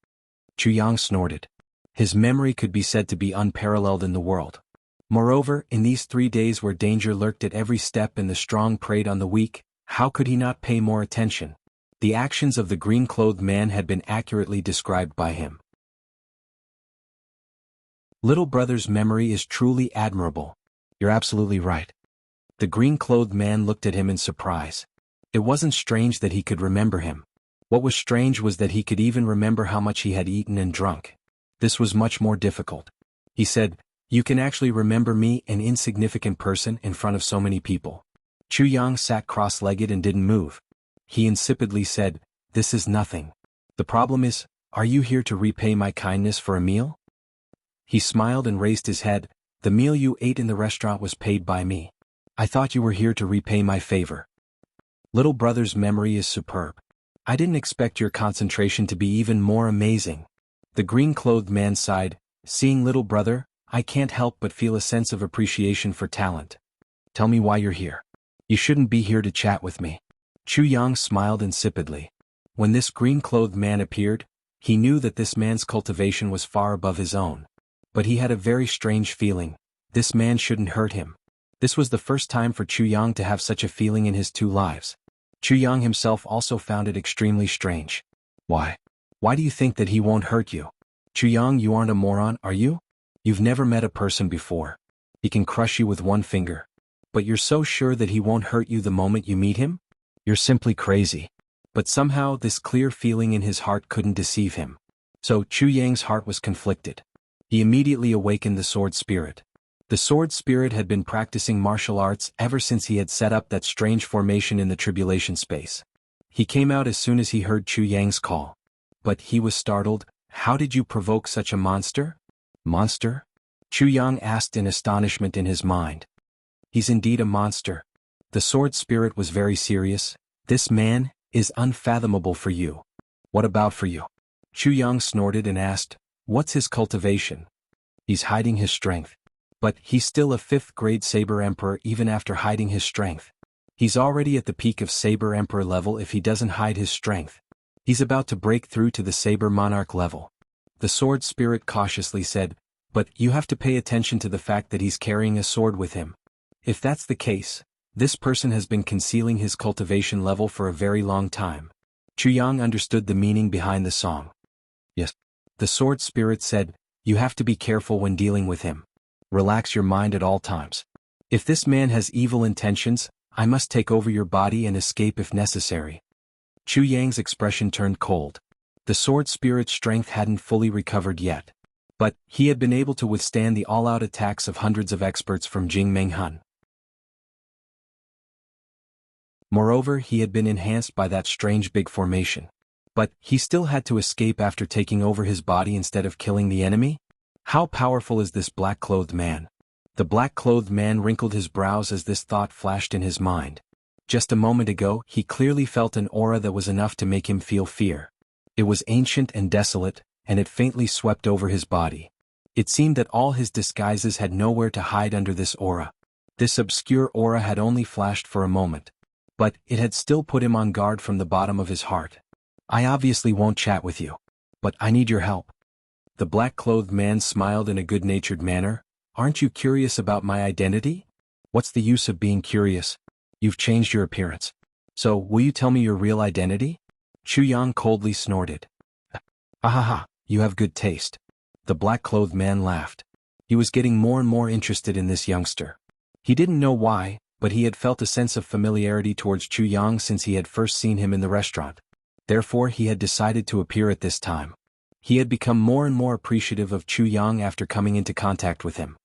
Yang snorted. His memory could be said to be unparalleled in the world. Moreover, in these 3 days where danger lurked at every step and the strong preyed on the weak, how could he not pay more attention? The actions of the green-clothed man had been accurately described by him. "Little brother's memory is truly admirable." "You're absolutely right." The green-clothed man looked at him in surprise. It wasn't strange that he could remember him. What was strange was that he could even remember how much he had eaten and drunk. This was much more difficult. He said, "You can actually remember me, an insignificant person, in front of so many people." Yang sat cross-legged and didn't move. He insipidly said, "This is nothing. The problem is, are you here to repay my kindness for a meal?" He smiled and raised his head. "The meal you ate in the restaurant was paid by me. I thought you were here to repay my favor." Little brother's memory is superb. I didn't expect your concentration to be even more amazing. The green-clothed man sighed, "Seeing little brother, I can't help but feel a sense of appreciation for talent. Tell me why you're here. You shouldn't be here to chat with me." Yang smiled insipidly. When this green-clothed man appeared, he knew that this man's cultivation was far above his own. But he had a very strange feeling. This man shouldn't hurt him. This was the first time for Yang to have such a feeling in his 2 lives. Yang himself also found it extremely strange. "Why? Why do you think that he won't hurt you?" "Yang, you aren't a moron, are you? You've never met a person before. He can crush you with 1 finger. But you're so sure that he won't hurt you the moment you meet him? You're simply crazy." But somehow this clear feeling in his heart couldn't deceive him. So Yang's heart was conflicted. He immediately awakened the sword spirit. The sword spirit had been practicing martial arts ever since he had set up that strange formation in the tribulation space. He came out as soon as he heard Yang's call. But he was startled. "How did you provoke such a monster?" "Monster?" Yang asked in astonishment in his mind. "He's indeed a monster." The sword spirit was very serious. "This man is unfathomable for you." "What about for you?" Yang snorted and asked, "What's his cultivation?" "He's hiding his strength." "But he's still a 5th-grade Saber Emperor even after hiding his strength. He's already at the peak of Saber Emperor level if he doesn't hide his strength. He's about to break through to the Saber Monarch level." The sword spirit cautiously said, "But you have to pay attention to the fact that he's carrying a sword with him. If that's the case, this person has been concealing his cultivation level for a very long time." Yang understood the meaning behind the song. "Yes." The sword spirit said, "You have to be careful when dealing with him. Relax your mind at all times. If this man has evil intentions, I must take over your body and escape if necessary." Yang's expression turned cold. The sword spirit's strength hadn't fully recovered yet. But he had been able to withstand the all-out attacks of hundreds of experts from Jingmenghan. Moreover, he had been enhanced by that strange big formation. But he still had to escape after taking over his body instead of killing the enemy? How powerful is this black-clothed man? The black-clothed man wrinkled his brows as this thought flashed in his mind. Just a moment ago, he clearly felt an aura that was enough to make him feel fear. It was ancient and desolate, and it faintly swept over his body. It seemed that all his disguises had nowhere to hide under this aura. This obscure aura had only flashed for a moment. But it had still put him on guard from the bottom of his heart. "I obviously won't chat with you. But I need your help. The black-clothed man smiled in a good-natured manner. Aren't you curious about my identity? What's the use of being curious? You've changed your appearance. So, will you tell me your real identity? Chu Yang coldly snorted. Ahaha, you have good taste. The black-clothed man laughed. He was getting more and more interested in this youngster. He didn't know why, but he had felt a sense of familiarity towards Chu Yang since he had first seen him in the restaurant. Therefore he had decided to appear at this time. He had become more and more appreciative of Chu Yang after coming into contact with him.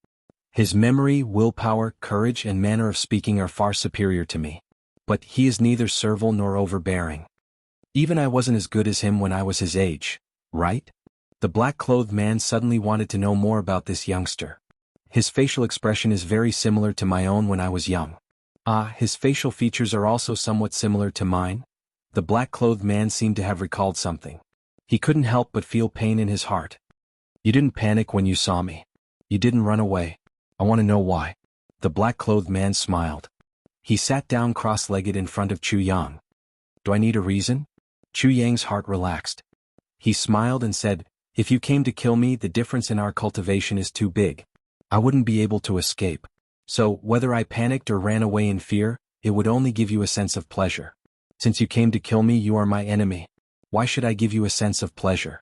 His memory, willpower, courage and manner of speaking are far superior to me. But he is neither servile nor overbearing. Even I wasn't as good as him when I was his age, right? The black-clothed man suddenly wanted to know more about this youngster. His facial expression is very similar to my own when I was young. His facial features are also somewhat similar to mine? The black-clothed man seemed to have recalled something. He couldn't help but feel pain in his heart. You didn't panic when you saw me. You didn't run away. I want to know why. The black-clothed man smiled. He sat down cross-legged in front of Chu Yang. Do I need a reason? Chu Yang's heart relaxed. He smiled and said, if you came to kill me, the difference in our cultivation is too big. I wouldn't be able to escape. So, whether I panicked or ran away in fear, it would only give you a sense of pleasure. Since you came to kill me, you are my enemy. Why should I give you a sense of pleasure?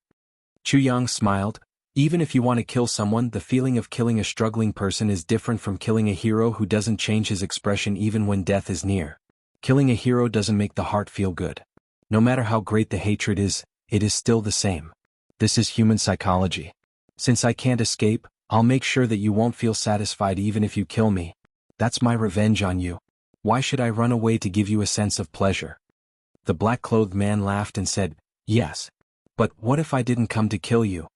Chu Yang smiled. Even if you want to kill someone, the feeling of killing a struggling person is different from killing a hero who doesn't change his expression even when death is near. Killing a hero doesn't make the heart feel good. No matter how great the hatred is, it is still the same. This is human psychology. Since I can't escape, I'll make sure that you won't feel satisfied even if you kill me. That's my revenge on you. Why should I run away to give you a sense of pleasure? The black-clothed man laughed and said, yes. But what if I didn't come to kill you?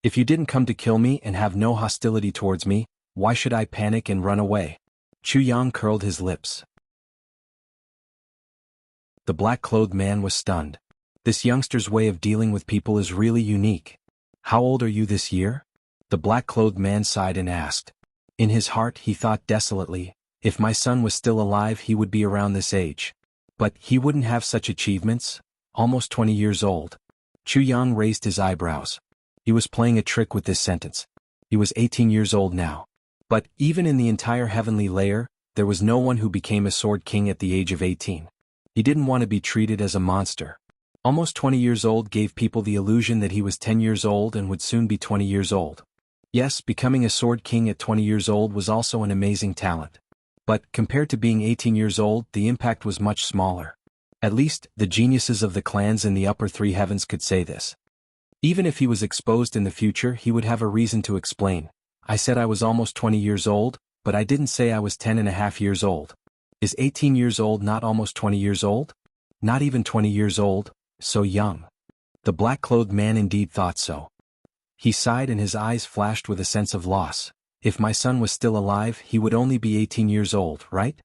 If you didn't come to kill me and have no hostility towards me, why should I panic and run away? Chu Yang curled his lips. The black-clothed man was stunned. This youngster's way of dealing with people is really unique. How old are you this year? The black-clothed man sighed and asked. In his heart he thought desolately, if my son was still alive he would be around this age. But he wouldn't have such achievements? Almost 20 years old. Chu Yang raised his eyebrows. He was playing a trick with this sentence. He was 18 years old now. But even in the entire heavenly layer, there was no one who became a sword king at the age of 18. He didn't want to be treated as a monster. Almost 20 years old gave people the illusion that he was 10 years old and would soon be 20 years old. Yes, becoming a sword king at 20 years old was also an amazing talent. But compared to being 18 years old, the impact was much smaller. At least, the geniuses of the clans in the upper three heavens could say this. Even if he was exposed in the future, he would have a reason to explain. I said I was almost 20 years old, but I didn't say I was 10.5 years old. Is 18 years old not almost 20 years old? Not even 20 years old, so young. The black-clothed man indeed thought so. He sighed and his eyes flashed with a sense of loss. If my son was still alive, he would only be 18 years old, right?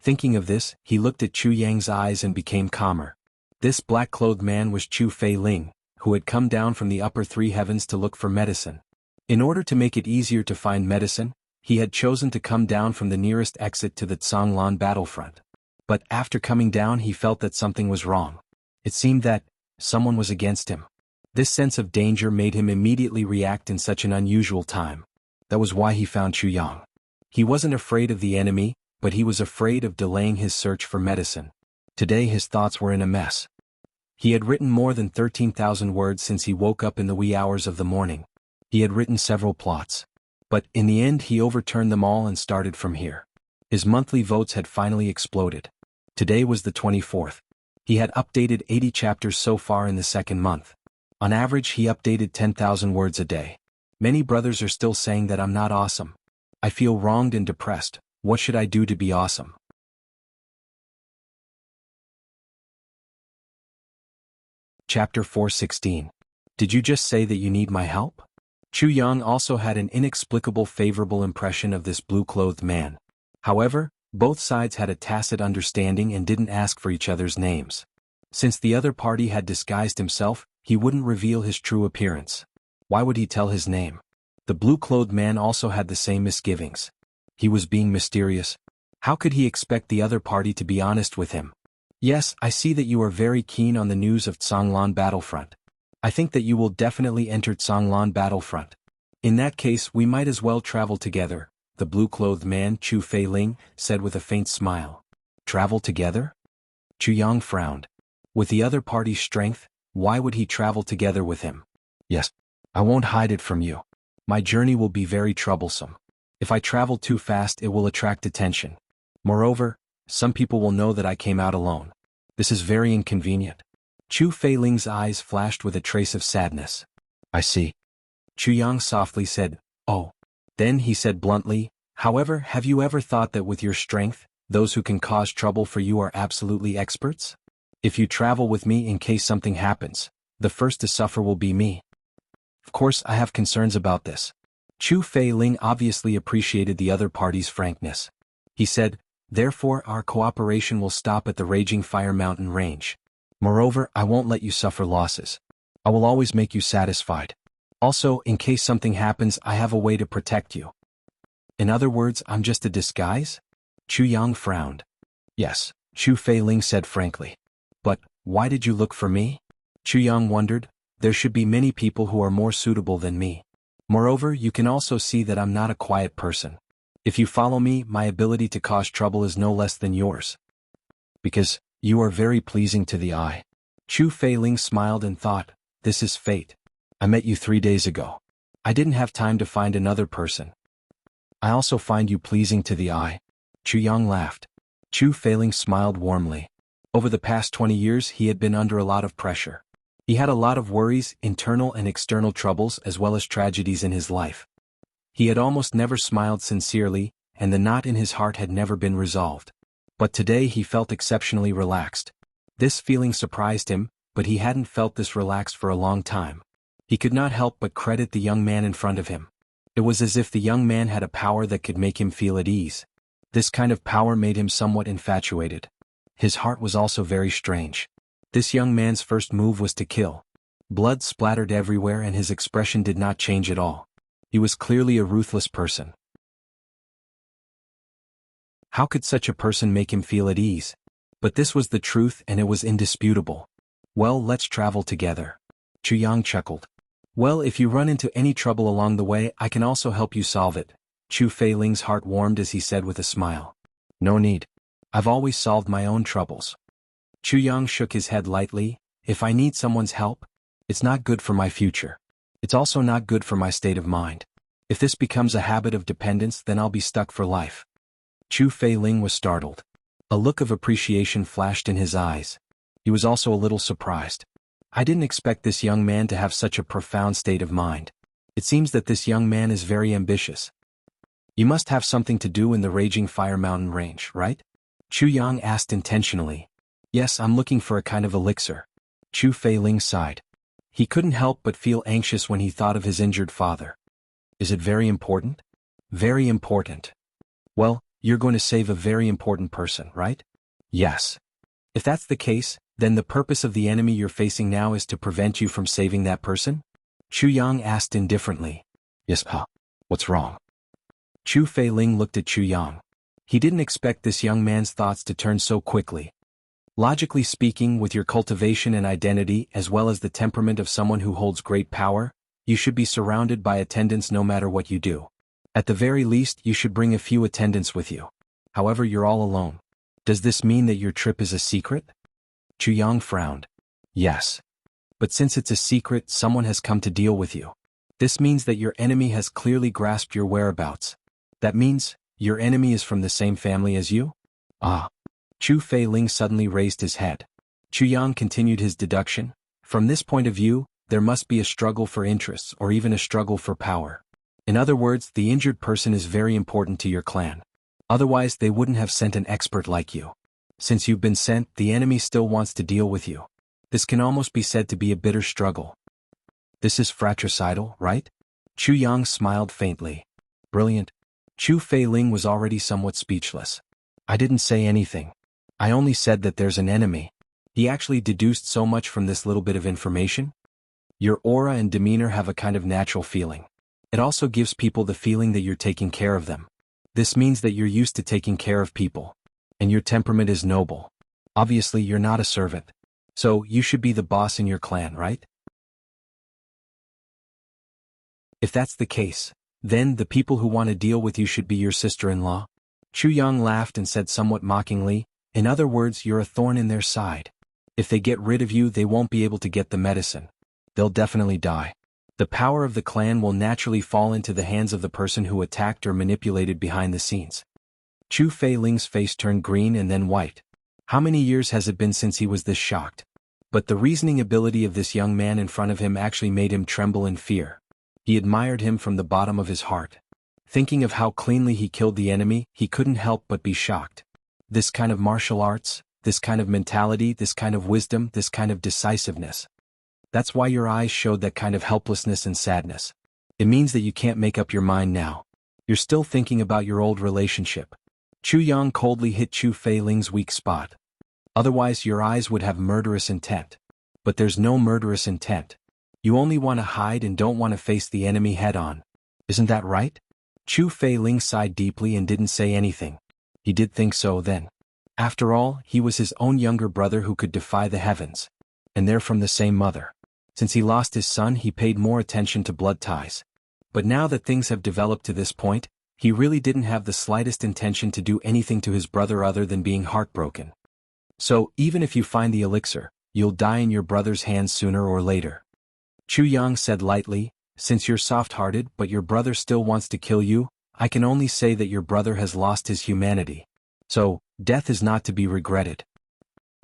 Thinking of this, he looked at Chu Yang's eyes and became calmer. This black-clothed man was Chu Fei Ling, who had come down from the upper three heavens to look for medicine. In order to make it easier to find medicine, he had chosen to come down from the nearest exit to the Zhonglan battlefront. But after coming down he felt that something was wrong. It seemed that someone was against him. This sense of danger made him immediately react in such an unusual time. That was why he found Chu Yang. He wasn't afraid of the enemy, but he was afraid of delaying his search for medicine. Today his thoughts were in a mess. He had written more than 13,000 words since he woke up in the wee hours of the morning. He had written several plots. But in the end he overturned them all and started from here. His monthly votes had finally exploded. Today was the 24th. He had updated 80 chapters so far in the second month. On average he updated 10,000 words a day. Many brothers are still saying that I'm not awesome. I feel wronged and depressed. What should I do to be awesome? Chapter 416. Did you just say that you need my help? Chu Yang also had an inexplicable favorable impression of this blue-clothed man. However, both sides had a tacit understanding and didn't ask for each other's names. Since the other party had disguised himself, he wouldn't reveal his true appearance. Why would he tell his name? The blue-clothed man also had the same misgivings. He was being mysterious. How could he expect the other party to be honest with him? Yes, I see that you are very keen on the news of Zhonglan battlefront. I think that you will definitely enter Songlan battlefront. In that case we might as well travel together, the blue-clothed man Chu Feiling said with a faint smile. Travel together? Chu Yang frowned. With the other party's strength, why would he travel together with him? Yes. I won't hide it from you. My journey will be very troublesome. If I travel too fast it will attract attention. Moreover, some people will know that I came out alone. This is very inconvenient. Chu Feiling's eyes flashed with a trace of sadness. I see. Chu Yang softly said, oh. Then he said bluntly, however, have you ever thought that with your strength, those who can cause trouble for you are absolutely experts? If you travel with me in case something happens, the first to suffer will be me. Of course I have concerns about this. Chu Feiling obviously appreciated the other party's frankness. He said, therefore our cooperation will stop at the Raging Fire Mountain range. Moreover, I won't let you suffer losses. I will always make you satisfied. Also, in case something happens, I have a way to protect you. In other words, I'm just a disguise? Chu Yang frowned. Yes, Chu Feiling said frankly. But, why did you look for me? Chu Yang wondered. There should be many people who are more suitable than me. Moreover, you can also see that I'm not a quiet person. If you follow me, my ability to cause trouble is no less than yours. Because, you are very pleasing to the eye. Chu Feiling smiled and thought, this is fate. I met you 3 days ago. I didn't have time to find another person. I also find you pleasing to the eye. Chu Yang laughed. Chu Feiling smiled warmly. Over the past 20 years he had been under a lot of pressure. He had a lot of worries, internal and external troubles as well as tragedies in his life. He had almost never smiled sincerely, and the knot in his heart had never been resolved. But today he felt exceptionally relaxed. This feeling surprised him, but he hadn't felt this relaxed for a long time. He could not help but credit the young man in front of him. It was as if the young man had a power that could make him feel at ease. This kind of power made him somewhat infatuated. His heart was also very strange. This young man's first move was to kill. Blood splattered everywhere and his expression did not change at all. He was clearly a ruthless person. How could such a person make him feel at ease? But this was the truth and it was indisputable. Well, let's travel together. Chu Yang chuckled. Well, if you run into any trouble along the way, I can also help you solve it. Chu Feiling's heart warmed as he said with a smile. No need. I've always solved my own troubles. Chu Yang shook his head lightly. If I need someone's help, it's not good for my future. It's also not good for my state of mind. If this becomes a habit of dependence, then I'll be stuck for life. Chu Feiling was startled. A look of appreciation flashed in his eyes. He was also a little surprised. I didn't expect this young man to have such a profound state of mind. It seems that this young man is very ambitious. You must have something to do in the Raging Fire Mountain range, right? Chu Yang asked intentionally. Yes, I'm looking for a kind of elixir. Chu Feiling sighed. He couldn't help but feel anxious when he thought of his injured father. Is it very important? Very important. Well, you're going to save a very important person, right? Yes. If that's the case, then the purpose of the enemy you're facing now is to prevent you from saving that person? Chu Yang asked indifferently. Yes, what's wrong? Chu Feiling looked at Chu Yang. He didn't expect this young man's thoughts to turn so quickly. Logically speaking, with your cultivation and identity as well as the temperament of someone who holds great power, you should be surrounded by attendants no matter what you do. At the very least, you should bring a few attendants with you. However, you're all alone. Does this mean that your trip is a secret? Chu Yang frowned. Yes. But since it's a secret, someone has come to deal with you. This means that your enemy has clearly grasped your whereabouts. That means, your enemy is from the same family as you? Ah. Chu Feiling suddenly raised his head. Chu Yang continued his deduction. From this point of view, there must be a struggle for interests or even a struggle for power. In other words, the injured person is very important to your clan. Otherwise, they wouldn't have sent an expert like you. Since you've been sent, the enemy still wants to deal with you. This can almost be said to be a bitter struggle. This is fratricidal, right? Chu Yang smiled faintly. Brilliant. Chu Feiling was already somewhat speechless. I didn't say anything. I only said that there's an enemy. He actually deduced so much from this little bit of information. Your aura and demeanor have a kind of natural feeling. It also gives people the feeling that you're taking care of them. This means that you're used to taking care of people. And your temperament is noble. Obviously, you're not a servant. So, you should be the boss in your clan, right? If that's the case, then the people who want to deal with you should be your sister-in-law? Chu Yang laughed and said somewhat mockingly, in other words, you're a thorn in their side. If they get rid of you, they won't be able to get the medicine. They'll definitely die. The power of the clan will naturally fall into the hands of the person who attacked or manipulated behind the scenes. Chu Feiling's face turned green and then white. How many years has it been since he was this shocked? But the reasoning ability of this young man in front of him actually made him tremble in fear. He admired him from the bottom of his heart. Thinking of how cleanly he killed the enemy, he couldn't help but be shocked. This kind of martial arts, this kind of mentality, this kind of wisdom, this kind of decisiveness. That's why your eyes showed that kind of helplessness and sadness. It means that you can't make up your mind now. You're still thinking about your old relationship. Chu Yang coldly hit Chu Feiling's weak spot. Otherwise your eyes would have murderous intent. But there's no murderous intent. You only want to hide and don't want to face the enemy head-on. Isn't that right? Chu Feiling sighed deeply and didn't say anything. He did think so then. After all, he was his own younger brother who could defy the heavens. And they're from the same mother. Since he lost his son, he paid more attention to blood ties. But now that things have developed to this point, he really didn't have the slightest intention to do anything to his brother other than being heartbroken. So, even if you find the elixir, you'll die in your brother's hands sooner or later. Chu Yang said lightly, since you're soft-hearted but your brother still wants to kill you, I can only say that your brother has lost his humanity. So, death is not to be regretted.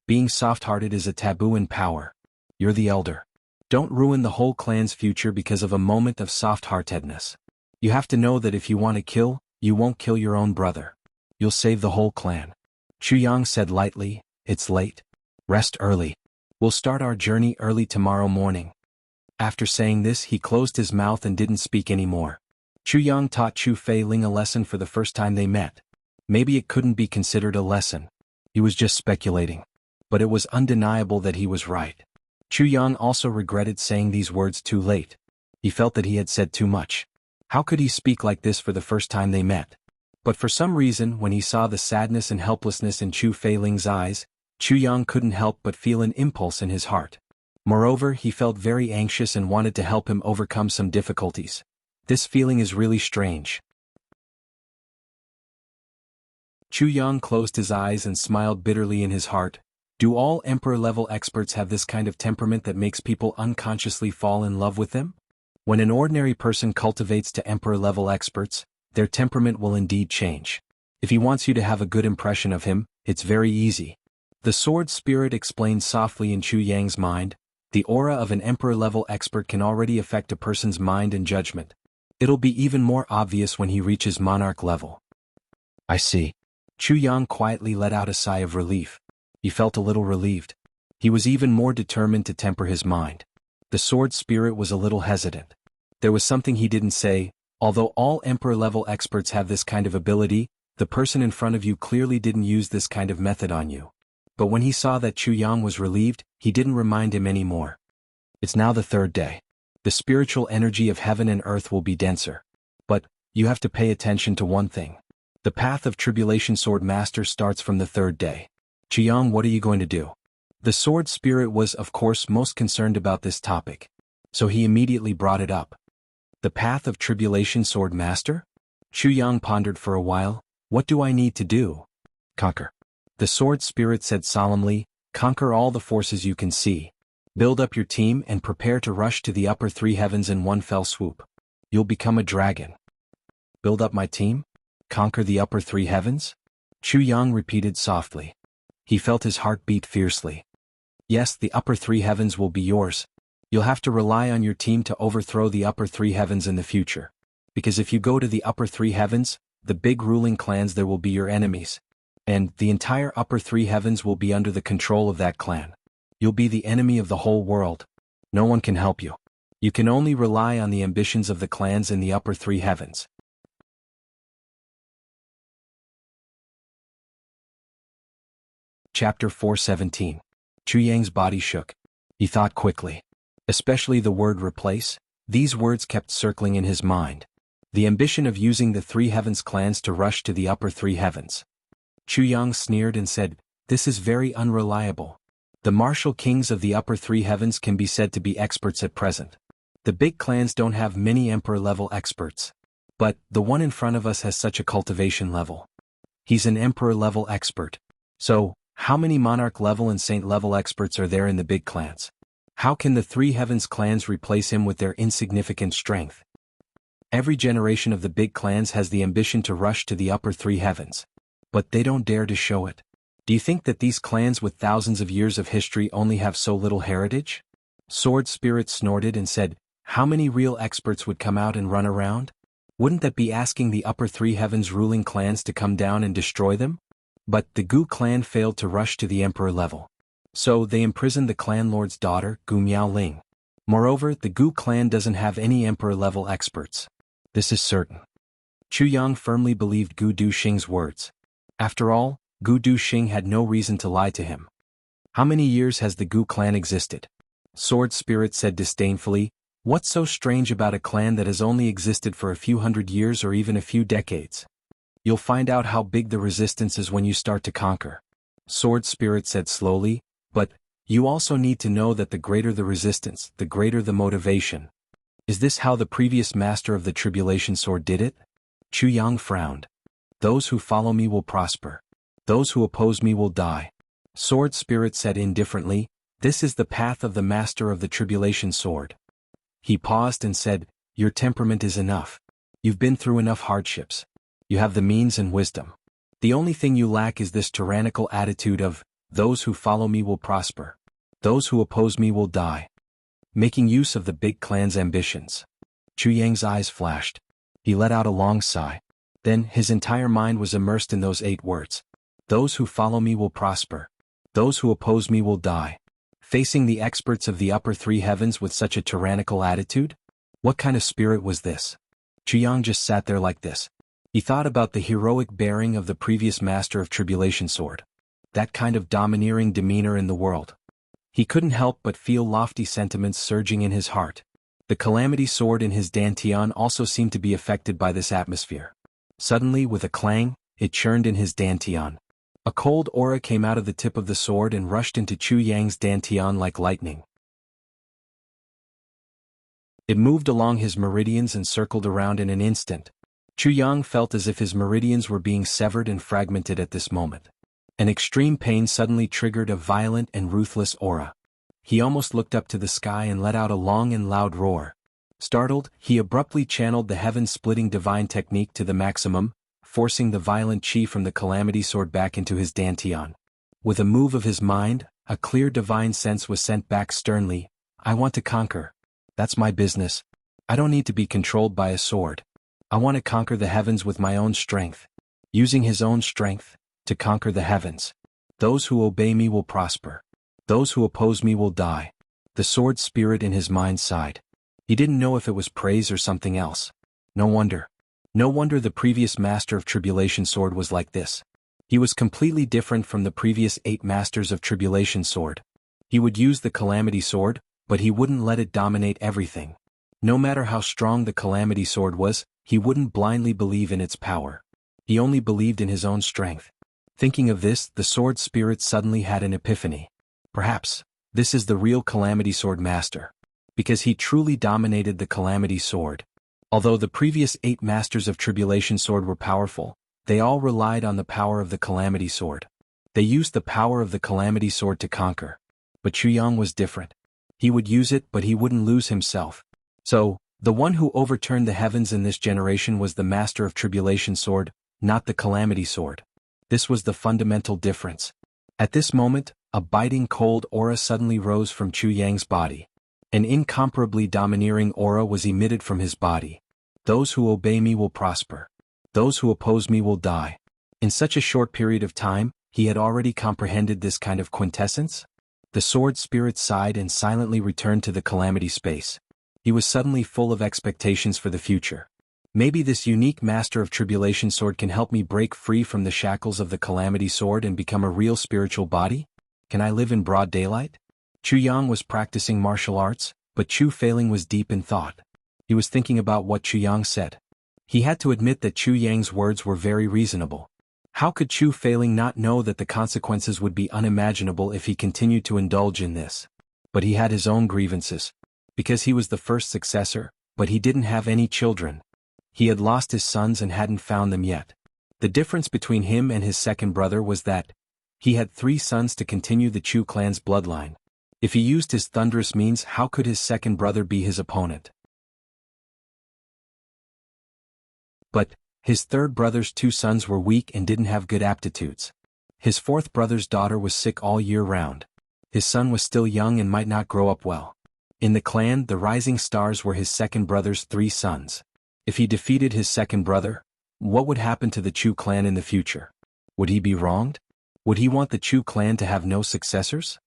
Being soft-hearted is a taboo in power. You're the elder. Don't ruin the whole clan's future because of a moment of soft-heartedness. You have to know that if you want to kill, you won't kill your own brother. You'll save the whole clan. Chu Yang said lightly, it's late. Rest early. We'll start our journey early tomorrow morning. After saying this, he closed his mouth and didn't speak anymore. Chu Yang taught Chu Feiling a lesson for the first time they met. Maybe it couldn't be considered a lesson. He was just speculating. But it was undeniable that he was right. Chu Yang also regretted saying these words too late. He felt that he had said too much. How could he speak like this for the first time they met? But for some reason, when he saw the sadness and helplessness in Chu Feiling's eyes, Chu Yang couldn't help but feel an impulse in his heart. Moreover, he felt very anxious and wanted to help him overcome some difficulties. This feeling is really strange. Chu Yang closed his eyes and smiled bitterly in his heart. Do all Emperor-level experts have this kind of temperament that makes people unconsciously fall in love with them? When an ordinary person cultivates to Emperor-level experts, their temperament will indeed change. If he wants you to have a good impression of him, it's very easy. The sword spirit explained softly in Chu Yang's mind. The aura of an Emperor-level expert can already affect a person's mind and judgment. It'll be even more obvious when he reaches monarch level. I see. Chu Yang quietly let out a sigh of relief. He felt a little relieved. He was even more determined to temper his mind. The sword spirit was a little hesitant. There was something he didn't say. Although all Emperor-level experts have this kind of ability, the person in front of you clearly didn't use this kind of method on you. But when he saw that Chu Yang was relieved, he didn't remind him anymore. It's now the third day. The spiritual energy of heaven and earth will be denser. But, you have to pay attention to one thing. The path of tribulation sword master starts from the third day. Chu Yang, what are you going to do? The sword spirit was, of course, most concerned about this topic. So he immediately brought it up. The path of tribulation sword master? Chu Yang pondered for a while. What do I need to do? Conquer. The sword spirit said solemnly, conquer all the forces you can see. Build up your team and prepare to rush to the upper three heavens in one fell swoop. You'll become a dragon. Build up my team? Conquer the upper three heavens? Chu Yang repeated softly. He felt his heart beat fiercely. Yes, the upper three heavens will be yours. You'll have to rely on your team to overthrow the upper three heavens in the future. Because if you go to the upper three heavens, the big ruling clans there will be your enemies. And the entire upper three heavens will be under the control of that clan. You'll be the enemy of the whole world. No one can help you. You can only rely on the ambitions of the clans in the upper three heavens. Chapter 417. Chu Yang's body shook. He thought quickly. Especially the word replace. These words kept circling in his mind. The ambition of using the three heavens clans to rush to the upper three heavens. Chu Yang sneered and said, this is very unreliable. The martial kings of the upper three heavens can be said to be experts at present. The big clans don't have many emperor-level experts. But, the one in front of us has such a cultivation level. He's an emperor-level expert. So, how many monarch-level and saint-level experts are there in the big clans? How can the three heavens clans replace him with their insignificant strength? Every generation of the big clans has the ambition to rush to the upper three heavens. But they don't dare to show it. Do you think that these clans with thousands of years of history only have so little heritage? Sword Spirit snorted and said, how many real experts would come out and run around? Wouldn't that be asking the upper three heavens ruling clans to come down and destroy them? But the Gu clan failed to rush to the emperor level. So they imprisoned the clan lord's daughter, Gu Miaoling. Moreover, the Gu clan doesn't have any emperor-level experts. This is certain. Chu Yang firmly believed Gu Duxing's words. After all, Gu Duxing had no reason to lie to him. How many years has the Gu clan existed? Sword Spirit said disdainfully, what's so strange about a clan that has only existed for a few hundred years or even a few decades? You'll find out how big the resistance is when you start to conquer. Sword Spirit said slowly, but you also need to know that the greater the resistance, the greater the motivation. Is this how the previous master of the Tribulation Sword did it? Chu Yang frowned. Those who follow me will prosper. Those who oppose me will die. Sword Spirit said indifferently, this is the path of the master of the Tribulation Sword. He paused and said, your temperament is enough. You've been through enough hardships. You have the means and wisdom. The only thing you lack is this tyrannical attitude of, those who follow me will prosper. Those who oppose me will die. Making use of the big clan's ambitions. Chu Yang's eyes flashed. He let out a long sigh. Then, his entire mind was immersed in those 8 words. Those who follow me will prosper. Those who oppose me will die. Facing the experts of the upper 3 heavens with such a tyrannical attitude? What kind of spirit was this? Chu Yang just sat there like this. He thought about the heroic bearing of the previous master of Tribulation Sword. That kind of domineering demeanor in the world. He couldn't help but feel lofty sentiments surging in his heart. The Calamity Sword in his dantian also seemed to be affected by this atmosphere. Suddenly, with a clang, it churned in his dantian. A cold aura came out of the tip of the sword and rushed into Chu Yang's dantian like lightning. It moved along his meridians and circled around in an instant. Chu Yang felt as if his meridians were being severed and fragmented at this moment. An extreme pain suddenly triggered a violent and ruthless aura. He almost looked up to the sky and let out a long and loud roar. Startled, he abruptly channeled the heaven-splitting divine technique to the maximum, forcing the violent chi from the Calamity Sword back into his dantian. With a move of his mind, a clear divine sense was sent back sternly, I want to conquer. That's my business. I don't need to be controlled by a sword. I want to conquer the heavens with my own strength. Using his own strength, to conquer the heavens. Those who obey me will prosper. Those who oppose me will die. The sword spirit in his mind sighed. He didn't know if it was praise or something else. No wonder. No wonder the previous master of Tribulation Sword was like this. He was completely different from the previous 8 masters of Tribulation Sword. He would use the Calamity Sword, but he wouldn't let it dominate everything. No matter how strong the Calamity Sword was, he wouldn't blindly believe in its power. He only believed in his own strength. Thinking of this, the sword spirit suddenly had an epiphany. Perhaps, this is the real Calamity Sword master. Because he truly dominated the Calamity Sword. Although the previous 8 masters of Tribulation Sword were powerful, they all relied on the power of the Calamity Sword. They used the power of the Calamity Sword to conquer. But Chu Yang was different. He would use it, but he wouldn't lose himself. So, the one who overturned the heavens in this generation was the master of Tribulation Sword, not the Calamity Sword. This was the fundamental difference. At this moment, a biting cold aura suddenly rose from Chu Yang's body. An incomparably domineering aura was emitted from his body. Those who obey me will prosper. Those who oppose me will die. In such a short period of time, he had already comprehended this kind of quintessence? The sword spirit sighed and silently returned to the Calamity space. He was suddenly full of expectations for the future. Maybe this unique master of Tribulation Sword can help me break free from the shackles of the Calamity Sword and become a real spiritual body? Can I live in broad daylight? Chu Yang was practicing martial arts, but Chu Feiling was deep in thought. He was thinking about what Chu Yang said. He had to admit that Chu Yang's words were very reasonable. How could Chu Feiling not know that the consequences would be unimaginable if he continued to indulge in this? But he had his own grievances. because he was the first successor, but he didn't have any children. He had lost his sons and hadn't found them yet. The difference between him and his second brother was that he had 3 sons to continue the Chu clan's bloodline. If he used his thunderous means, how could his second brother be his opponent? But his third brother's 2 sons were weak and didn't have good aptitudes. His fourth brother's daughter was sick all year round. His son was still young and might not grow up well. In the clan, the rising stars were his second brother's 3 sons. If he defeated his second brother, what would happen to the Chu clan in the future? Would he be wronged? Would he want the Chu clan to have no successors?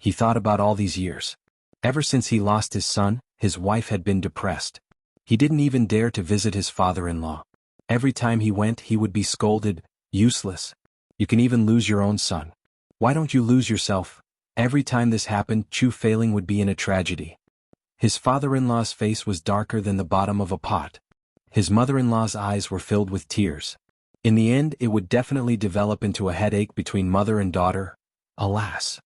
He thought about all these years. Ever since he lost his son, his wife had been depressed. He didn't even dare to visit his father-in-law. Every time he went, he would be scolded, "Useless. You can even lose your own son. Why don't you lose yourself?" Every time this happened, Chu failing would be in a tragedy. His father-in-law's face was darker than the bottom of a pot. His mother-in-law's eyes were filled with tears. In the end, it would definitely develop into a headache between mother and daughter. Alas.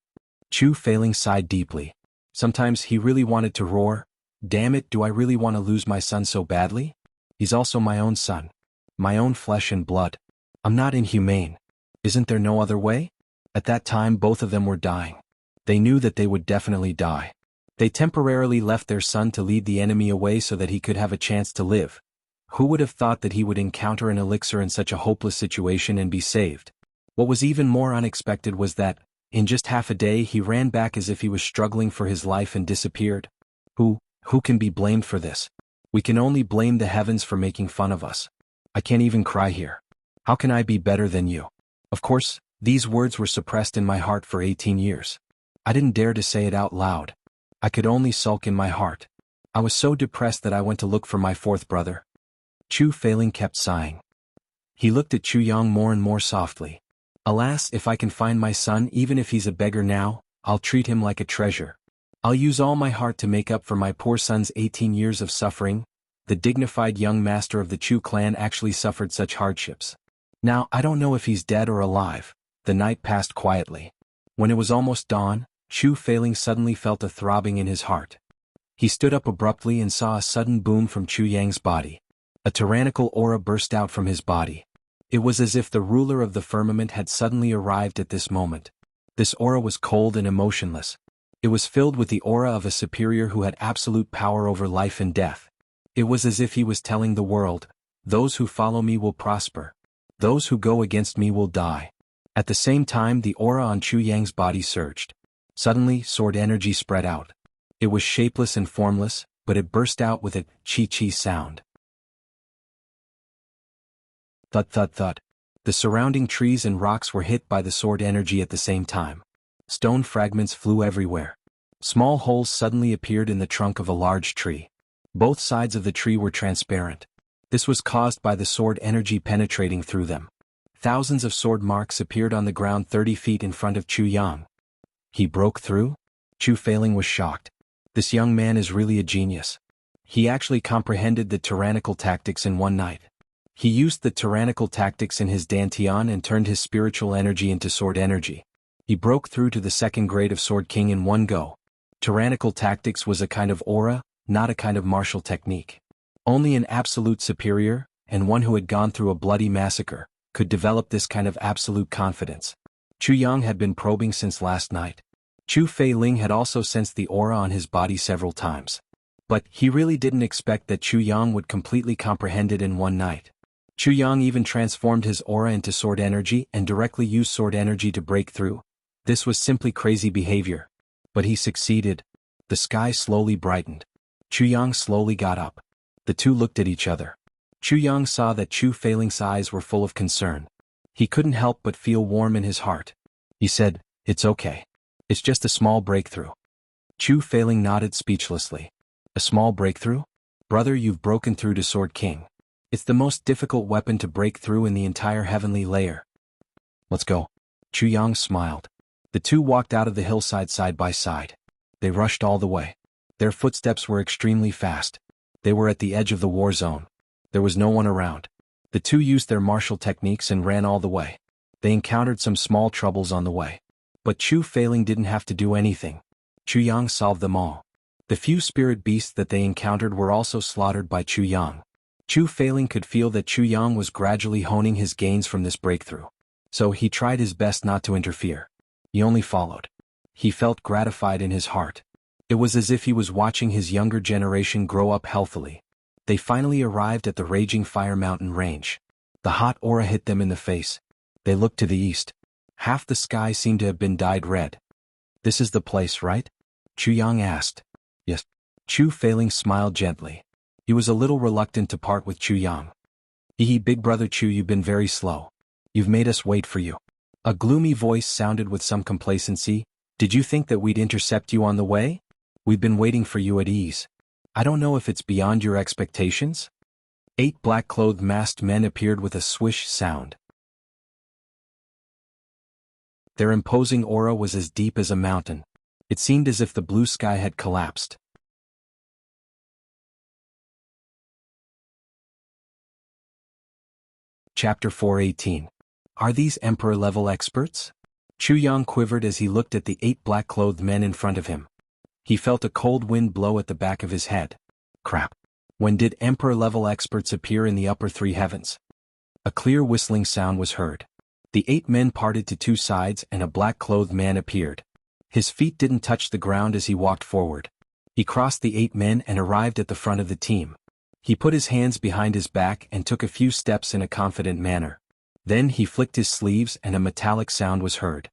Chu failing sighed deeply. Sometimes he really wanted to roar, "Damn it, do I really want to lose my son so badly? He's also my own son. My own flesh and blood. I'm not inhumane. Isn't there no other way?" At that time, both of them were dying. They knew that they would definitely die. They temporarily left their son to lead the enemy away so that he could have a chance to live. Who would have thought that he would encounter an elixir in such a hopeless situation and be saved? What was even more unexpected was that, in just half a day, he ran back as if he was struggling for his life and disappeared. Who can be blamed for this? We can only blame the heavens for making fun of us. I can't even cry here. How can I be better than you? Of course, these words were suppressed in my heart for 18 years. I didn't dare to say it out loud. I could only sulk in my heart. I was so depressed that I went to look for my fourth brother. Chu failing kept sighing. He looked at Chu Yang more and more softly. "Alas, if I can find my son, even if he's a beggar now, I'll treat him like a treasure. I'll use all my heart to make up for my poor son's 18 years of suffering." The dignified young master of the Chu clan actually suffered such hardships. Now, I don't know if he's dead or alive. The night passed quietly. When it was almost dawn, Chu failing suddenly felt a throbbing in his heart. He stood up abruptly and saw a sudden boom from Chu Yang's body. A tyrannical aura burst out from his body. It was as if the ruler of the firmament had suddenly arrived at this moment. This aura was cold and emotionless. It was filled with the aura of a superior who had absolute power over life and death. It was as if he was telling the world, "Those who follow me will prosper. Those who go against me will die." At the same time, the aura on Chu Yang's body surged. Suddenly, sword energy spread out. It was shapeless and formless, but it burst out with a chi-chi sound. Thud thud thud. The surrounding trees and rocks were hit by the sword energy at the same time. Stone fragments flew everywhere. Small holes suddenly appeared in the trunk of a large tree. Both sides of the tree were transparent. This was caused by the sword energy penetrating through them. Thousands of sword marks appeared on the ground 30 feet in front of Chu Yang. He broke through? Chu failing was shocked. This young man is really a genius. He actually comprehended the tyrannical tactics in one night. He used the tyrannical tactics in his dantian and turned his spiritual energy into sword energy. He broke through to the second grade of Sword King in one go. Tyrannical tactics was a kind of aura, not a kind of martial technique. Only an absolute superior, and one who had gone through a bloody massacre, could develop this kind of absolute confidence. Chu Yang had been probing since last night. Chu Feiling had also sensed the aura on his body several times. But he really didn't expect that Chu Yang would completely comprehend it in one night. Chu Yang even transformed his aura into sword energy and directly used sword energy to break through. This was simply crazy behavior. But he succeeded. The sky slowly brightened. Chu Yang slowly got up. The two looked at each other. Chu Yang saw that Chu Feiling's eyes were full of concern. He couldn't help but feel warm in his heart. He said, "It's okay. It's just a small breakthrough." Chu Feiling nodded speechlessly. "A small breakthrough? Brother, you've broken through to Sword King. It's the most difficult weapon to break through in the entire heavenly layer. Let's go." Chu Yang smiled. The two walked out of the hillside side by side. They rushed all the way. Their footsteps were extremely fast. They were at the edge of the war zone. There was no one around. The two used their martial techniques and ran all the way. They encountered some small troubles on the way. But Chu Feiling didn't have to do anything. Chu Yang solved them all. The few spirit beasts that they encountered were also slaughtered by Chu Yang. Chu Feiling could feel that Chu Yang was gradually honing his gains from this breakthrough. So he tried his best not to interfere. He only followed. He felt gratified in his heart. It was as if he was watching his younger generation grow up healthily. They finally arrived at the Raging Fire Mountain range. The hot aura hit them in the face. They looked to the east. Half the sky seemed to have been dyed red. "This is the place, right?" Chu Yang asked. "Yes." Chu Feiling smiled gently. He was a little reluctant to part with Chu Yang. Big brother Chu, you've been very slow. You've made us wait for you." A gloomy voice sounded with some complacency. "Did you think that we'd intercept you on the way? We've been waiting for you at ease. I don't know if it's beyond your expectations." 8 black-clothed masked men appeared with a swish sound. Their imposing aura was as deep as a mountain. It seemed as if the blue sky had collapsed. Chapter 418. Are these Emperor-level experts? Chu Yang quivered as he looked at the 8 black-clothed men in front of him. He felt a cold wind blow at the back of his head. Crap. When did Emperor-level experts appear in the upper 3 heavens? A clear whistling sound was heard. The 8 men parted to 2 sides and a black-clothed man appeared. His feet didn't touch the ground as he walked forward. He crossed the 8 men and arrived at the front of the team. He put his hands behind his back and took a few steps in a confident manner. Then he flicked his sleeves and a metallic sound was heard.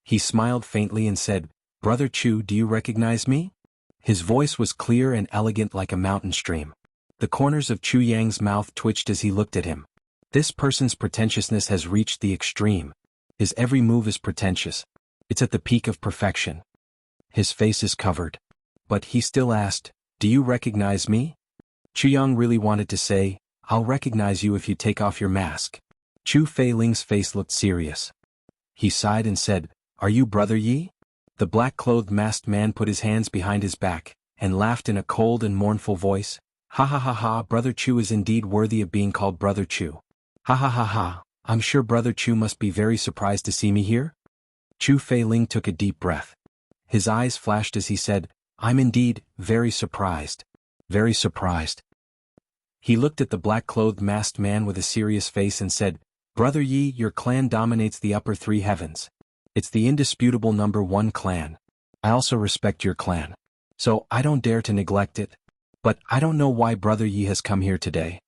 He smiled faintly and said, "Brother Chu, do you recognize me?" His voice was clear and elegant like a mountain stream. The corners of Chu Yang's mouth twitched as he looked at him. This person's pretentiousness has reached the extreme. His every move is pretentious. It's at the peak of perfection. His face is covered. But he still asked, "Do you recognize me?" Chu Yang really wanted to say, "I'll recognize you if you take off your mask." Chu Feiling's face looked serious. He sighed and said, "Are you Brother Yi?" The black-clothed masked man put his hands behind his back, and laughed in a cold and mournful voice. "Ha ha ha ha, Brother Chu is indeed worthy of being called Brother Chu. Ha ha ha ha, I'm sure Brother Chu must be very surprised to see me here." Chu Feiling took a deep breath. His eyes flashed as he said, "I'm indeed very surprised. Very surprised." He looked at the black-clothed masked man with a serious face and said, "Brother Yi, your clan dominates the upper 3 heavens. It's the indisputable number 1 clan. I also respect your clan. So I don't dare to neglect it. But I don't know why Brother Yi has come here today."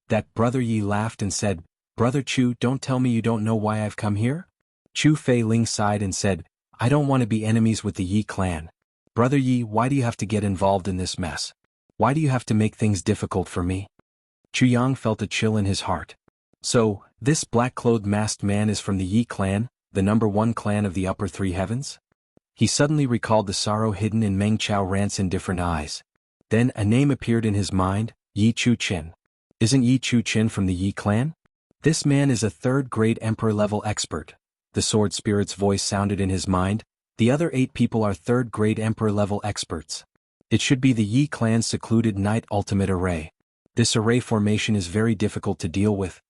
That Brother Yi laughed and said, "Brother Chu, don't tell me you don't know why I've come here?" Chu Feiling sighed and said, "I don't want to be enemies with the Yi clan. Brother Yi, why do you have to get involved in this mess? Why do you have to make things difficult for me?" Chu Yang felt a chill in his heart. So, this black-clothed masked man is from the Yi clan, the number 1 clan of the upper 3 heavens? He suddenly recalled the sorrow hidden in Meng Chao Ran's indifferent eyes. Then a name appeared in his mind, Yi Chu-chin. Isn't Yi Chu-chin from the Yi clan? This man is a 3rd-grade Emperor-level expert. The sword spirit's voice sounded in his mind. The other 8 people are 3rd-grade Emperor-level experts. It should be the Yi clan's secluded night ultimate array. This array formation is very difficult to deal with.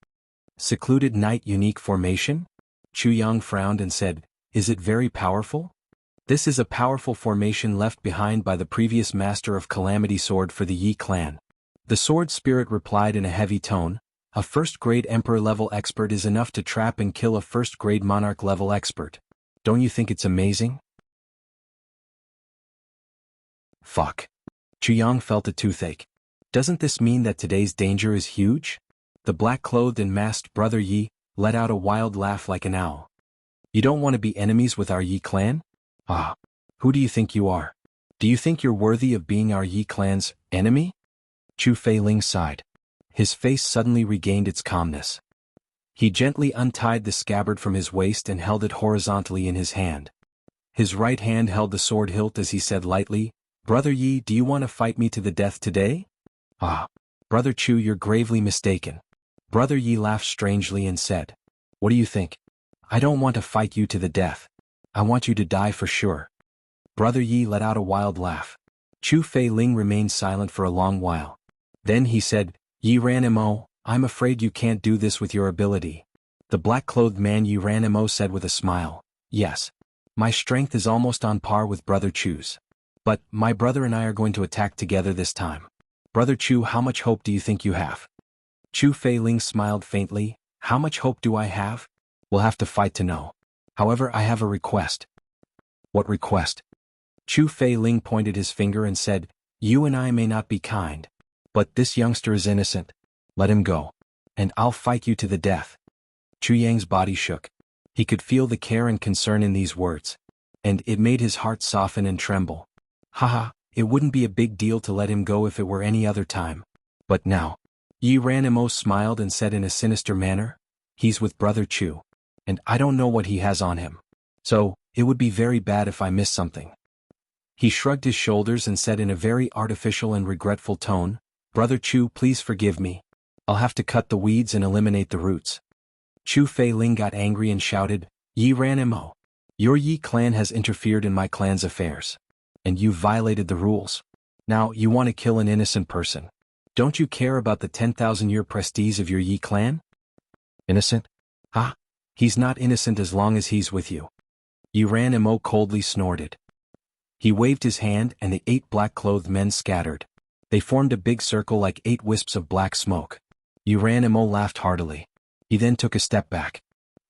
Secluded night unique formation? Chu Yang frowned and said, "Is it very powerful?" This is a powerful formation left behind by the previous master of Calamity Sword for the Yi clan. The sword spirit replied in a heavy tone, "A 1st-grade Emperor-level expert is enough to trap and kill a 1st-grade Monarch-level expert. Don't you think it's amazing?" Fuck. Chu Yang felt a toothache. Doesn't this mean that today's danger is huge? The black-clothed and masked Brother Yi let out a wild laugh like an owl. "You don't want to be enemies with our Yi clan? Ah. Who do you think you are? Do you think you're worthy of being our Yi clan's enemy?" Chu Feiling sighed. His face suddenly regained its calmness. He gently untied the scabbard from his waist and held it horizontally in his hand. His right hand held the sword hilt as he said lightly, "Brother Yi, do you want to fight me to the death today?" "Ah. Brother Chu, you're gravely mistaken." Brother Yi laughed strangely and said, "What do you think? I don't want to fight you to the death. I want you to die for sure." Brother Yi let out a wild laugh. Chu Feiling remained silent for a long while. Then he said, "Yi Ranimo, I'm afraid you can't do this with your ability." The black-clothed man Yi Ranimo said with a smile, "Yes. My strength is almost on par with Brother Chu's. But, my brother and I are going to attack together this time. Brother Chu, how much hope do you think you have? Chu Feiling smiled faintly. How much hope do I have? We'll have to fight to know. However, I have a request. What request? Chu Feiling pointed his finger and said, you and I may not be kind, but this youngster is innocent. Let him go. And I'll fight you to the death. Chu Yang's body shook. He could feel the care and concern in these words. And it made his heart soften and tremble. Haha, it wouldn't be a big deal to let him go if it were any other time. But now. Yi Ranimo smiled and said in a sinister manner, he's with Brother Chu. And I don't know what he has on him. So, it would be very bad if I miss something. He shrugged his shoulders and said in a very artificial and regretful tone, Brother Chu, please forgive me. I'll have to cut the weeds and eliminate the roots. Chu Feiling got angry and shouted, Yi Ranimo. Your Yi clan has interfered in my clan's affairs. And you've violated the rules. Now, you want to kill an innocent person. Don't you care about the 10,000-year prestige of your Yi clan? Innocent? Ha! He's not innocent as long as he's with you. Yi Ranimo coldly snorted. He waved his hand and the 8 black-clothed men scattered. They formed a big circle like 8 wisps of black smoke. Yi Ranimo laughed heartily. He then took a step back.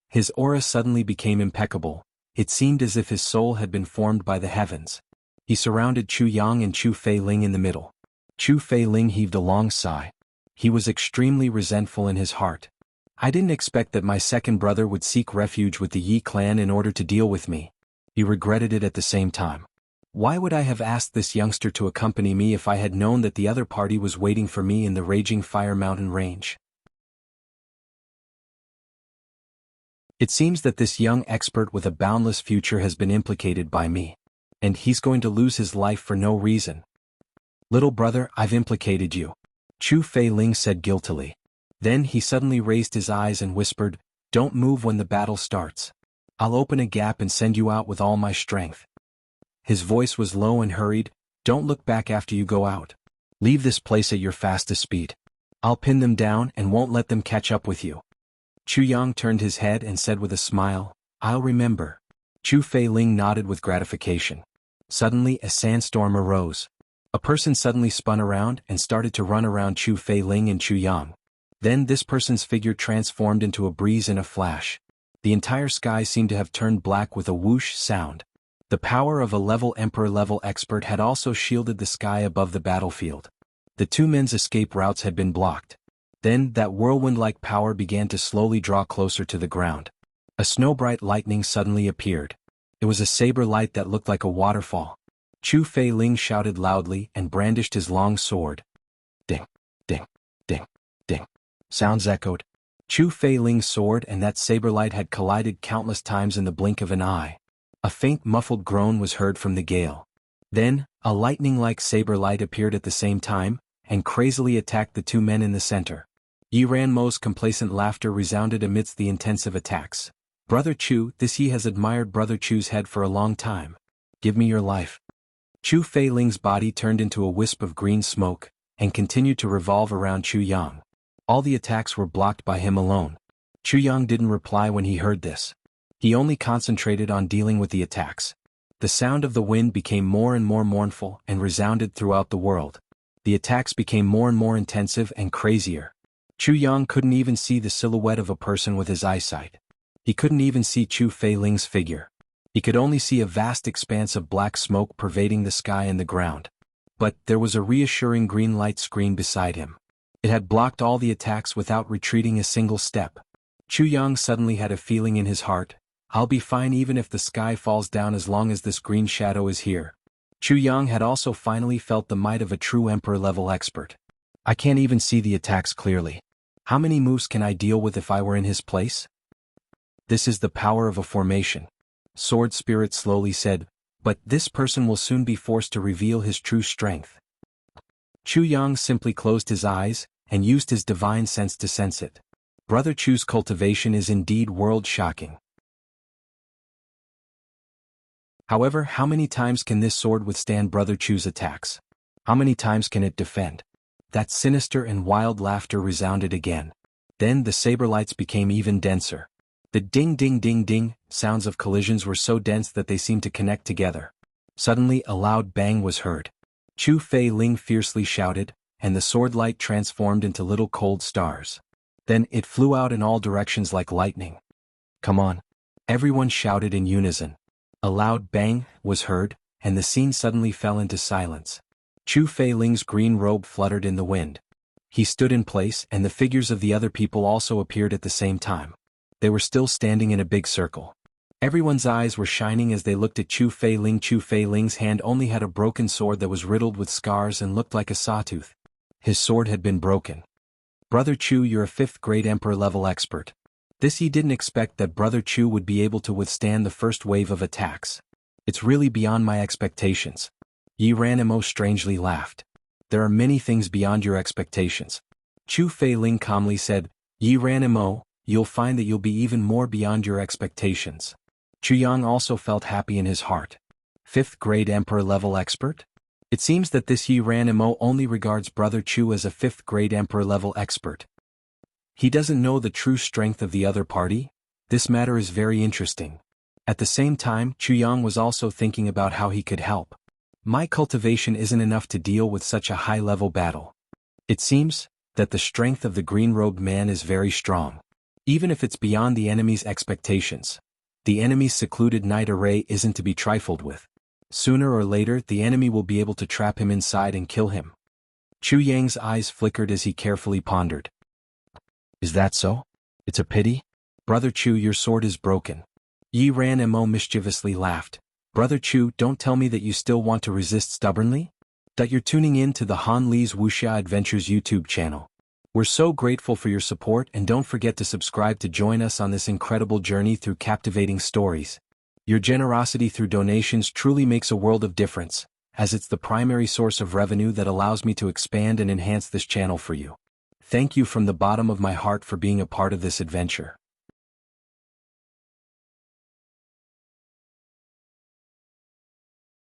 His aura suddenly became impeccable. It seemed as if his soul had been formed by the heavens. He surrounded Chu Yang and Chu Feiling in the middle. Chu Feiling heaved a long sigh. He was extremely resentful in his heart. I didn't expect that my second brother would seek refuge with the Yi clan in order to deal with me. He regretted it at the same time. Why would I have asked this youngster to accompany me if I had known that the other party was waiting for me in the Raging Fire Mountain range? It seems that this young expert with a boundless future has been implicated by me. And he's going to lose his life for no reason. Little brother, I've implicated you. Chu Feiling said guiltily. Then he suddenly raised his eyes and whispered, don't move when the battle starts. I'll open a gap and send you out with all my strength. His voice was low and hurried, don't look back after you go out. Leave this place at your fastest speed. I'll pin them down and won't let them catch up with you. Chu Yang turned his head and said with a smile, I'll remember. Chu Feiling nodded with gratification. Suddenly a sandstorm arose. A person suddenly spun around and started to run around Chu Feiling and Chu Yang. Then this person's figure transformed into a breeze in a flash. The entire sky seemed to have turned black with a whoosh sound. The power of a level Emperor-level expert had also shielded the sky above the battlefield. The 2 men's escape routes had been blocked. Then that whirlwind-like power began to slowly draw closer to the ground. A snow-bright lightning suddenly appeared. It was a saber light that looked like a waterfall. Chu Feiling shouted loudly and brandished his long sword. Ding, ding, ding, ding. Sounds echoed. Chu Feiling's sword and that saber light had collided countless times in the blink of an eye. A faint muffled groan was heard from the gale. Then, a lightning-like saber light appeared at the same time, and crazily attacked the 2 men in the center. Yi Ranmo's complacent laughter resounded amidst the intensive attacks. Brother Chu, this Yi has admired Brother Chu's head for a long time. Give me your life. Chu Feiling's body turned into a wisp of green smoke, and continued to revolve around Chu Yang. All the attacks were blocked by him alone. Chu Yang didn't reply when he heard this. He only concentrated on dealing with the attacks. The sound of the wind became more and more mournful and resounded throughout the world. The attacks became more and more intensive and crazier. Chu Yang couldn't even see the silhouette of a person with his eyesight. He couldn't even see Chu Feiling's figure. He could only see a vast expanse of black smoke pervading the sky and the ground. But there was a reassuring green light screen beside him. It had blocked all the attacks without retreating a single step. Chu Yang suddenly had a feeling in his heart, I'll be fine even if the sky falls down as long as this green shadow is here. Chu Yang had also finally felt the might of a true Emperor-level expert. I can't even see the attacks clearly. How many moves can I deal with if I were in his place? This is the power of a formation. Sword Spirit slowly said, but this person will soon be forced to reveal his true strength. Chu Yang simply closed his eyes, and used his divine sense to sense it. Brother Chu's cultivation is indeed world-shocking. However, how many times can this sword withstand Brother Chu's attacks? How many times can it defend? That sinister and wild laughter resounded again. Then the saber lights became even denser. The ding-ding-ding-ding sounds of collisions were so dense that they seemed to connect together. Suddenly a loud bang was heard. Chu Fei Ling fiercely shouted, and the sword light transformed into little cold stars. Then it flew out in all directions like lightning. "Come on!" everyone shouted in unison. A loud bang was heard, and the scene suddenly fell into silence. Chu Fei Ling's green robe fluttered in the wind. He stood in place, and the figures of the other people also appeared at the same time. They were still standing in a big circle. Everyone's eyes were shining as they looked at Chu Fei Ling. Chu Fei Ling's hand only had a broken sword that was riddled with scars and looked like a sawtooth. His sword had been broken. "Brother Chu, you're a 5th grade Emperor level expert." This he didn't expect that Brother Chu would be able to withstand the first wave of attacks. "It's really beyond my expectations." Yi Ranimo strangely laughed. "There are many things beyond your expectations." Chu Fei Ling calmly said, "Yi Ranimo, you'll find that you'll be even more beyond your expectations." Chu Yang also felt happy in his heart. 5th grade Emperor level expert? It seems that this Yi Ranimo only regards Brother Chu as a 5th grade Emperor level expert. He doesn't know the true strength of the other party? This matter is very interesting. At the same time, Chu Yang was also thinking about how he could help. My cultivation isn't enough to deal with such a high-level battle. It seems that the strength of the green-robed man is very strong. Even if it's beyond the enemy's expectations. The enemy's secluded night array isn't to be trifled with. Sooner or later, the enemy will be able to trap him inside and kill him. Chu Yang's eyes flickered as he carefully pondered. "Is that so? It's a pity. Brother Chu, your sword is broken." Yi Ranimo mischievously laughed. "Brother Chu, don't tell me that you still want to resist stubbornly? That you're tuning in to the Han Li's Wuxia Adventures YouTube channel. We're so grateful for your support, and don't forget to subscribe to join us on this incredible journey through captivating stories. Your generosity through donations truly makes a world of difference, as it's the primary source of revenue that allows me to expand and enhance this channel for you. Thank you from the bottom of my heart for being a part of this adventure."